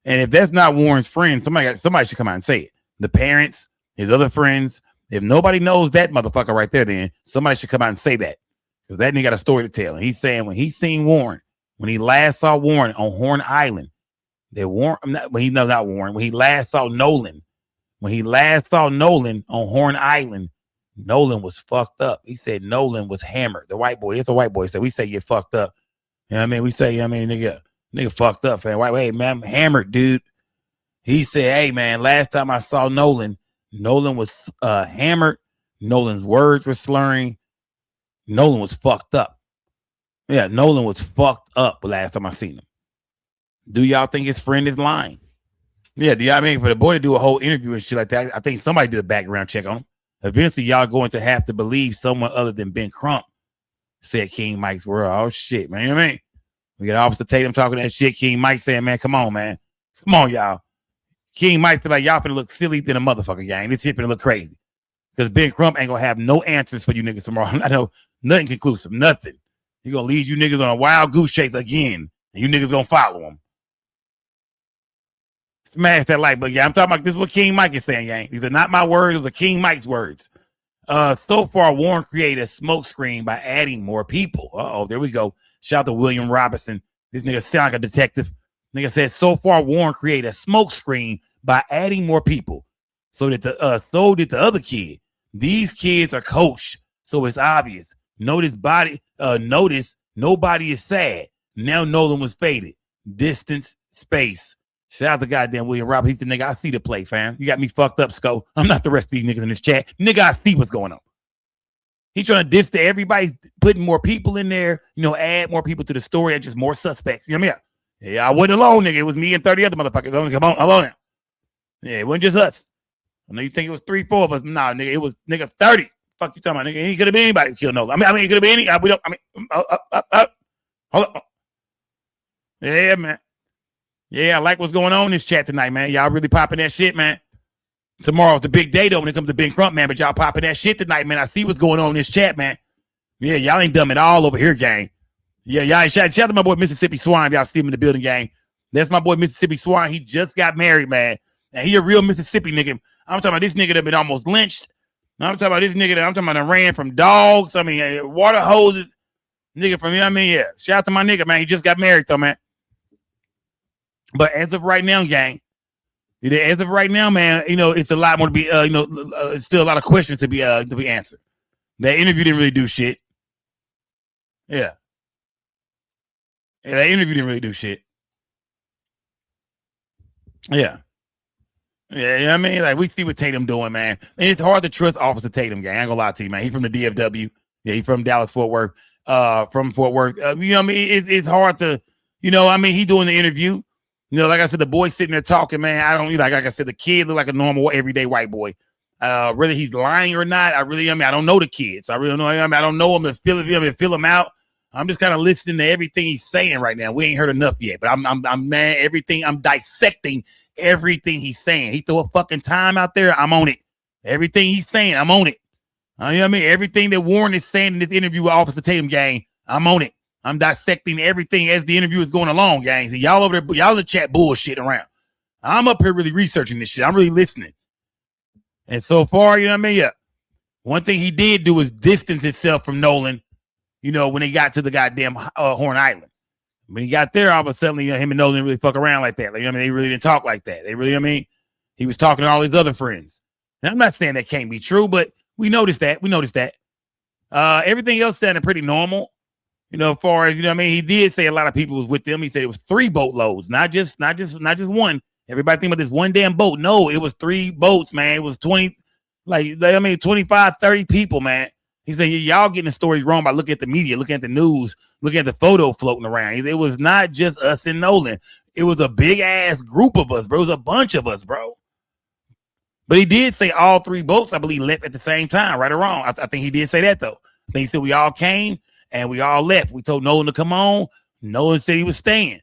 And if that's not Warren's friend, somebody should come out and say it. The parents, his other friends. If nobody knows that motherfucker right there, then somebody should come out and say that. Because that nigga got a story to tell. And he's saying when he seen Warren, when he last saw Warren on Horn Island, when he last saw Nolan, on Horn Island, Nolan was fucked up. He said Nolan was hammered. The white boy, it's a white boy. So we say get fucked up. You know what I mean? We say, nigga fucked up, fam. Wait, man, I'm hammered, dude. He said, hey, man, last time I saw Nolan was hammered. Nolan's words were slurring. Nolan was fucked up. Yeah, Nolan was fucked up last time I seen him. Do y'all think his friend is lying? Yeah, do y'all for the boy to do a whole interview and shit like that, I think somebody did a background check on him. Eventually, y'all going to have to believe someone other than Ben Crump, said King Mike's world. Oh, shit, man. You know what I mean? We got Officer Tatum talking that shit. King Mike saying, man, come on, man. Come on, y'all. King Mike feel like y'all finna look silly than a motherfucker, gang. This shit finna look crazy. Because Ben Crump ain't gonna have no answers for you niggas tomorrow. I know nothing conclusive, nothing. He gonna lead you niggas on a wild goose chase again. And you niggas gonna follow him. Smash that like button. Yeah, I'm talking about this is what King Mike is saying, gang. These are not my words, these are King Mike's words. So far, Warren created a smoke screen by adding more people. Uh-oh, there we go. Shout out to William Robinson. This nigga sound like a detective. Nigga said, so far, Warren created a smoke screen by adding more people. So did the other kid. These kids are coached, so it's obvious. Notice nobody is sad. Now Nolan was faded. Distance, space. Shout out to goddamn William Robert. He's the nigga, I see the play, fam. You got me fucked up, Sco. I'm not the rest of these niggas in this chat. Nigga, I see what's going on. He's trying to diss to everybody, putting more people in there, add more people to the story and just more suspects. You know what I mean? Yeah, I wasn't alone, nigga. It was me and 30 other motherfuckers. Come on, alone now. Yeah, it wasn't just us. I know you think it was 3-4 of us. Nah, nigga, it was 30. Fuck you talking about, nigga. He could have been anybody who killed Nolan. It could have been any. Hold up. Yeah, man. Yeah, I like what's going on in this chat tonight, man. Y'all really popping that shit, man. Tomorrow's the big day, though, when it comes to Ben Crump, man. But y'all popping that shit tonight, man. I see what's going on in this chat, man. Yeah, y'all ain't dumb at all over here, gang. Yeah, y'all ain't shout out to my boy Mississippi Swine. Y'all see him in the building, gang. That's my boy Mississippi Swine. He just got married, man. And he a real Mississippi nigga. I'm talking about this nigga that been almost lynched. I'm talking about this nigga that ran from dogs. Water hoses. Nigga from, yeah. Shout out to my nigga, man. He just got married, though, man. But as of right now, gang, as of right now, man, it's a lot more to be, it's still a lot of questions to be answered. That interview didn't really do shit. Yeah. That interview didn't really do shit. Yeah. Yeah, you know what I mean? Like, we see what Tatum doing, man. And it's hard to trust Officer Tatum, gang. I ain't gonna lie to you, man. He's from the DFW. Yeah, he's from Dallas-Fort Worth. You know what I mean? It's hard to, he doing the interview. Like I said, the boy sitting there talking, man. I don't like I said, the kid look like a normal everyday white boy. Whether he's lying or not, I don't know the kid. So I really don't know him. I don't know him and feel him out. I'm just kind of listening to everything he's saying right now. We ain't heard enough yet, but I'm man, everything. I'm dissecting everything he's saying. He throw a fucking time out there, I'm on it. Everything he's saying, I'm on it. You know what I mean? Everything that Warren is saying in this interview with Officer Tatum, gang, I'm on it. I'm dissecting everything as the interview is going along, gang. So y'all over there, y'all in the chat bullshit around. I'm up here really researching this shit. I'm really listening. And so far, you know what I mean? Yeah. One thing he did do is distance himself from Nolan, you know, when he got to the goddamn Horn Island. When he got there, all of a sudden, you know, him and Nolan didn't really fuck around like that. Like, you know what I mean? They really didn't talk like that. They really, you know what I mean? He was talking to all his other friends. And I'm not saying that can't be true, but we noticed that. We noticed that. Everything else sounded pretty normal. You know, as far as, you know what I mean? He did say a lot of people was with them. He said it was 3 boatloads, not just one. Everybody think about this one damn boat. No, it was 3 boats, man. It was 20, 25, 30 people, man. He said, y'all getting the stories wrong by looking at the media, looking at the news, looking at the photo floating around. It was not just us and Nolan. It was a big ass group of us, bro. It was a bunch of us, bro. But he did say all 3 boats, I believe, left at the same time, right or wrong. I think he did say that, though. I think he said we all came and we all left. We told Nolan to come on. Nolan said he was staying.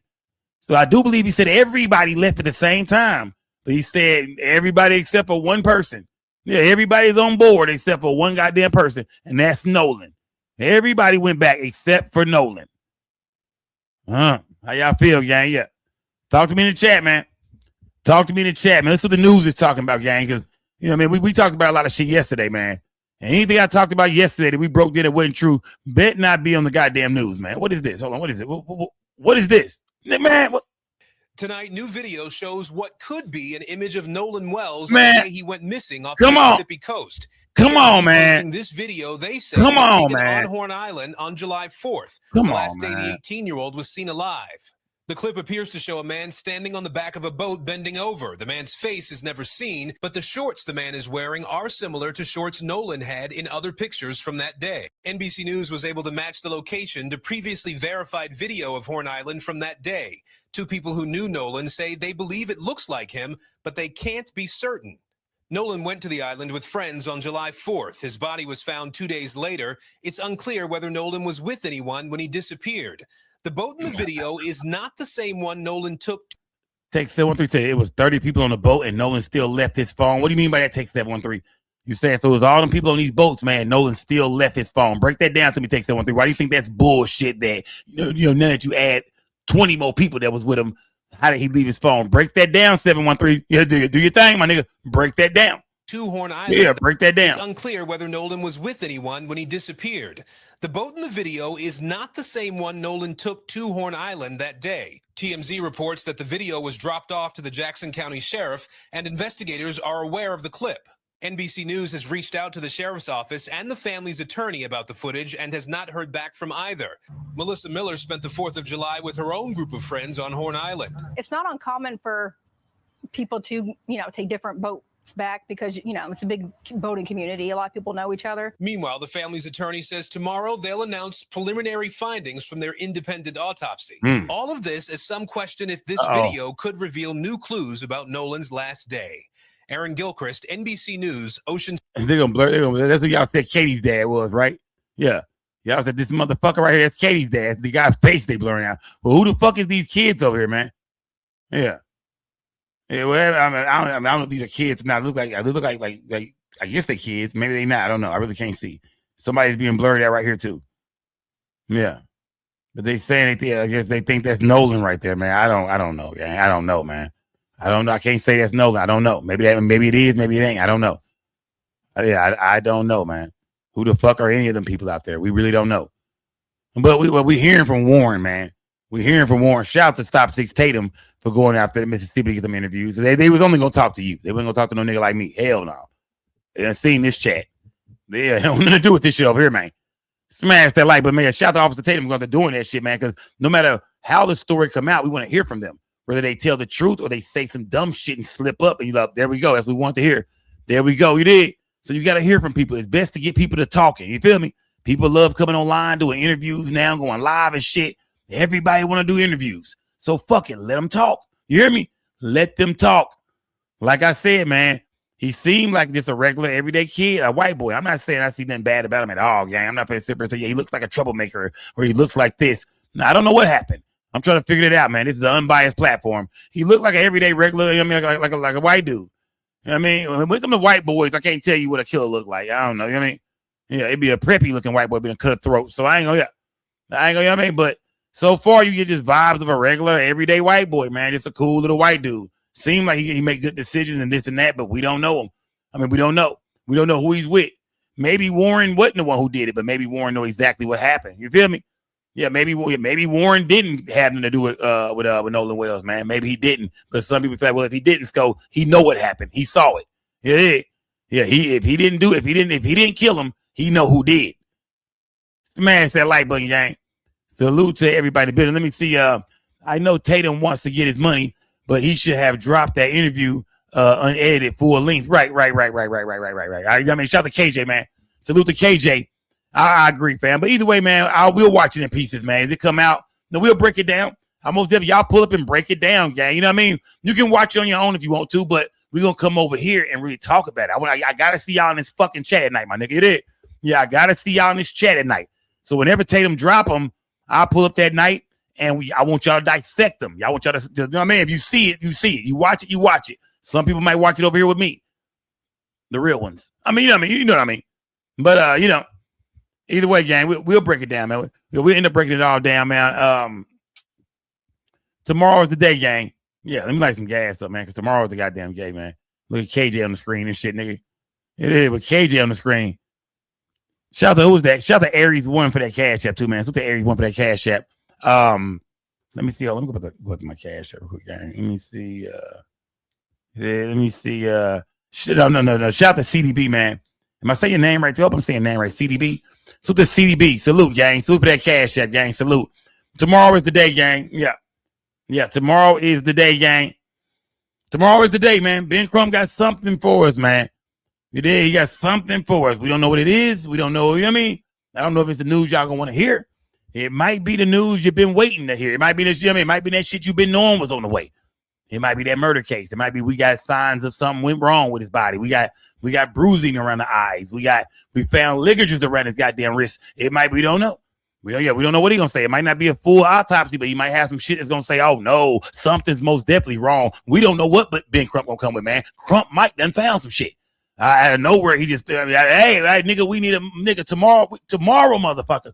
So I do believe he said everybody left at the same time. But he said everybody except for one person. Yeah, everybody's on board except for one goddamn person, and that's Nolan. Everybody went back except for Nolan. How y'all feel, gang? Yeah. Talk to me in the chat, man. Talk to me in the chat, man. That's what the news is talking about, gang. Because, you know what I mean? We talked about a lot of shit yesterday, man. And anything I talked about yesterday that we broke in that wasn't true, bet not be on the goddamn news, man. What is this? Hold on. What is it? What is this? Man, what? Tonight, new video shows what could be an image of Nolan Wells Man. on the day he went missing off Come the on. Mississippi coast. Come on, man. Posting this video, they say, Come was on, taken man. on Horn Island on July 4th. Come the on, last day man. the 18-year-old was seen alive. The clip appears to show a man standing on the back of a boat bending over. The man's face is never seen, but the shorts the man is wearing are similar to shorts Nolan had in other pictures from that day. NBC News was able to match the location to previously verified video of Horn Island from that day. 2 people who knew Nolan say they believe it looks like him, but they can't be certain. Nolan went to the island with friends on July 4th. His body was found 2 days later. It's unclear whether Nolan was with anyone when he disappeared. The boat in the video is not the same one Nolan took. Text 713 said it was 30 people on the boat and Nolan still left his phone. What do you mean by that, Text 713? You saying so it was all them people on these boats, man. Nolan still left his phone. Break that down to me, Text 713. Why do you think that's bullshit that, you know, now that you add 20 more people that was with him, how did he leave his phone? Break that down, 713. Yeah, do your thing, my nigga. Break that down. To Horn Island. Yeah, break that down. It's unclear whether Nolan was with anyone when he disappeared. The boat in the video is not the same one Nolan took to Horn Island that day. TMZ reports that the video was dropped off to the Jackson County Sheriff, and investigators are aware of the clip. NBC News has reached out to the sheriff's office and the family's attorney about the footage and has not heard back from either. Melissa Miller spent the 4th of July with her own group of friends on Horn Island. It's not uncommon for people to, take different boats back because, it's a big boating community. A lot of people know each other. Meanwhile, the family's attorney says tomorrow they'll announce preliminary findings from their independent autopsy. All of this as some question if this video could reveal new clues about Nolan's last day. Aaron Gilchrist, NBC News, Ocean. They're gonna blur. That's what y'all said Katie's dad was, right? Yeah. Y'all said this motherfucker right here, that's Katie's dad. The guy's face they blurring out. Well, who the fuck is these kids over here, man? Yeah. Yeah, well, I don't know if these are kids. Now, they look like I guess they're kids. Maybe they not. I don't know. I really can't see. Somebody's being blurred out right here too. Yeah, but they saying I guess they think that's Nolan right there, man. I don't know, gang. I don't know, man. I don't know. I can't say that's Nolan. I don't know. Maybe it is. Maybe it ain't. I don't know. Yeah, I don't know, man. Who the fuck are any of them people out there? We really don't know. But we hearing from Warren, man. We're hearing from Warren. Shout out to Stop 6 Tatum for going out there to Mississippi to get them interviews. They was only going to talk to you. They wasn't going to talk to no nigga like me. Hell no. They done seen this chat. Yeah, it don't nothing to do with this shit over here, man. Smash that like, but man, shout out to Officer Tatum for doing that shit, man, because no matter how the story come out, we want to hear from them. Whether they tell the truth or they say some dumb shit and slip up and you like, there we go. That's what we want to hear. There we go. You did. So you got to hear from people. It's best to get people to talking. You feel me? People love coming online, doing interviews now, going live and shit. Everybody want to do interviews. So fuck it. Let them talk. You hear me? Let them talk. Like I said, man, He seemed like just a regular, everyday kid, a white boy. I'm not saying I see nothing bad about him at all, gang. I'm not going to sit there and say, yeah, he looks like a troublemaker or he looks like this. No, I don't know what happened. I'm trying to figure it out, man. This is an unbiased platform. He looked like an everyday, regular, I mean, like a white dude. You know what I mean? When it comes to white boys, I can't tell you what a killer look like. I don't know. You know what I mean? Yeah, it'd be a preppy looking white boy being cut a throat. So I ain't gonna, you know what I mean? But so far, you get just vibes of a regular, everyday white boy, man. Just a cool little white dude. Seemed like he make good decisions and this and that, but we don't know him. I mean, we don't know. We don't know who he's with. Maybe Warren wasn't the one who did it, but maybe Warren know exactly what happened. You feel me? Yeah, maybe Warren didn't have nothing to do with Nolan Wells, man. Maybe he didn't. But some people say, well, if he didn't go, he know what happened. He saw it. Yeah. If he didn't kill him, he know who did. Smash that like button, gang. Salute to everybody. Let me see. I know Tatum wants to get his money, but he should have dropped that interview unedited full length. Right. I mean, shout out to KJ, man. Salute to KJ. I agree, fam. But either way, man, I will watch it in pieces, man. As it come out, then we'll break it down. I most definitely y'all pull up and break it down, gang. You know what I mean? You can watch it on your own if you want to, but we're gonna come over here and really talk about it. I gotta see y'all in this fucking chat at night, my nigga. It is. Yeah, I gotta see y'all in this chat at night. So whenever Tatum drop them, I'll pull up that night and I want y'all to dissect them. Y'all want y'all to, you know what I mean? If you see it, you see it. You watch it. Some people might watch it over here with me. The real ones. I mean, you know what I mean? But either way, gang, we'll break it down, man. We'll end up breaking it all down, man. Tomorrow is the day, gang. Yeah, let me light some gas up, man, because tomorrow is the goddamn day, man. Look at KJ on the screen and shit, nigga. It is with KJ on the screen. Shout out to who's that? Shout out to Aries 1 for that cash app, too, man. Shout out to Aries 1 for that cash app. Let me see. Let me go back to my cash app real quick, gang. Let me see. No. Shout out to CDB, man. Am I saying your name right? I hope I'm saying your name right. CDB. Salute to CDB. Salute, gang. Salute for that cash app, gang. Salute. Tomorrow is the day, gang. Yeah. Tomorrow is the day, gang. Tomorrow is the day, man. Ben Crump got something for us, man. He got something for us. We don't know what it is. We don't know, you know what I mean? I don't know if it's the news y'all gonna want to hear. It might be the news you've been waiting to hear. It might be this, you know what I mean? It might be that shit you've been knowing was on the way. It might be that murder case. It might be we got signs of something went wrong with his body. We got bruising around the eyes. We found ligatures around his goddamn wrist. It might, we don't know. We don't know what he's gonna say. It might not be a full autopsy, but he might have some shit that's gonna say, oh no, something's most definitely wrong. We don't know what but Ben Crump gonna come with, man. Crump might done found some shit. Out of nowhere, he just, hey, nigga, we need a nigga tomorrow, motherfucker.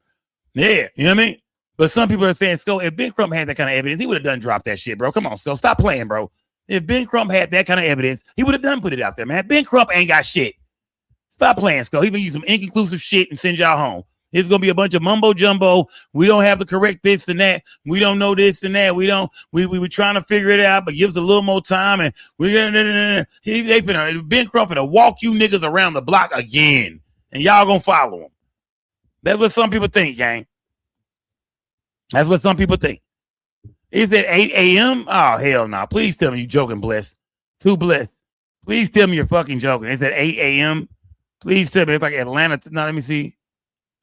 Yeah, you know what I mean? But some people are saying, Sko, if Ben Crump had that kind of evidence, he would have done dropped that shit, bro. Come on, Sko, stop playing, bro. If Ben Crump had that kind of evidence, he would have done put it out there, man. Ben Crump ain't got shit. Stop playing, Sko. He been use some inconclusive shit and send y'all home. It's gonna be a bunch of mumbo jumbo. We don't have the correct this and that. We don't know this and that. We were trying to figure it out, but give us a little more time. And Ben Crump finna walk you niggas around the block again, and y'all gonna follow him. That's what some people think, gang. That's what some people think. Is it 8 a.m.? Oh, hell no. Please tell me you joking, Bless. Too blessed. Please tell me you're fucking joking. Is it 8 a.m.? Please tell me. It's like Atlanta. No, let me see.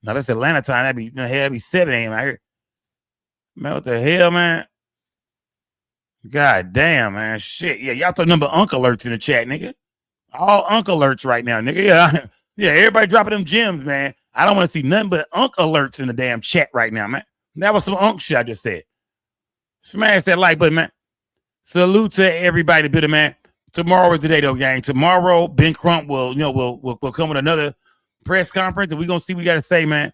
No, that's Atlanta time. That'd be 7 a.m. out here. Man, what the hell, man? God damn, man. Shit. Yeah, y'all throw number Uncle alerts in the chat, nigga. All Uncle alerts right now, nigga. Yeah, everybody dropping them gems, man. I don't want to see nothing but Uncle alerts in the damn chat right now, man. That was some Unc shit I just said. Smash that like button, man. Salute to everybody, bitter man. Tomorrow is the day, though, gang. Tomorrow, Ben Crump will come with another press conference, and we're gonna see what he got to say, man.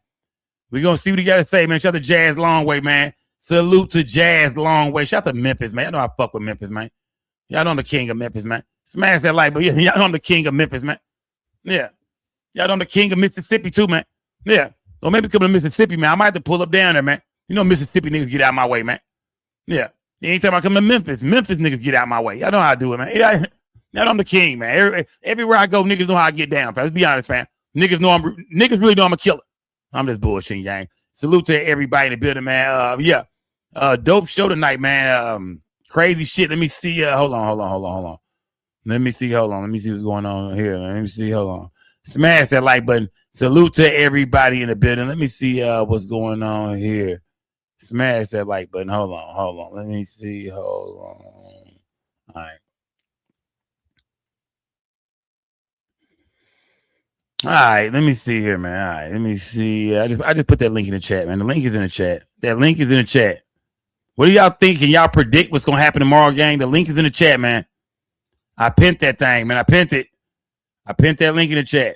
We're gonna see what he got to say, man. Shout out to Jazz Longway, man. Salute to Jazz Longway. Shout out to Memphis, man. Y'all know I fuck with Memphis, man. Y'all know I'm the king of Memphis, man. Smash that like, but yeah, y'all know I'm the king of Memphis, man. Yeah. Y'all know I'm the king of Mississippi, too, man. Yeah. Don't maybe come to Mississippi, man. I might have to pull up down there, man. You know Mississippi niggas get out of my way, man. Yeah. Anytime I come to Memphis niggas get out of my way. Y'all know how I do it, man. Y'all know I'm the king, man. Everywhere I go, niggas know how I get down, fam. Let's be honest, man. Niggas really know I'm a killer. I'm just bullshitting, gang. Salute to everybody in the building, man. Dope show tonight, man. Crazy shit. Let me see. Hold on. Let me see what's going on here. Let me see. Hold on. Smash that like button. Salute to everybody in the building. Let me see what's going on here. Smash that like button. Hold on. Let me see. Hold on. All right. All right, let me see here, man. All right, let me see. I just put that link in the chat, man. The link is in the chat. That link is in the chat. What do y'all think? Can y'all predict what's gonna happen tomorrow, gang? The link is in the chat, man. I pinned that thing, man. I pinned it. I pinned that link in the chat.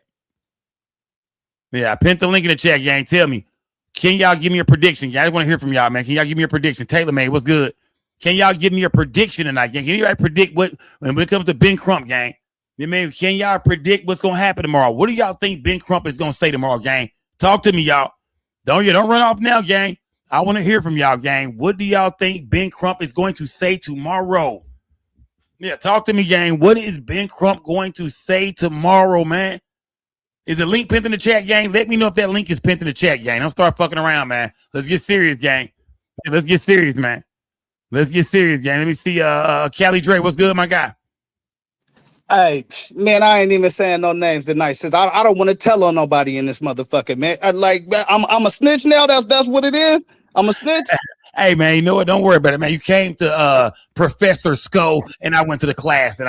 Yeah, I pinned the link in the chat, gang. Tell me, can y'all give me a prediction? Y'all, I just want to hear from y'all, man. Can y'all give me a prediction? Taylor, man, what's good? Can y'all give me a prediction tonight, gang? Can anybody predict when it comes to Ben Crump, gang? Can y'all predict what's gonna happen tomorrow? What do y'all think Ben Crump is gonna say tomorrow, gang? Talk to me, y'all. Don't run off now, gang. I want to hear from y'all, gang. What do y'all think Ben Crump is going to say tomorrow? Yeah, talk to me, gang. What is Ben Crump going to say tomorrow, man? Is the link pinned in the chat, gang? Let me know if that link is pinned in the chat, gang. Don't start fucking around, man. Let's get serious, gang. Let's get serious, man. Let's get serious, gang. Let me see. Cali Dre, what's good, my guy? Hey, man, I ain't even saying no names tonight, since I don't want to tell on nobody in this motherfucker, man. I'm a snitch now. That's what it is. I'm a snitch. Hey, man, you know what? Don't worry about it, man. You came to Professor Skull, and I went to the class, and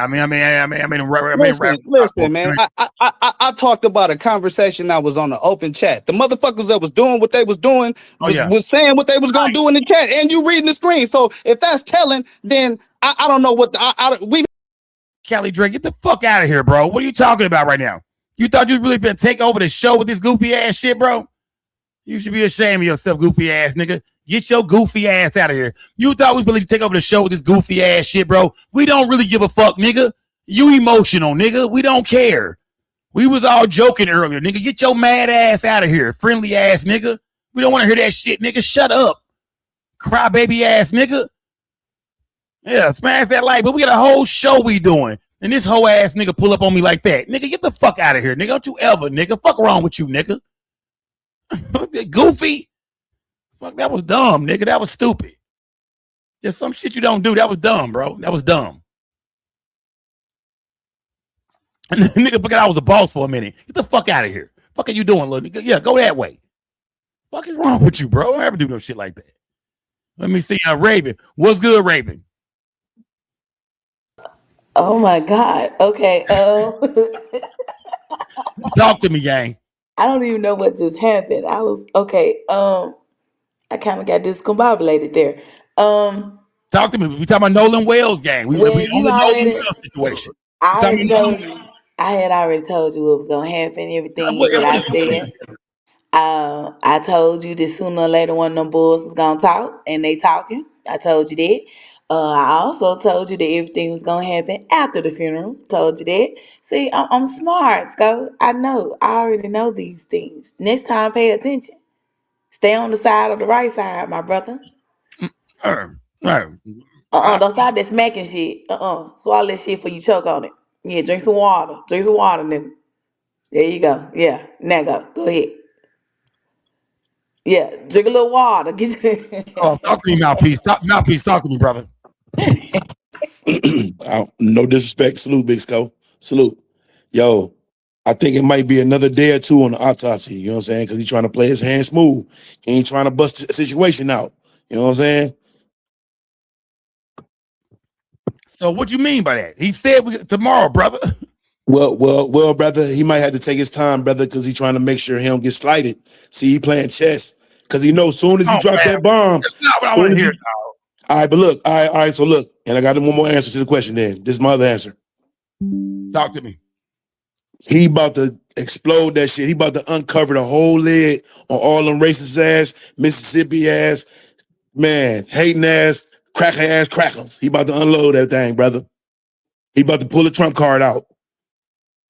Listen, man. I talked about a conversation that was on the open chat. The motherfuckers that was doing what they was doing was saying what they was gonna do in the chat, and you reading the screen. So if that's telling, then I don't know what we. Kelly Drake, get the fuck out of here, bro. What are you talking about right now? You thought you was really gonna take over the show with this goofy ass shit, bro? You should be ashamed of yourself, goofy ass nigga. Get your goofy ass out of here. You thought we was really to take over the show with this goofy ass shit, bro? We don't really give a fuck, nigga. You emotional, nigga. We don't care. We was all joking earlier, nigga. Get your mad ass out of here, friendly ass nigga. We don't want to hear that shit, nigga. Shut up, crybaby ass nigga. Yeah, smash that like, but we got a whole show we doing. And this whole ass nigga pull up on me like that. Nigga, get the fuck out of here, nigga. Don't you ever, nigga. Fuck wrong with you, nigga. Goofy. Fuck, that was dumb, nigga. That was stupid. There's some shit you don't do. That was dumb, bro. That was dumb. And the nigga forgot I was a boss for a minute. Get the fuck out of here. Fuck are you doing, little nigga? Yeah, go that way. Fuck is wrong with you, bro? Don't ever do no shit like that. Let me see. Raven. What's good, Raven? Oh my God. Okay. Talk to me, gang. I don't even know what just happened. I was okay. I kind of got discombobulated there. Talk to me. We talking about Nolan Wells, gang. We Well, on you the already, Nolan Wells situation. I already told you. I had already told you what was gonna happen. Everything that I said. I told you that sooner or later one of them bulls was gonna talk, and they talking. I told you that. I also told you that everything was gonna happen after the funeral. Told you that. See, I'm smart, Sco. I know. I already know these things. Next time, pay attention. Stay on the side of the right side, my brother. Don't start that smacking shit. Swallow that shit before you choke on it. Yeah, drink some water. Drink some water, nigga. There you go. Yeah, now go ahead. Yeah, drink a little water. Oh, talk to me, mouthpiece. Mouthpiece, talk to me, brother. No disrespect. Salute, Big Sco. Salute. Yo, I think it might be another day or two on the autopsy. You know what I'm saying? Because he's trying to play his hand smooth. He ain't trying to bust the situation out. You know what I'm saying? So what you mean by that? He said tomorrow, brother. Well, brother, he might have to take his time, brother, because he's trying to make sure he don't get slighted. See, he playing chess. Because he knows soon as he drop that bomb. That's not what I want to hear. All right, but look, all right, so look, and I got one more answer to the question then. This is my other answer. Talk to me. He about to explode that shit. He about to uncover the whole lid on all them racist ass, Mississippi ass, man, hating ass, cracker ass crackers. He about to unload that thing, brother. He about to pull a Trump card out.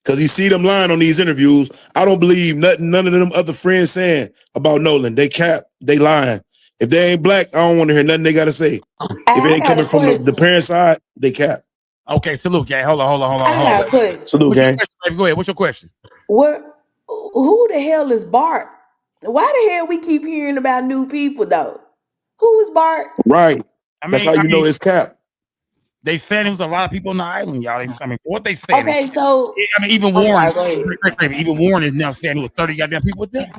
Because you see them lying on these interviews. I don't believe none of them other friends saying about Nolan. They cap, they lying. If they ain't black, I don't want to hear nothing they got to say. If it ain't coming from the parent side, they cap. Okay, salute, gang. Hold on. I got a question. Salute, gang. Go ahead. What's your question? Who the hell is Bart? Why the hell we keep hearing about new people though? Who is Bart? Right. That's how you know it's cap. They said it was a lot of people on the island, y'all. What they said. Okay, so even Warren, even Warren is now saying it was 30 goddamn people with them.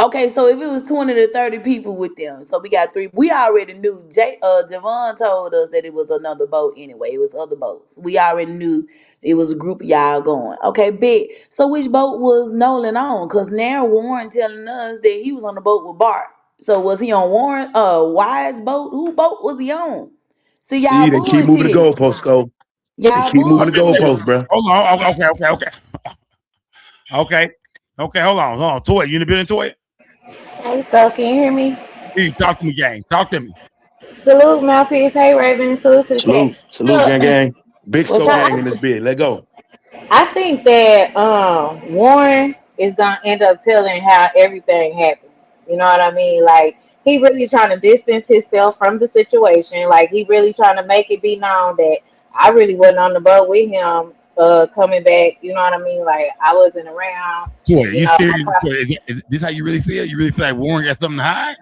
Okay, so if it was 20 to 30 people with them, so we got 3. We already knew. Javon told us that it was another boat anyway. It was other boats. We already knew it was a group of y'all going. Okay, bet. So which boat was Nolan on? Because now Warren telling us that he was on the boat with Bart. So was he on Warren Wise boat? Who boat was he on? See, y'all See, they keep moving the bullshit. goalposts, go. They Y'all keep moving the bullshit. goalposts, bro. Hold on. Okay. Hold on. Toy, you in the building, Toy? Hey, Skull, can you hear me? Hey, talk to me, gang. Talk to me. Salute, Mouthpiece. Hey, Raven. Salute to the chat. Salute, gang. Big What's Skull up? gang in this bid. Let go. I think that Warren is gonna end up telling how everything happened. You know what I mean? Like he really trying to distance himself from the situation. Like he really trying to make it be known that I really wasn't on the boat with him coming back. You know what I mean? Like I wasn't around. Toy, you know, serious? Is this how you really feel? You really feel like Warren got something to hide?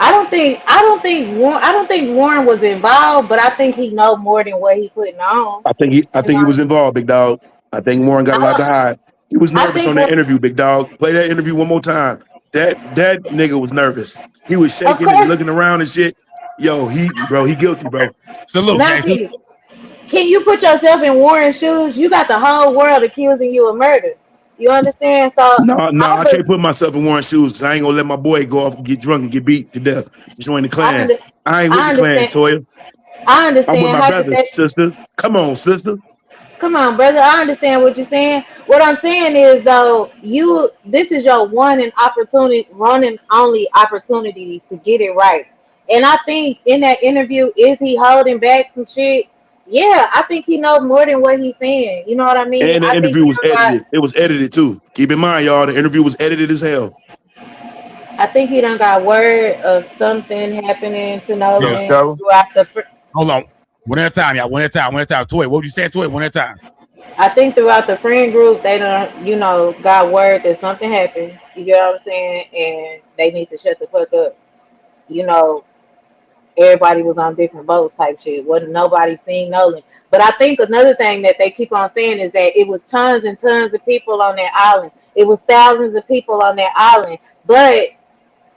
I don't think Warren was involved, but I think he know more than what he putting on. I think he was involved, big dog. I think Warren got a lot to hide. He was nervous on that interview, big dog. Play that interview one more time. That nigga was nervous. He was shaking and looking around and shit. Yo, he guilty, bro. Salute, gang. Can you put yourself in Warren's shoes? You got the whole world accusing you of murder. You understand? So No, I can't put myself in Warren's shoes because I ain't gonna let my boy go off and get drunk and get beat to death. Join the clan. I ain't with the clan, Toya. I understand. I'm with my brother, sisters. Come on, sister. Come on, brother. I understand what you're saying. What I'm saying is though, this is your one and only opportunity to get it right. And I think in that interview, is he holding back some shit? Yeah, I think he knows more than what he's saying. You know what I mean? And the interview was edited. It was edited too. Keep in mind, y'all, the interview was edited as hell. I think he done got word of something happening to Nolan throughout the. Hold on. One at a time, y'all. One at a time. Toy, what would you say, Toy? One at a time. I think throughout the friend group, they done, got word that something happened. You get what I'm saying? And they need to shut the fuck up. Everybody was on different boats type shit. Wasn't nobody seen Nolan. But I think another thing that they keep on saying is that it was tons and tons of people on that island. It was thousands of people on that island. But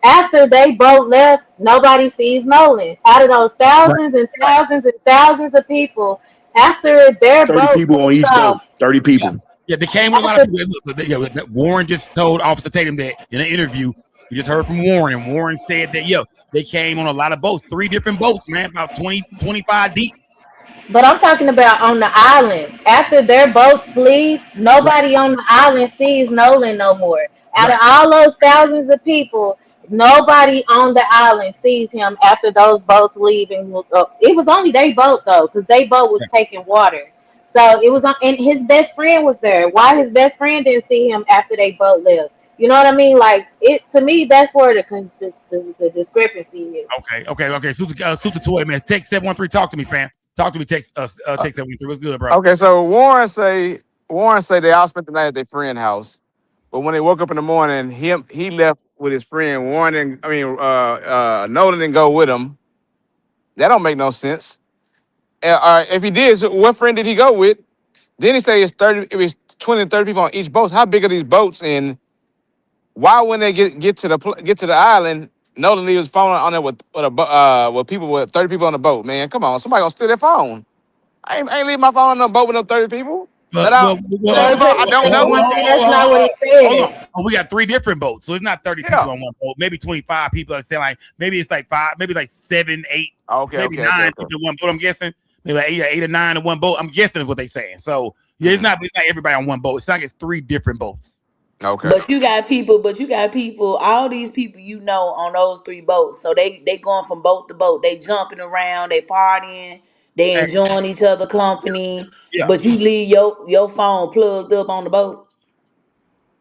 after they both left, nobody sees Nolan. Out of those thousands and thousands and thousands of people, after their 30 boat people on each boat. 30 people. Yeah, they came with a lot of people. Warren just told Officer Tatum that in an interview. You just heard from Warren, and Warren said that, they came on a lot of boats, 3 different boats, man, about 20, 25 deep. But I'm talking about on the island. After their boats leave, nobody on the island sees Nolan no more. Out of all those thousands of people, nobody on the island sees him after those boats leave. And it was only their boat, though, because their boat was taking water. So it was on, and his best friend was there. Why his best friend didn't see him after they boat left? You know what I mean? Like to me, that's where the discrepancy is. Okay. Super Toy, man. Text 713. Talk to me, fam. Talk to me. Text 713. What's good, bro? Okay, so Warren say they all spent the night at their friend's house, but when they woke up in the morning, he left with his friend. Nolan didn't go with him. That don't make no sense. If he did, so what friend did he go with? Then he say it's 30. It was 20 to 30 people on each boat. How big are these boats? And why, when they get to the island, Nolan leaves his phone on there with people with 30 people on the boat? Man, come on, somebody gonna steal their phone. I ain't leaving my phone on no boat with no 30 people. I don't know. That's not what he said. We got 3 different boats, so it's not 30 people on one boat. Maybe 25 people. Saying like maybe it's like 5, maybe like 7, 8, maybe 9 people in one boat. I'm guessing maybe like 8 or 9 in one boat. I'm guessing is what they're saying. So it's not everybody on one boat. It's like it's 3 different boats. Okay. But you got people, all these people on those 3 boats. So they going from boat to boat. They jumping around, they partying, they enjoying each other company. Yeah. But you leave your phone plugged up on the boat.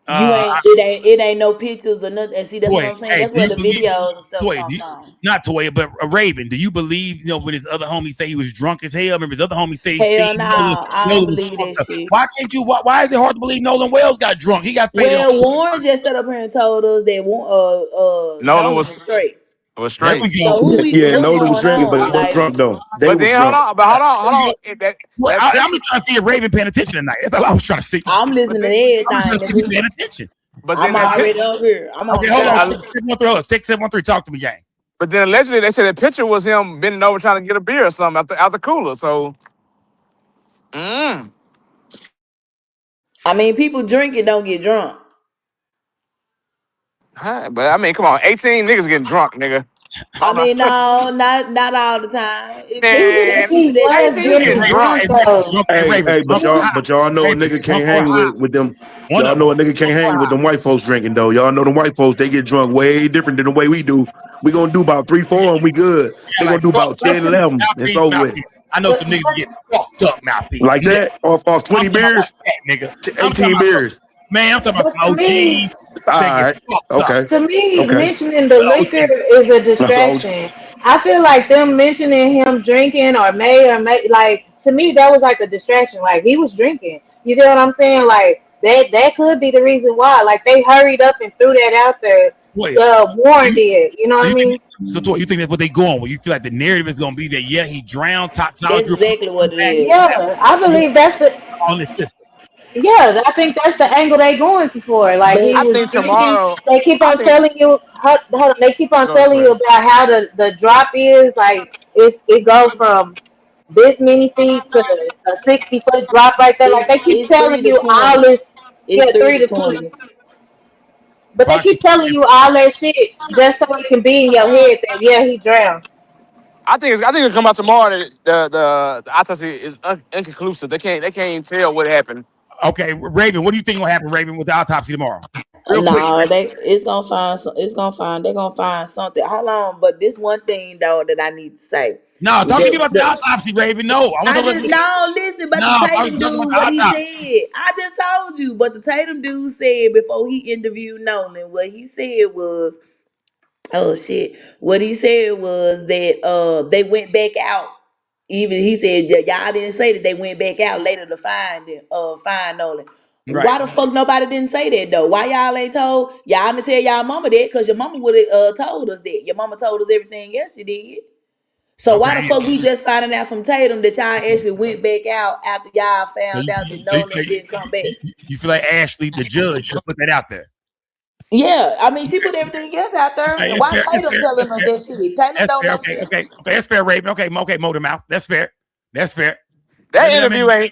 It ain't no pictures or nothing. And see, that's what I'm saying. That's where the videos and stuff come from. Not Toya, but Raven. Do you believe, when his other homie say he was drunk as hell? Remember his other homie say hell no, I don't believe that shit. Why can't you? Why is it hard to believe Nolan Wells got drunk? He got faded. Well, Warren just stood up here and told us that Nolan was straight. Was straight. Nolan was straight, but it was drunk though. Hold on. I'm just trying to see if Raven paying attention tonight. That's all I was trying to see. I'm listening to everything. Paying attention. But I'm then already up here. I'm on Okay, the hold on. side. 671 talk to me, gang. But then allegedly they said that picture was him bending over trying to get a beer or something out the cooler. So, I mean, people drinking don't get drunk. but I mean, come on, 18 niggas getting drunk, nigga. I mean, no, not all the time. Man, He was 18 getting getting drunk. drunk though. Hey, but y'all know a Raven, nigga drunk can't or hang high. with them. One Y'all of know them. a nigga can't hang with them white folks drinking though. Y'all know the white folks, they get drunk way different than the way we do. We gonna do about 3, 4 and we good. They Yeah, gonna like do about 10, 11. It's over with. I know some niggas get fucked up, mouthpiece. Like that, off I'm 20 talking about like beers, that, nigga. I'm talking 18 about beers. man. I'm talking about But some to me, OGs All that get right. fucked up. Okay. to me, Okay. mentioning the liquor is a That's all. distraction. I feel like them mentioning him drinking or may like to me that was like a distraction. Like he was drinking. You get what I'm saying? Like that could be the reason why. Like they hurried up and threw that out there. Wait, Warren did. You know what I mean? You think that's what they going with? You feel like the narrative is gonna be that yeah, he drowned, That's toxology exactly what it is. Yeah, I believe that's the. on the system. Yeah, I think that's the angle they going for. Like But he I was think drinking. tomorrow, They keep I on think, telling you. Hold on. They keep on go ahead, telling you Swag. about how the drop is. Like it goes from this many feet to a 60-foot drop right there. Like they keep It's telling 3 to you all 20. this. It's Yeah, 3 3 to to 20. 20. But they keep telling you all that shit just so it can be in your head that yeah he drowned. I think it'll come out tomorrow. That the autopsy is inconclusive. They can't even tell what happened. Okay, Raven, what do you think will happen, Raven, with the autopsy tomorrow? Real quick. No, it's gonna find they're gonna find something. Hold on, but this one thing though that I need to say. No, talk to me about the The, autopsy, Raven. No, I want to I talk just about no listen, but the no. I'm Tatum talking about dude, the what he autopsy. said. I just told you, but the Tatum dude said before he interviewed Nolan, what he said was, oh shit. What he said was that they went back out. Even he said that y'all didn't say that they went back out later to find Nolan. Right. Why the fuck nobody didn't say that though? Why y'all ain't told y'all to tell y'all mama that? Cause your mama would have told us that. Your mama told us everything else she did. So why the Okay. fuck we just finding out from Tatum that y'all actually went back out after y'all So found you, out that so you, Nolan didn't come back? you feel like Ashley, the judge, should put that out there. Yeah, I mean she put everything else out there. Okay, And it's why fair. It's Tatum fair. telling That's us fair. that shit? Tatum That's don't fair. know Okay. shit. Okay. Okay. That's fair, Raven. Okay. Motor mouth. That's fair. That's fair. That I interview mean,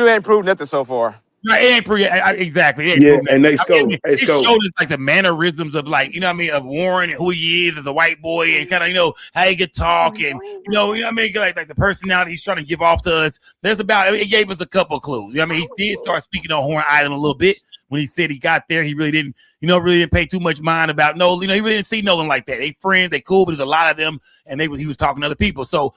ain't proved nothing so far. no, it ain't pretty. Exactly. It ain't Yeah, proven that. and they I mean, scope. They it scope. showed us like the mannerisms of like, you know what I mean, of Warren and who he is as a white boy and kind of, you know, how he could talk and, you know what I mean? Like the personality he's trying to give off to us. It gave us a couple of clues. You know what I mean? He did start speaking on Horn Island a little bit when he said he got there. He really didn't pay too much mind about Nolan. You know, he really didn't see Nolan like that. They friends, they cool, but there's a lot of them and he was talking to other people. So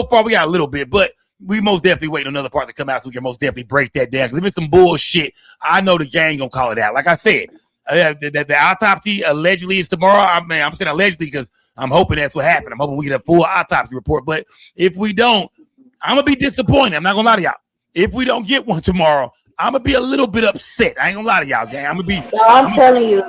far we got a little bit, but we most definitely waiting on another part to come out so we can most definitely break that down. Because if it's some bullshit, I know the gang gonna call it out. Like I said, the autopsy allegedly is tomorrow. I'm saying allegedly because I'm hoping that's what happened. I'm hoping we get a full autopsy report. But if we don't, I'm gonna be disappointed. I'm not gonna lie to y'all. If we don't get one tomorrow, I'm gonna be a little bit upset. I ain't gonna lie to y'all, gang. I'm telling you,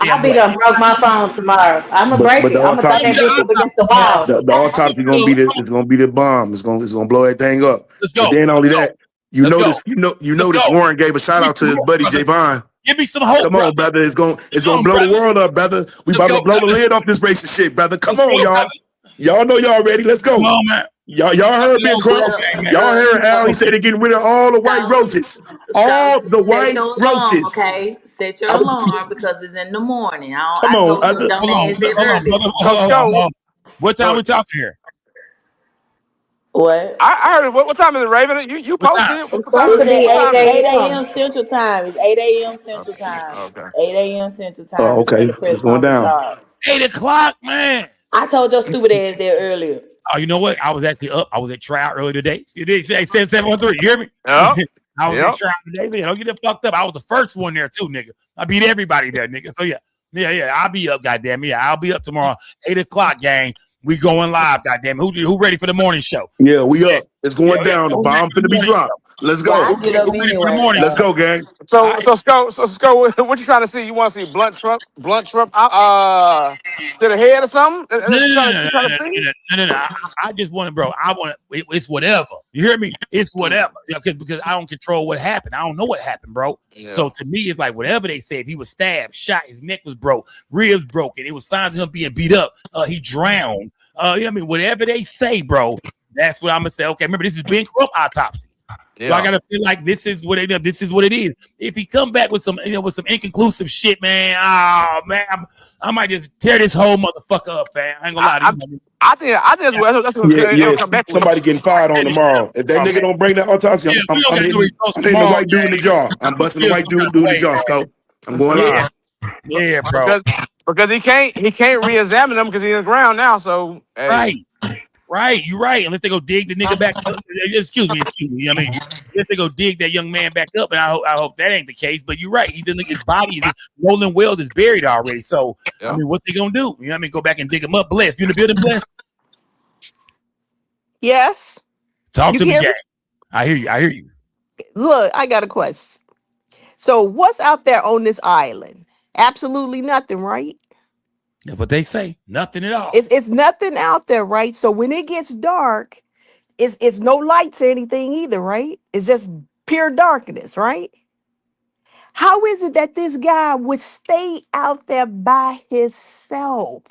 I'll be done broke my phone tomorrow. I'm gonna break But the it. I'm gonna throw autopsy, that bitch up against the wall. the autopsy gonna be the bomb. It's gonna blow everything up. Let's go. But then only that, you Let's notice go. Warren gave a shout out to his buddy Javon. Give me some hope, Come on, brother. It's gonna blow brother. the world up, brother. We about to blow the lid off this racist shit, brother. Come Let's on, go, y'all. brother. Y'all know y'all ready. Let's go. Come on, man. Y'all heard Big Crump. Y'all heard Al. He said they're getting rid of all the white roaches. All the Set white your alarm, roaches. okay? Set your alarm because it's in the morning. Come I on. told your dumb ass that Hold on, earlier. brother. Hold on. What time we talking here? What? I heard it. What time is it, Raven? You posted it. What time supposed is to it? be What time 8 is it? 8 a.m. a.m. Central Time. It's 8 a.m. Central Okay. Time. Okay. 8 a.m. Central Time Oh, is when okay. the press It's going conference down. starts. 8 o'clock, man. I told your stupid ass that earlier. Oh, you know what? I was actually up. I was at trial earlier today. You did say 713. You hear me? Yep. I was Yep. at trial today. Man, don't get it fucked up. I was the first one there too, nigga. I beat everybody there, nigga. So yeah. I'll be up, goddamn. Yeah, I'll be up tomorrow, 8 o'clock, gang. We going live, goddamn. Who ready for the morning show? Yeah, we up. It's going down. The bomb finna be dropped. Let's go. I get up anyway. Let's go, gang. So what you trying to see? You want to see blunt Trump to the head or something? No, That's what you trying to see? no. I just want to, bro. I want to. It's whatever. You hear me? It's whatever. Because I don't control what happened. I don't know what happened, bro. Yeah. So to me, it's like whatever they say. If he was stabbed, shot, his neck was broke, ribs broken, it was signs of him being beat up. He drowned. You know what I mean? Whatever they say, bro. That's what I'm gonna say. Okay, remember this is Ben Crump autopsy. Yeah. So I gotta feel like this is what it is. If he come back with some, with some inconclusive shit, man, I might just tear this whole motherfucker up, man. I ain't gonna lie to you. I think that's what somebody getting fired on tomorrow. If that nigga don't bring that autopsy, I'm hitting the white dude in the jaw. I'm busting the white dude in the jaw, so I'm going live. Yeah, bro. Because he can't re-examine them because he's in the ground now. So Right, you're right. Unless they go dig the nigga back up. Excuse me. You know what I mean? Unless they go dig that young man back up, and I hope that ain't the case. But you're right. He's in his body. Nolan Wells is buried already. So I mean, what they gonna do? You know what I mean? Go back and dig him up. Bless. You in the building, Bless? Yes. Talk to me, gang. I hear you. Look, I got a question. So what's out there on this island? Absolutely nothing, right? That's what they say. Nothing at all. It's nothing out there, right? So when it gets dark, it's no lights or anything either, right? It's just pure darkness, right? How is it that this guy would stay out there by himself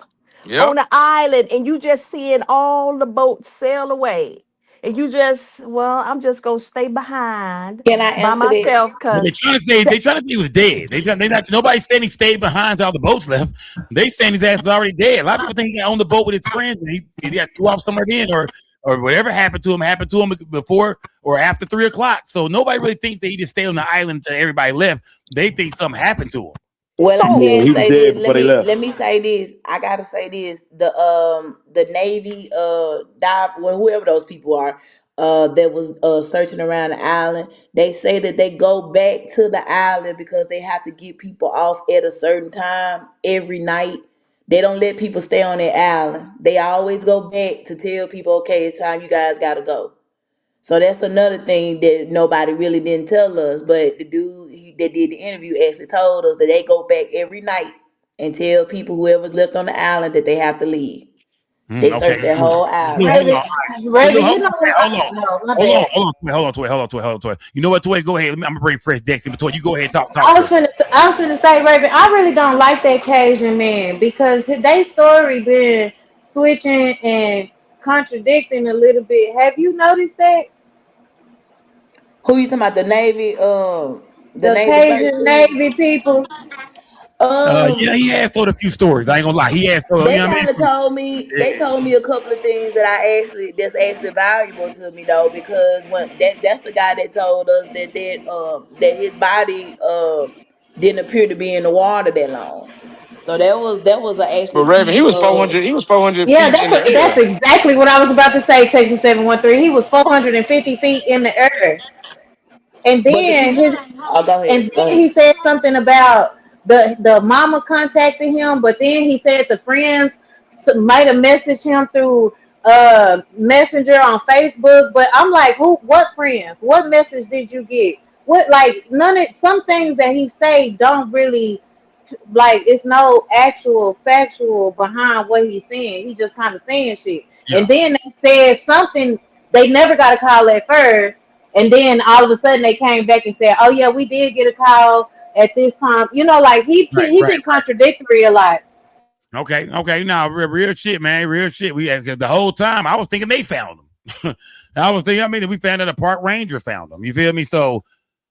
on the island and you just seeing all the boats sail away? And you just, I'm just gonna stay behind by myself because they trying to say he was dead. Nobody saying he stayed behind till all the boats left. They saying his ass was already dead. A lot of people think he on the boat with his friends and he got threw off somewhere then, or whatever happened to him before or after 3 o'clock. So nobody really thinks that he just stayed on the island until everybody left. They think something happened to him. Well, I can say this. Let me say this. I gotta say this. The Navy dive, whoever those people are, that was searching around the island. They say that they go back to the island because they have to get people off at a certain time every night. They don't let people stay on their island. They always go back to tell people, okay, it's time, you guys gotta go. So that's another thing that nobody really didn't tell us. But the dude that did the interview actually told us that they go back every night and tell people, whoever's left on the island, that they have to leave. They search their whole island. Hold on. You know what, Toy? Go ahead. I'm gonna bring fresh decks in between. You go ahead and talk. I was gonna say, Raven, I really don't like that Cajun man because they story been switching and contradicting a little bit. Have you noticed that? Who you talking about? The Navy? The Cajun Navy people. Yeah, he asked told a few stories. I ain't gonna lie. He asked. They kind of told me. They told me a couple of things that that's actually valuable to me though, because that's the guy that told us that his body didn't appear to be in the water that long. So that was actually. But Raven, he was 400. He was 400. Yeah, feet that's exactly what I was about to say. Texas 713. He was 450 feet in the air, and then he said something about the mama contacted him, but then he said the friends might have messaged him through Messenger on Facebook. But I'm like, what friends? What message did you get? What, like, some things that he say don't really, like, it's no actual factual behind what he's saying. He just kind of saying shit. Yeah. And then they said something they never got a call at first, and then all of a sudden they came back and said, "Oh yeah, we did get a call at this time." You know, like he been contradictory a lot. Okay. Now, real shit, man. Real shit. The whole time I was thinking they found him. We found out a park ranger found him. You feel me? So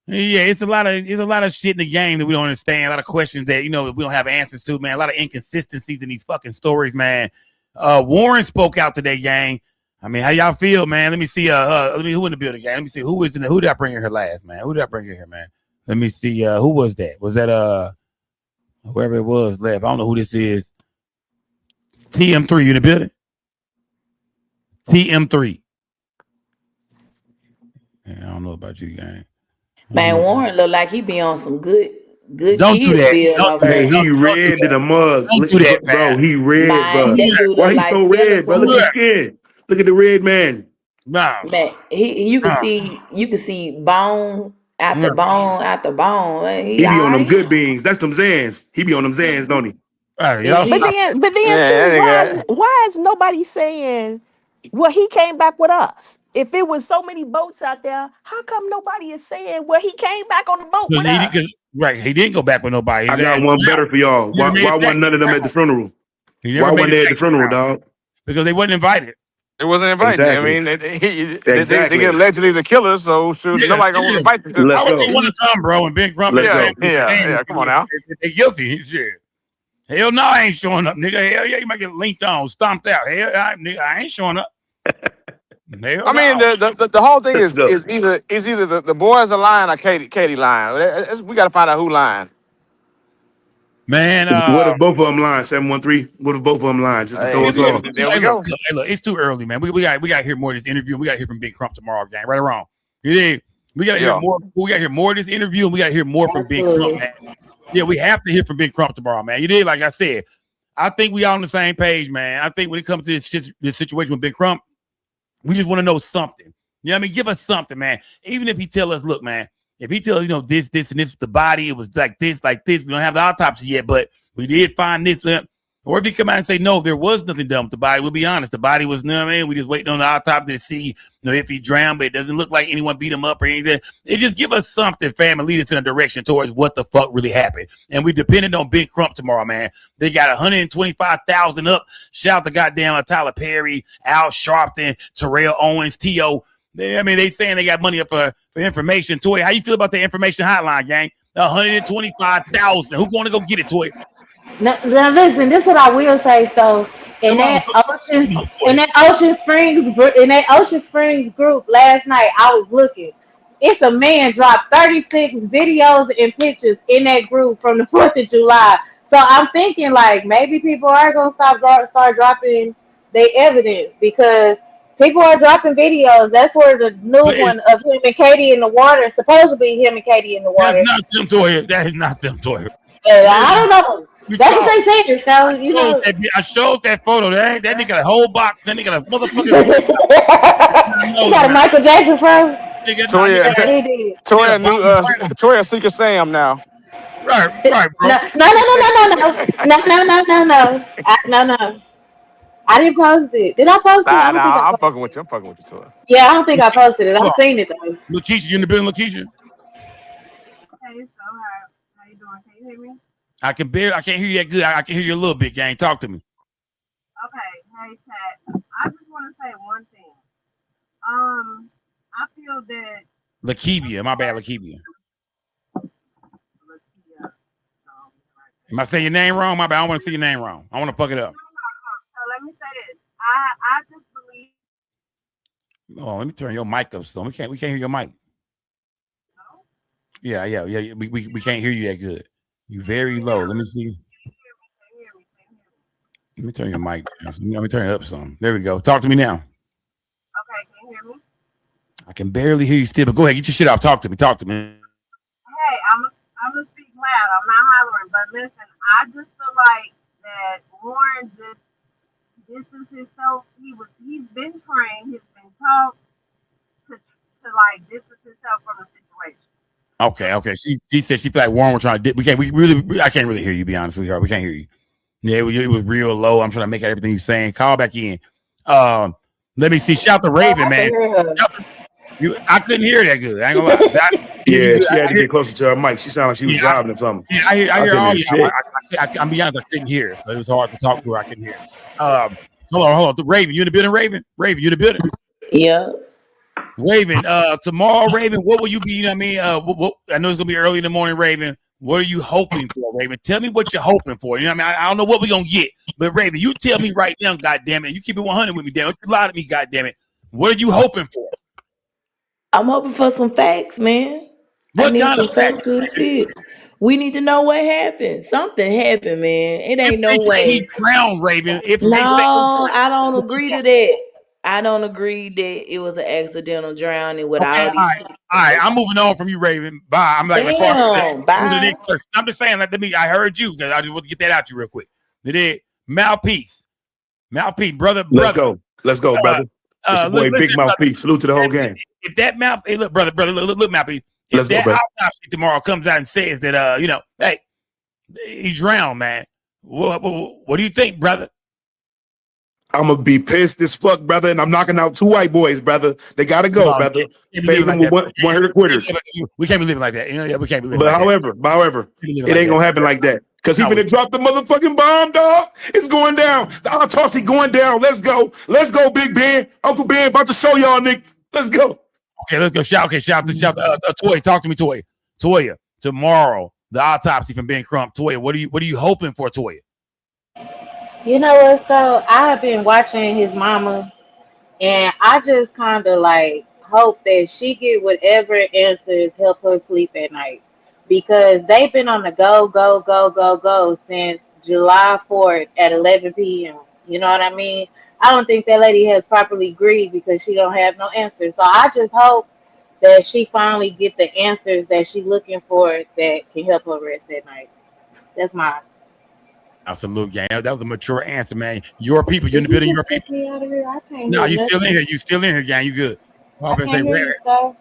yeah, it's a lot of shit in the game that we don't understand. A lot of questions that we don't have answers to, man. A lot of inconsistencies in these fucking stories, man. Warren spoke out today, gang. I mean, how y'all feel, man? Let me see. Who in the building, gang? Let me see who did I bring in here last, man? Who did I bring in here, man? Let me see. Who was that? Was that whoever it was left? I don't know who this is. TM3, you in the building? TM3. Yeah, I don't know about you, gang. Man, Warren look like he be on some good. Don't do that. He red to the mug. Don't do that, bro. He red, bro. Why he so red, bro? Look at his skin. Look at the red man. No. Man, you can see bone after bone after bone. He be on them Alright. good beans. That's them Zans. He be on them Zans, don't he? But then too, why is nobody saying, well, he came back with us? If it was so many boats out there, how come nobody is saying, well, he came back on the boat with us? Right, he didn't go back with nobody. I got one better for y'all. Why wasn't none of them at the funeral? Why wasn't they at the funeral, dog? Because they wasn't invited. It wasn't invited. Exactly. I mean, they Exactly. get allegedly the killer, so shoot, nobody gonna invite them. Let's Why would go. they want to come, bro? And Ben Crump, Yeah. Come on now. They guilty. Shit. Hell no, I ain't showing up, nigga. Hell yeah, you might get linked on, stomped out. Hell, I ain't showing up. Hell I mean, the whole thing is either the boys are lying or Katie lying. We got to find out who lying. Man, what if both of them lying? 713. What if both of them lying? Just to throw us off. There we go. Look, it's too early, man. We got to hear more of this interview. We got to hear from Big Crump tomorrow, gang. Right or wrong? You dig? We got to hear more. We got to hear more of this interview, and we got to hear more from Big Crump, man. Yeah, we have to hear from Big Crump tomorrow, man. You did, like I said. I think we all on the same page, man. I think when it comes to this situation with Big Crump, we just want to know something. You know what I mean? Give us something, man. Even if he tell us, look, man, if he tell this, and this, the body, it was like this. We don't have the autopsy yet, but we did find this. Or if he come out and say, no, there was nothing done with the body, we'll be honest. The body was, you know what I mean? We just waiting on the autopsy to see, if he drowned, but it doesn't look like anyone beat him up or anything. It just give us something, fam, and lead us in a direction towards what the fuck really happened. And we depended on Big Crump tomorrow, man. They got 125,000 up. Shout out to goddamn Tyler Perry, Al Sharpton, Terrell Owens, T.O. They saying they got money up for information. Toy, how you feel about the information hotline, gang? 125,000. Who going to go get it, Toy? Now listen, this is what I will say. So in that Ocean Springs group last night, I was looking. It's a man dropped 36 videos and pictures in that group from the 4th of July. So I'm thinking like maybe people are gonna start dropping their evidence because people are dropping videos. That's where the new one of him and Katie in the water, supposedly him and Katie in the water. That's not them, Toy. That is not them, Toy. I don't know. That's what they said. So I showed that photo. That nigga got a whole box. That nigga got a motherfucker. He got a Michael Jackson from. Toya Secret Sam now. Right, bro. No. I didn't post it. Did I post it? I'm fucking with you. Toya. Yeah, I don't think I posted it. I've seen it though. Lakeisha, you in the building, Lakeisha? Hey, so how you doing? Can you hear me? I can't hear you that good. I can hear you a little bit, gang. Talk to me. Okay, hey chat. I just want to say one thing. I feel that Lakivia, my bad, Lakivia. Am I saying your name wrong? My bad. I don't want to say your name wrong. I want to fuck it up. So let me say this. I just believe. Oh, let me turn your mic up, so we can't hear your mic. No? Yeah. We can't hear you that good. You very low. Let me see. Let me turn your mic down. Let me turn it up some. There we go. Talk to me now. Okay, can you hear me? I can barely hear you still, but go ahead. Get your shit off. Talk to me. Hey, I'm gonna speak loud. I'm not hollering, but listen, I just feel like that Warren just distanced himself. He's been trained. He's been taught to like distance himself from the situation. Okay. She said she feel like Warren was trying to. I can't really hear you. Be honest with her, we can't hear you. Yeah, it was real low. I'm trying to make out everything you're saying. Call back in. Let me see. Shout to Raven, man. I couldn't hear that good. I ain't gonna lie. She had to get closer to her mic. She sounded like she was driving or something. Yeah, I hear all you. I'm be honest, I couldn't hear, so it was hard to talk to her. I couldn't hear. Hold on. Raven, you in the building, Raven? Raven, you in the building? Yeah. Raven, tomorrow, Raven, what will you be? You know what I mean? I know it's gonna be early in the morning, Raven. What are you hoping for, Raven? Tell me what you're hoping for. You know what I mean? I don't know what we're gonna get, but Raven, you tell me right now, goddamn it. You keep it 100 with me, damn. Don't you lie to me, goddamn it. What are you hoping for? I'm hoping for some facts, man. What kind of facts? Shit. We need to know what happened. Something happened, man. It ain't no way. He drowned, Raven. I don't agree to that. I don't agree that it was an accidental drowning with all these. All right. I'm moving on from you, Raven. Bye. I'm like, bye. I'm just saying, I heard you because I just want to get that out you real quick. Mouthpiece, brother. Let's go, brother. It's your boy Big Listen, Mouthpiece. Salute to the whole gang. If that mouth, hey, look, brother, look, Mouthpiece. If that autopsy tomorrow comes out and says that, hey, he drowned, man. What do you think, brother? I'm gonna be pissed as fuck, brother, and I'm knocking out 2 white boys, brother. They gotta go, brother. Fading with one hurt quitters. We can't be living like that. We can't be living but like however, it ain't gonna happen like that. Because he finna drop the motherfucking bomb, dog. It's going down. The autopsy going down. Let's go. Let's go, Big Ben. Uncle Ben about to show y'all niggas. Let's go. Okay, let's go. Shout Toya, talk to me, Toya. Toya, tomorrow, the autopsy from Ben Crump. Toya, what are you hoping for, Toya? You know what, so I have been watching his mama, and I just kind of like hope that she get whatever answers help her sleep at night, because they've been on the go since July 4th at 11 p.m. You know what I mean? I don't think that lady has properly grieved because she don't have no answers. So I just hope that she finally get the answers that she's looking for that can help her rest at night. That's my Absolute gang. That was a mature answer, man. Your people, you're in the building. Your people. Me out of here. I can't No, hear you still in nothing. here. You still in here, gang. You good? I can't hear you, Star.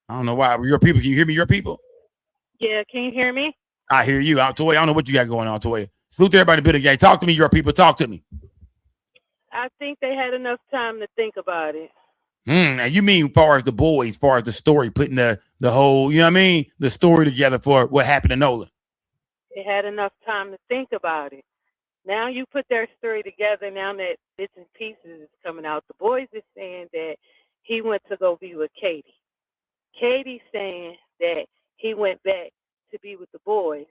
I don't know why. Your people. Can you hear me? Your people. Yeah, can you hear me? I hear you. Toya, I don't know what you got going on, Toya. Salute to everybody in the building, gang. Talk to me. Your people. Talk to me. I think they had enough time to think about it. And you mean as far as the boys, as far as the story, putting the whole, you know what I mean, the story together for what happened to Nolan. They had enough time to think about it. Now you put their story together. Now that bits and pieces is coming out, the boys are saying that he went to go be with Katie. Katie's saying that he went back to be with the boys.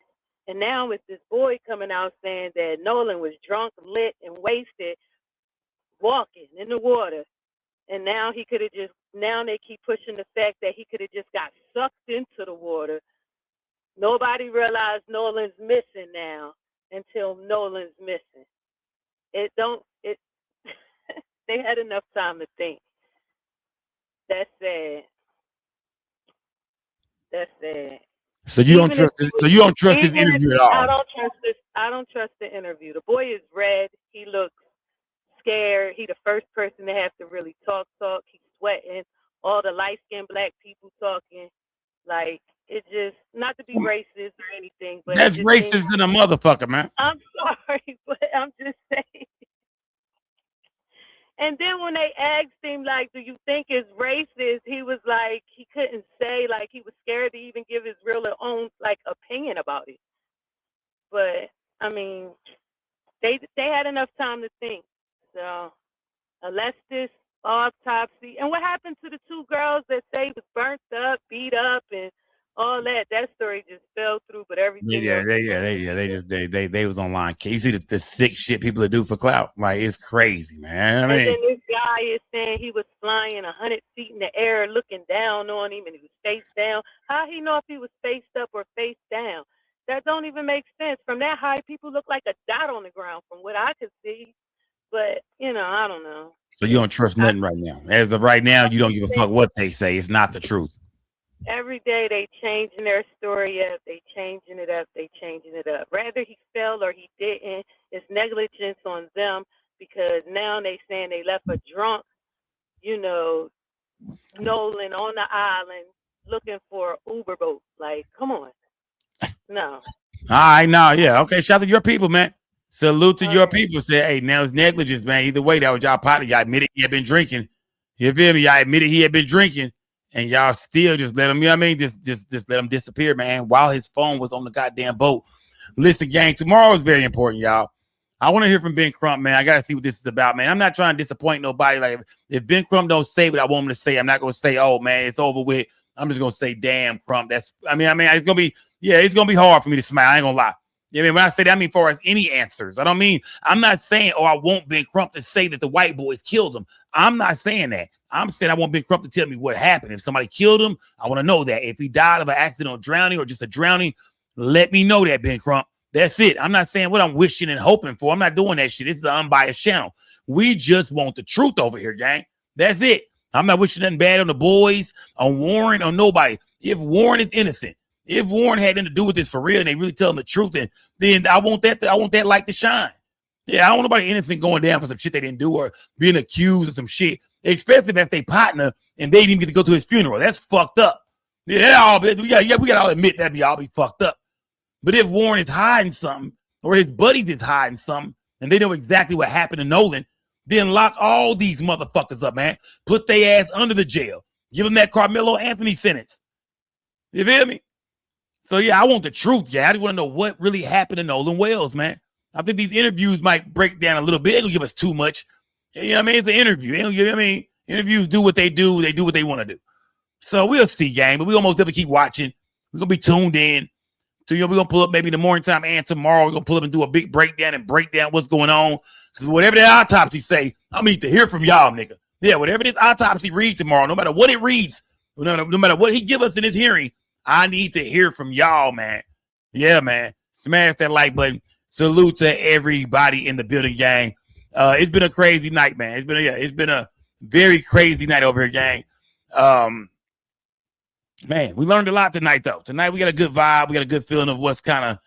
And now with this boy coming out saying that Nolan was drunk, lit, and wasted walking in the water. And now he could have just, now they keep pushing the fact that he could have just got sucked into the water. Nobody realized Nolan's missing now until Nolan's missing. They had enough time to think. That's sad. That's sad. So you don't trust this, so you don't trust this interview at all? I don't trust the interview. The boy is red. He looks scared. He the first person to have to really talk. He's sweating. All the light-skinned black people talking. Like, it just, not to be racist or anything, but that's racist than a motherfucker, man. I'm sorry, but I'm just saying. And then when they asked him, like, do you think it's racist? He was like, he couldn't say, like, he was scared to even give his real own, like, opinion about it. But, I mean, they had enough time to think. So, unless this autopsy, and what happened to the 2 girls that say was burnt up, beat up, and all that story just fell through, but everything they was online. You see the sick shit people that do for clout? Like, it's crazy, man. And then this guy is saying he was flying 100 feet in the air, looking down on him, and he was face down. How he know if he was faced up or face down? That don't even make sense. From that high, people look like a dot on the ground from what I could see. But, I don't know. So you don't trust nothing right now. As of right now, you don't give a fuck what they say. It's not the truth. Every day they changing their story up. They changing it up. Rather he fell or he didn't. It's negligence on them, because now they saying they left a drunk, Nolan on the island looking for an Uber boat. Like, come on. No. All right, now, yeah. Okay, shout out to your people, man. Salute to your people. Say, hey, now it's negligence, man. Either way, that was y'all partner. Y'all admitted he had been drinking. You feel me? Y'all admitted he had been drinking. And y'all still just let him, you know what I mean? Just let him disappear, man, while his phone was on the goddamn boat. Listen, gang, tomorrow is very important, y'all. I want to hear from Ben Crump, man. I got to see what this is about, man. I'm not trying to disappoint nobody. Like, if Ben Crump don't say what I want him to say, I'm not going to say, oh, man, it's over with. I'm just going to say, damn, Crump. It's going to be hard for me to smile. I ain't going to lie. You know, when I say that, I mean, far as any answers. I'm not saying, I want Ben Crump to say that the white boys killed him. I'm not saying that. I'm saying I want Ben Crump to tell me what happened. If somebody killed him, I want to know that. If he died of an accident or drowning or just a drowning, let me know that, Ben Crump. That's it. I'm not saying what I'm wishing and hoping for. I'm not doing that shit. This is an unbiased channel. We just want the truth over here, gang. That's it. I'm not wishing nothing bad on the boys, on Warren, on nobody. If Warren is innocent, if Warren had nothing to do with this for real and they really tell him the truth, then I want that light to shine. Yeah, I don't want nobody innocent going down for some shit they didn't do or being accused of some shit, especially if that's their partner and they didn't even get to go to his funeral. That's fucked up. Yeah, we got to all admit that be all be fucked up. But if Warren is hiding something or his buddies is hiding something and they know exactly what happened to Nolan, then lock all these motherfuckers up, man. Put their ass under the jail. Give them that Carmelo Anthony sentence. You feel me? So, yeah, I want the truth, yeah. I just want to know what really happened to Nolan Wells, man. I think these interviews might break down a little bit. They don't give us too much. You know what I mean? It's an interview. They don't give, I mean, interviews do what they do. They do what they want to do. So we'll see, gang. But we almost definitely keep watching. We're going to be tuned in. So, we're going to pull up maybe in the morning time and tomorrow. We're going to pull up and do a big breakdown and break down what's going on. Because whatever that autopsy say, I'm going to need to hear from y'all, nigga. Yeah, whatever this autopsy reads tomorrow, no matter what it reads, no matter what he give us in his hearing, I need to hear from y'all, man. Yeah, man. Smash that like button. Salute to everybody in the building, gang. It's been a crazy night, man. It's been a very crazy night over here, gang. Man, we learned a lot tonight, though. Tonight we got a good vibe. We got a good feeling of what's kind of,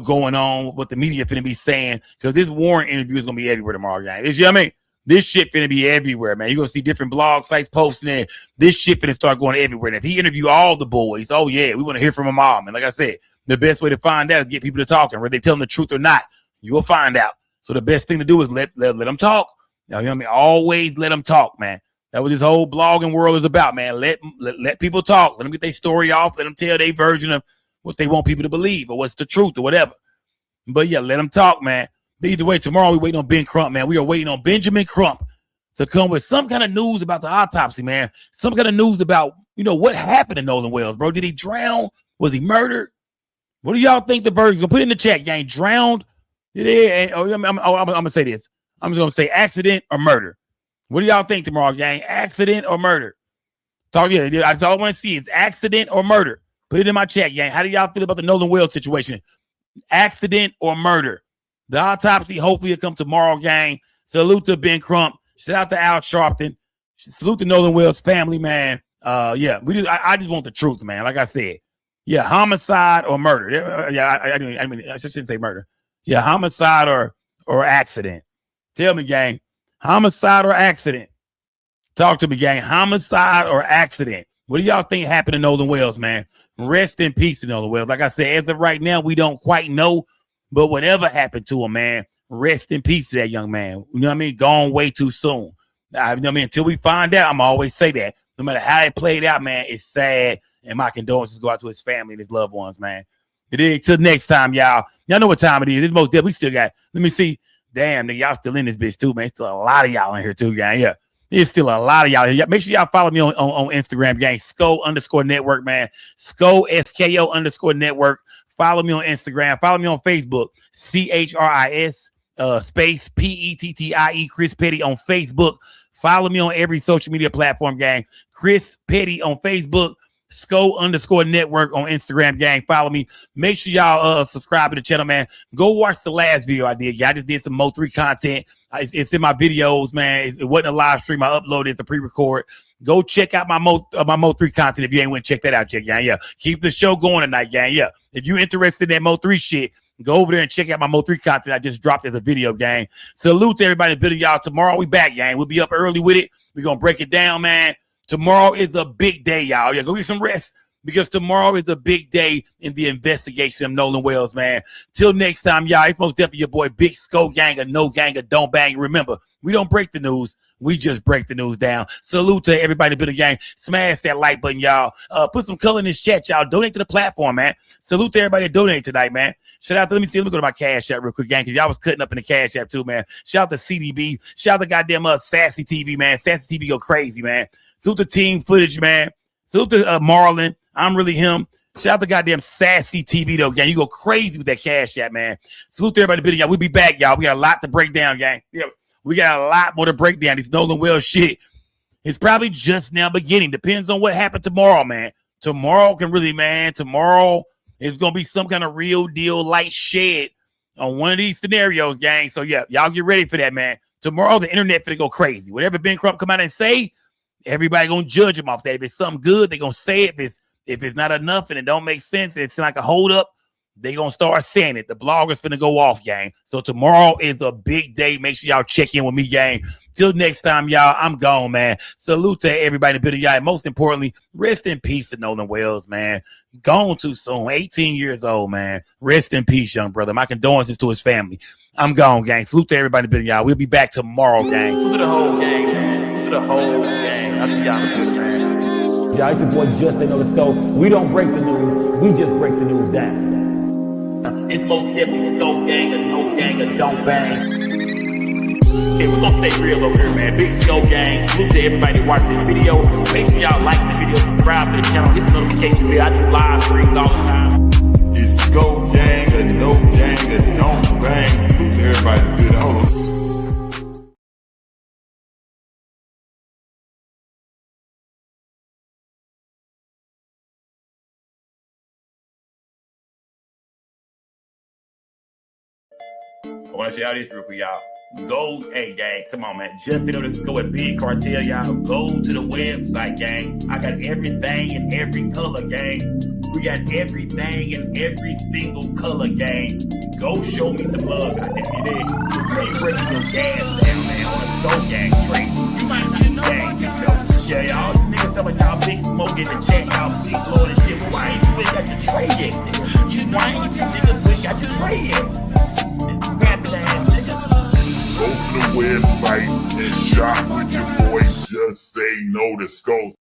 going on, what the media finna be saying. Because this Warren interview is gonna be everywhere tomorrow, gang. You know what I mean? This shit finna be everywhere, man. You're gonna see different blog sites posting it. This shit finna start going everywhere. And if he interview all the boys, oh yeah, we want to hear from them all, man. Like I said, the best way to find out is get people to talking, whether they tell them the truth or not. You will find out. So the best thing to do is let them talk. You know what I mean? Always let them talk, man. That's what this whole blogging world is about, man. Let people talk. Let them get their story off. Let them tell their version of what they want people to believe or what's the truth or whatever. But yeah, let them talk, man. Either way, tomorrow we waiting on Ben Crump, man. We are waiting on Benjamin Crump to come with some kind of news about the autopsy, man. Some kind of news about, what happened to Nolan Wells, bro. Did he drown? Was he murdered? What do y'all think the verdict is? Gonna put it in the chat, gang. Drowned? I'm gonna say this. I'm just gonna say accident or murder. What do y'all think tomorrow, gang? Accident or murder? That's all I want to see is accident or murder. Put it in my chat, gang. How do y'all feel about the Nolan Wells situation? Accident or murder? The autopsy, hopefully it'll come tomorrow, gang. Salute to Ben Crump. Shout out to Al Sharpton. Salute to Nolan Wells' family, man. I just want the truth, man. Like I said. Yeah, homicide or murder. I shouldn't say murder. Yeah, homicide or accident. Tell me, gang. Homicide or accident? Talk to me, gang. Homicide or accident? What do y'all think happened to Nolan Wells, man? Rest in peace to Nolan Wells. Like I said, as of right now, we don't quite know. But whatever happened to him, man, rest in peace to that young man. You know what I mean? Gone way too soon. You know what I mean? Until we find out, I'm always say that. No matter how it played out, man, it's sad. And my condolences go out to his family and his loved ones, man. Till next time, y'all. Y'all know what time it is. It's most dead. We still got, let me see. Damn, nigga, y'all still in this bitch too, man. Still a lot of y'all in here too, gang. Yeah. There's still a lot of y'all here. Make sure y'all follow me on Instagram, gang. SCO_network, man. SCO, SKO_network. Follow me on Instagram. Follow me on Facebook. CHRIS space PETTIE Chris Petty on Facebook. Follow me on every social media platform, gang. Chris Petty on Facebook. SCO_network on Instagram, gang. Follow me. Make sure y'all subscribe to the channel, man. Go watch the last video I did. Yeah, I just did some Mo3 content. It's in my videos, man. It wasn't a live stream. I uploaded it to pre-record. Go check out my Mo3 content if you ain't went to check that out, gang. Yeah. Keep the show going tonight, gang. Yeah. If you're interested in that Mo3 shit, go over there and check out my Mo3 content I just dropped as a video, gang. Salute to everybody in the video, y'all. Tomorrow we back, gang. We'll be up early with it. We're going to break it down, man. Tomorrow is a big day, y'all. Yeah, go get some rest because tomorrow is a big day in the investigation of Nolan Wells, man. Till next time, y'all, it's most definitely your boy, Big Skull Gang, or No Gang, or Don't Bang. Remember, we don't break the news. We just break the news down. Salute to everybody in the gang. Smash that like button, y'all. Put some color in this chat, y'all. Donate to the platform, man. Salute to everybody that donated tonight, man. Shout out to, let me go to my Cash App real quick, gang, because y'all was cutting up in the Cash App too, man. Shout out to CDB. Shout out to goddamn Sassy TV, man. Sassy TV go crazy, man. Salute to Team Footage, man. Salute to Marlon. I'm really him. Shout out to goddamn Sassy TV, though, gang. You go crazy with that Cash App, man. Salute to everybody, y'all. We'll be back, y'all. We got a lot to break down, gang. Yeah, we got a lot more to break down. This Nolan Wells shit is probably just now beginning. Depends on what happened tomorrow, man. Tomorrow can really, man. Tomorrow is going to be some kind of real deal light shed on one of these scenarios, gang. So, yeah, y'all get ready for that, man. Tomorrow, the internet finna go crazy. Whatever Ben Crump come out and say, everybody gonna judge him off that. If it's something good, they gonna say it. If it's not enough and it don't make sense, it's like a hold up, They gonna start saying it. The bloggers finna go off, gang. So tomorrow is a big day. Make sure y'all check in with me, gang. Till next time, y'all, I'm gone, man. Salute to everybody in the building, y'all. Most importantly, rest in peace to Nolan Wells, man. Gone too soon. 18 years old, man. Rest in peace, young brother. My condolences to his family. I'm gone, gang. Salute to everybody in the building, y'all. We'll be back tomorrow, gang. Salute to the whole gang, man. Salute to the whole gang. I'll see y'all in the building, man. Y'all, it's your boy Just Ain't Know the Scope. We don't break the news. We just break the news down. It's most definitely Scope gang or no gang or don't bang. Hey, we're gonna stay real over here, man. Big Scope gang. Salute to everybody that watched this video. Make sure y'all like the video, subscribe to the channel, hit the notification bell. I do live streams all the time. It's Scope gang or no gang or don't bang. Salute to everybody. Good. Hold on. I want to show y'all this real quick, y'all. Go, hey, gang, come on, man. Just be able to go with Big Cartel, y'all. Go to the website, gang. I got everything in every color, gang. We got everything in every single color, gang. Go show me some love. I think you did. Trade breaking your gas, man, on a Scope gang trade. You might not be gang, you know. Yeah, y'all niggas tell me y'all big smoke in the chat, y'all big blow and shit. But why ain't you ain't got your trade yet, nigga? Why ain't you niggas ain't got your trade yet? Go to the website and shop with your boy Just Say No to Scope.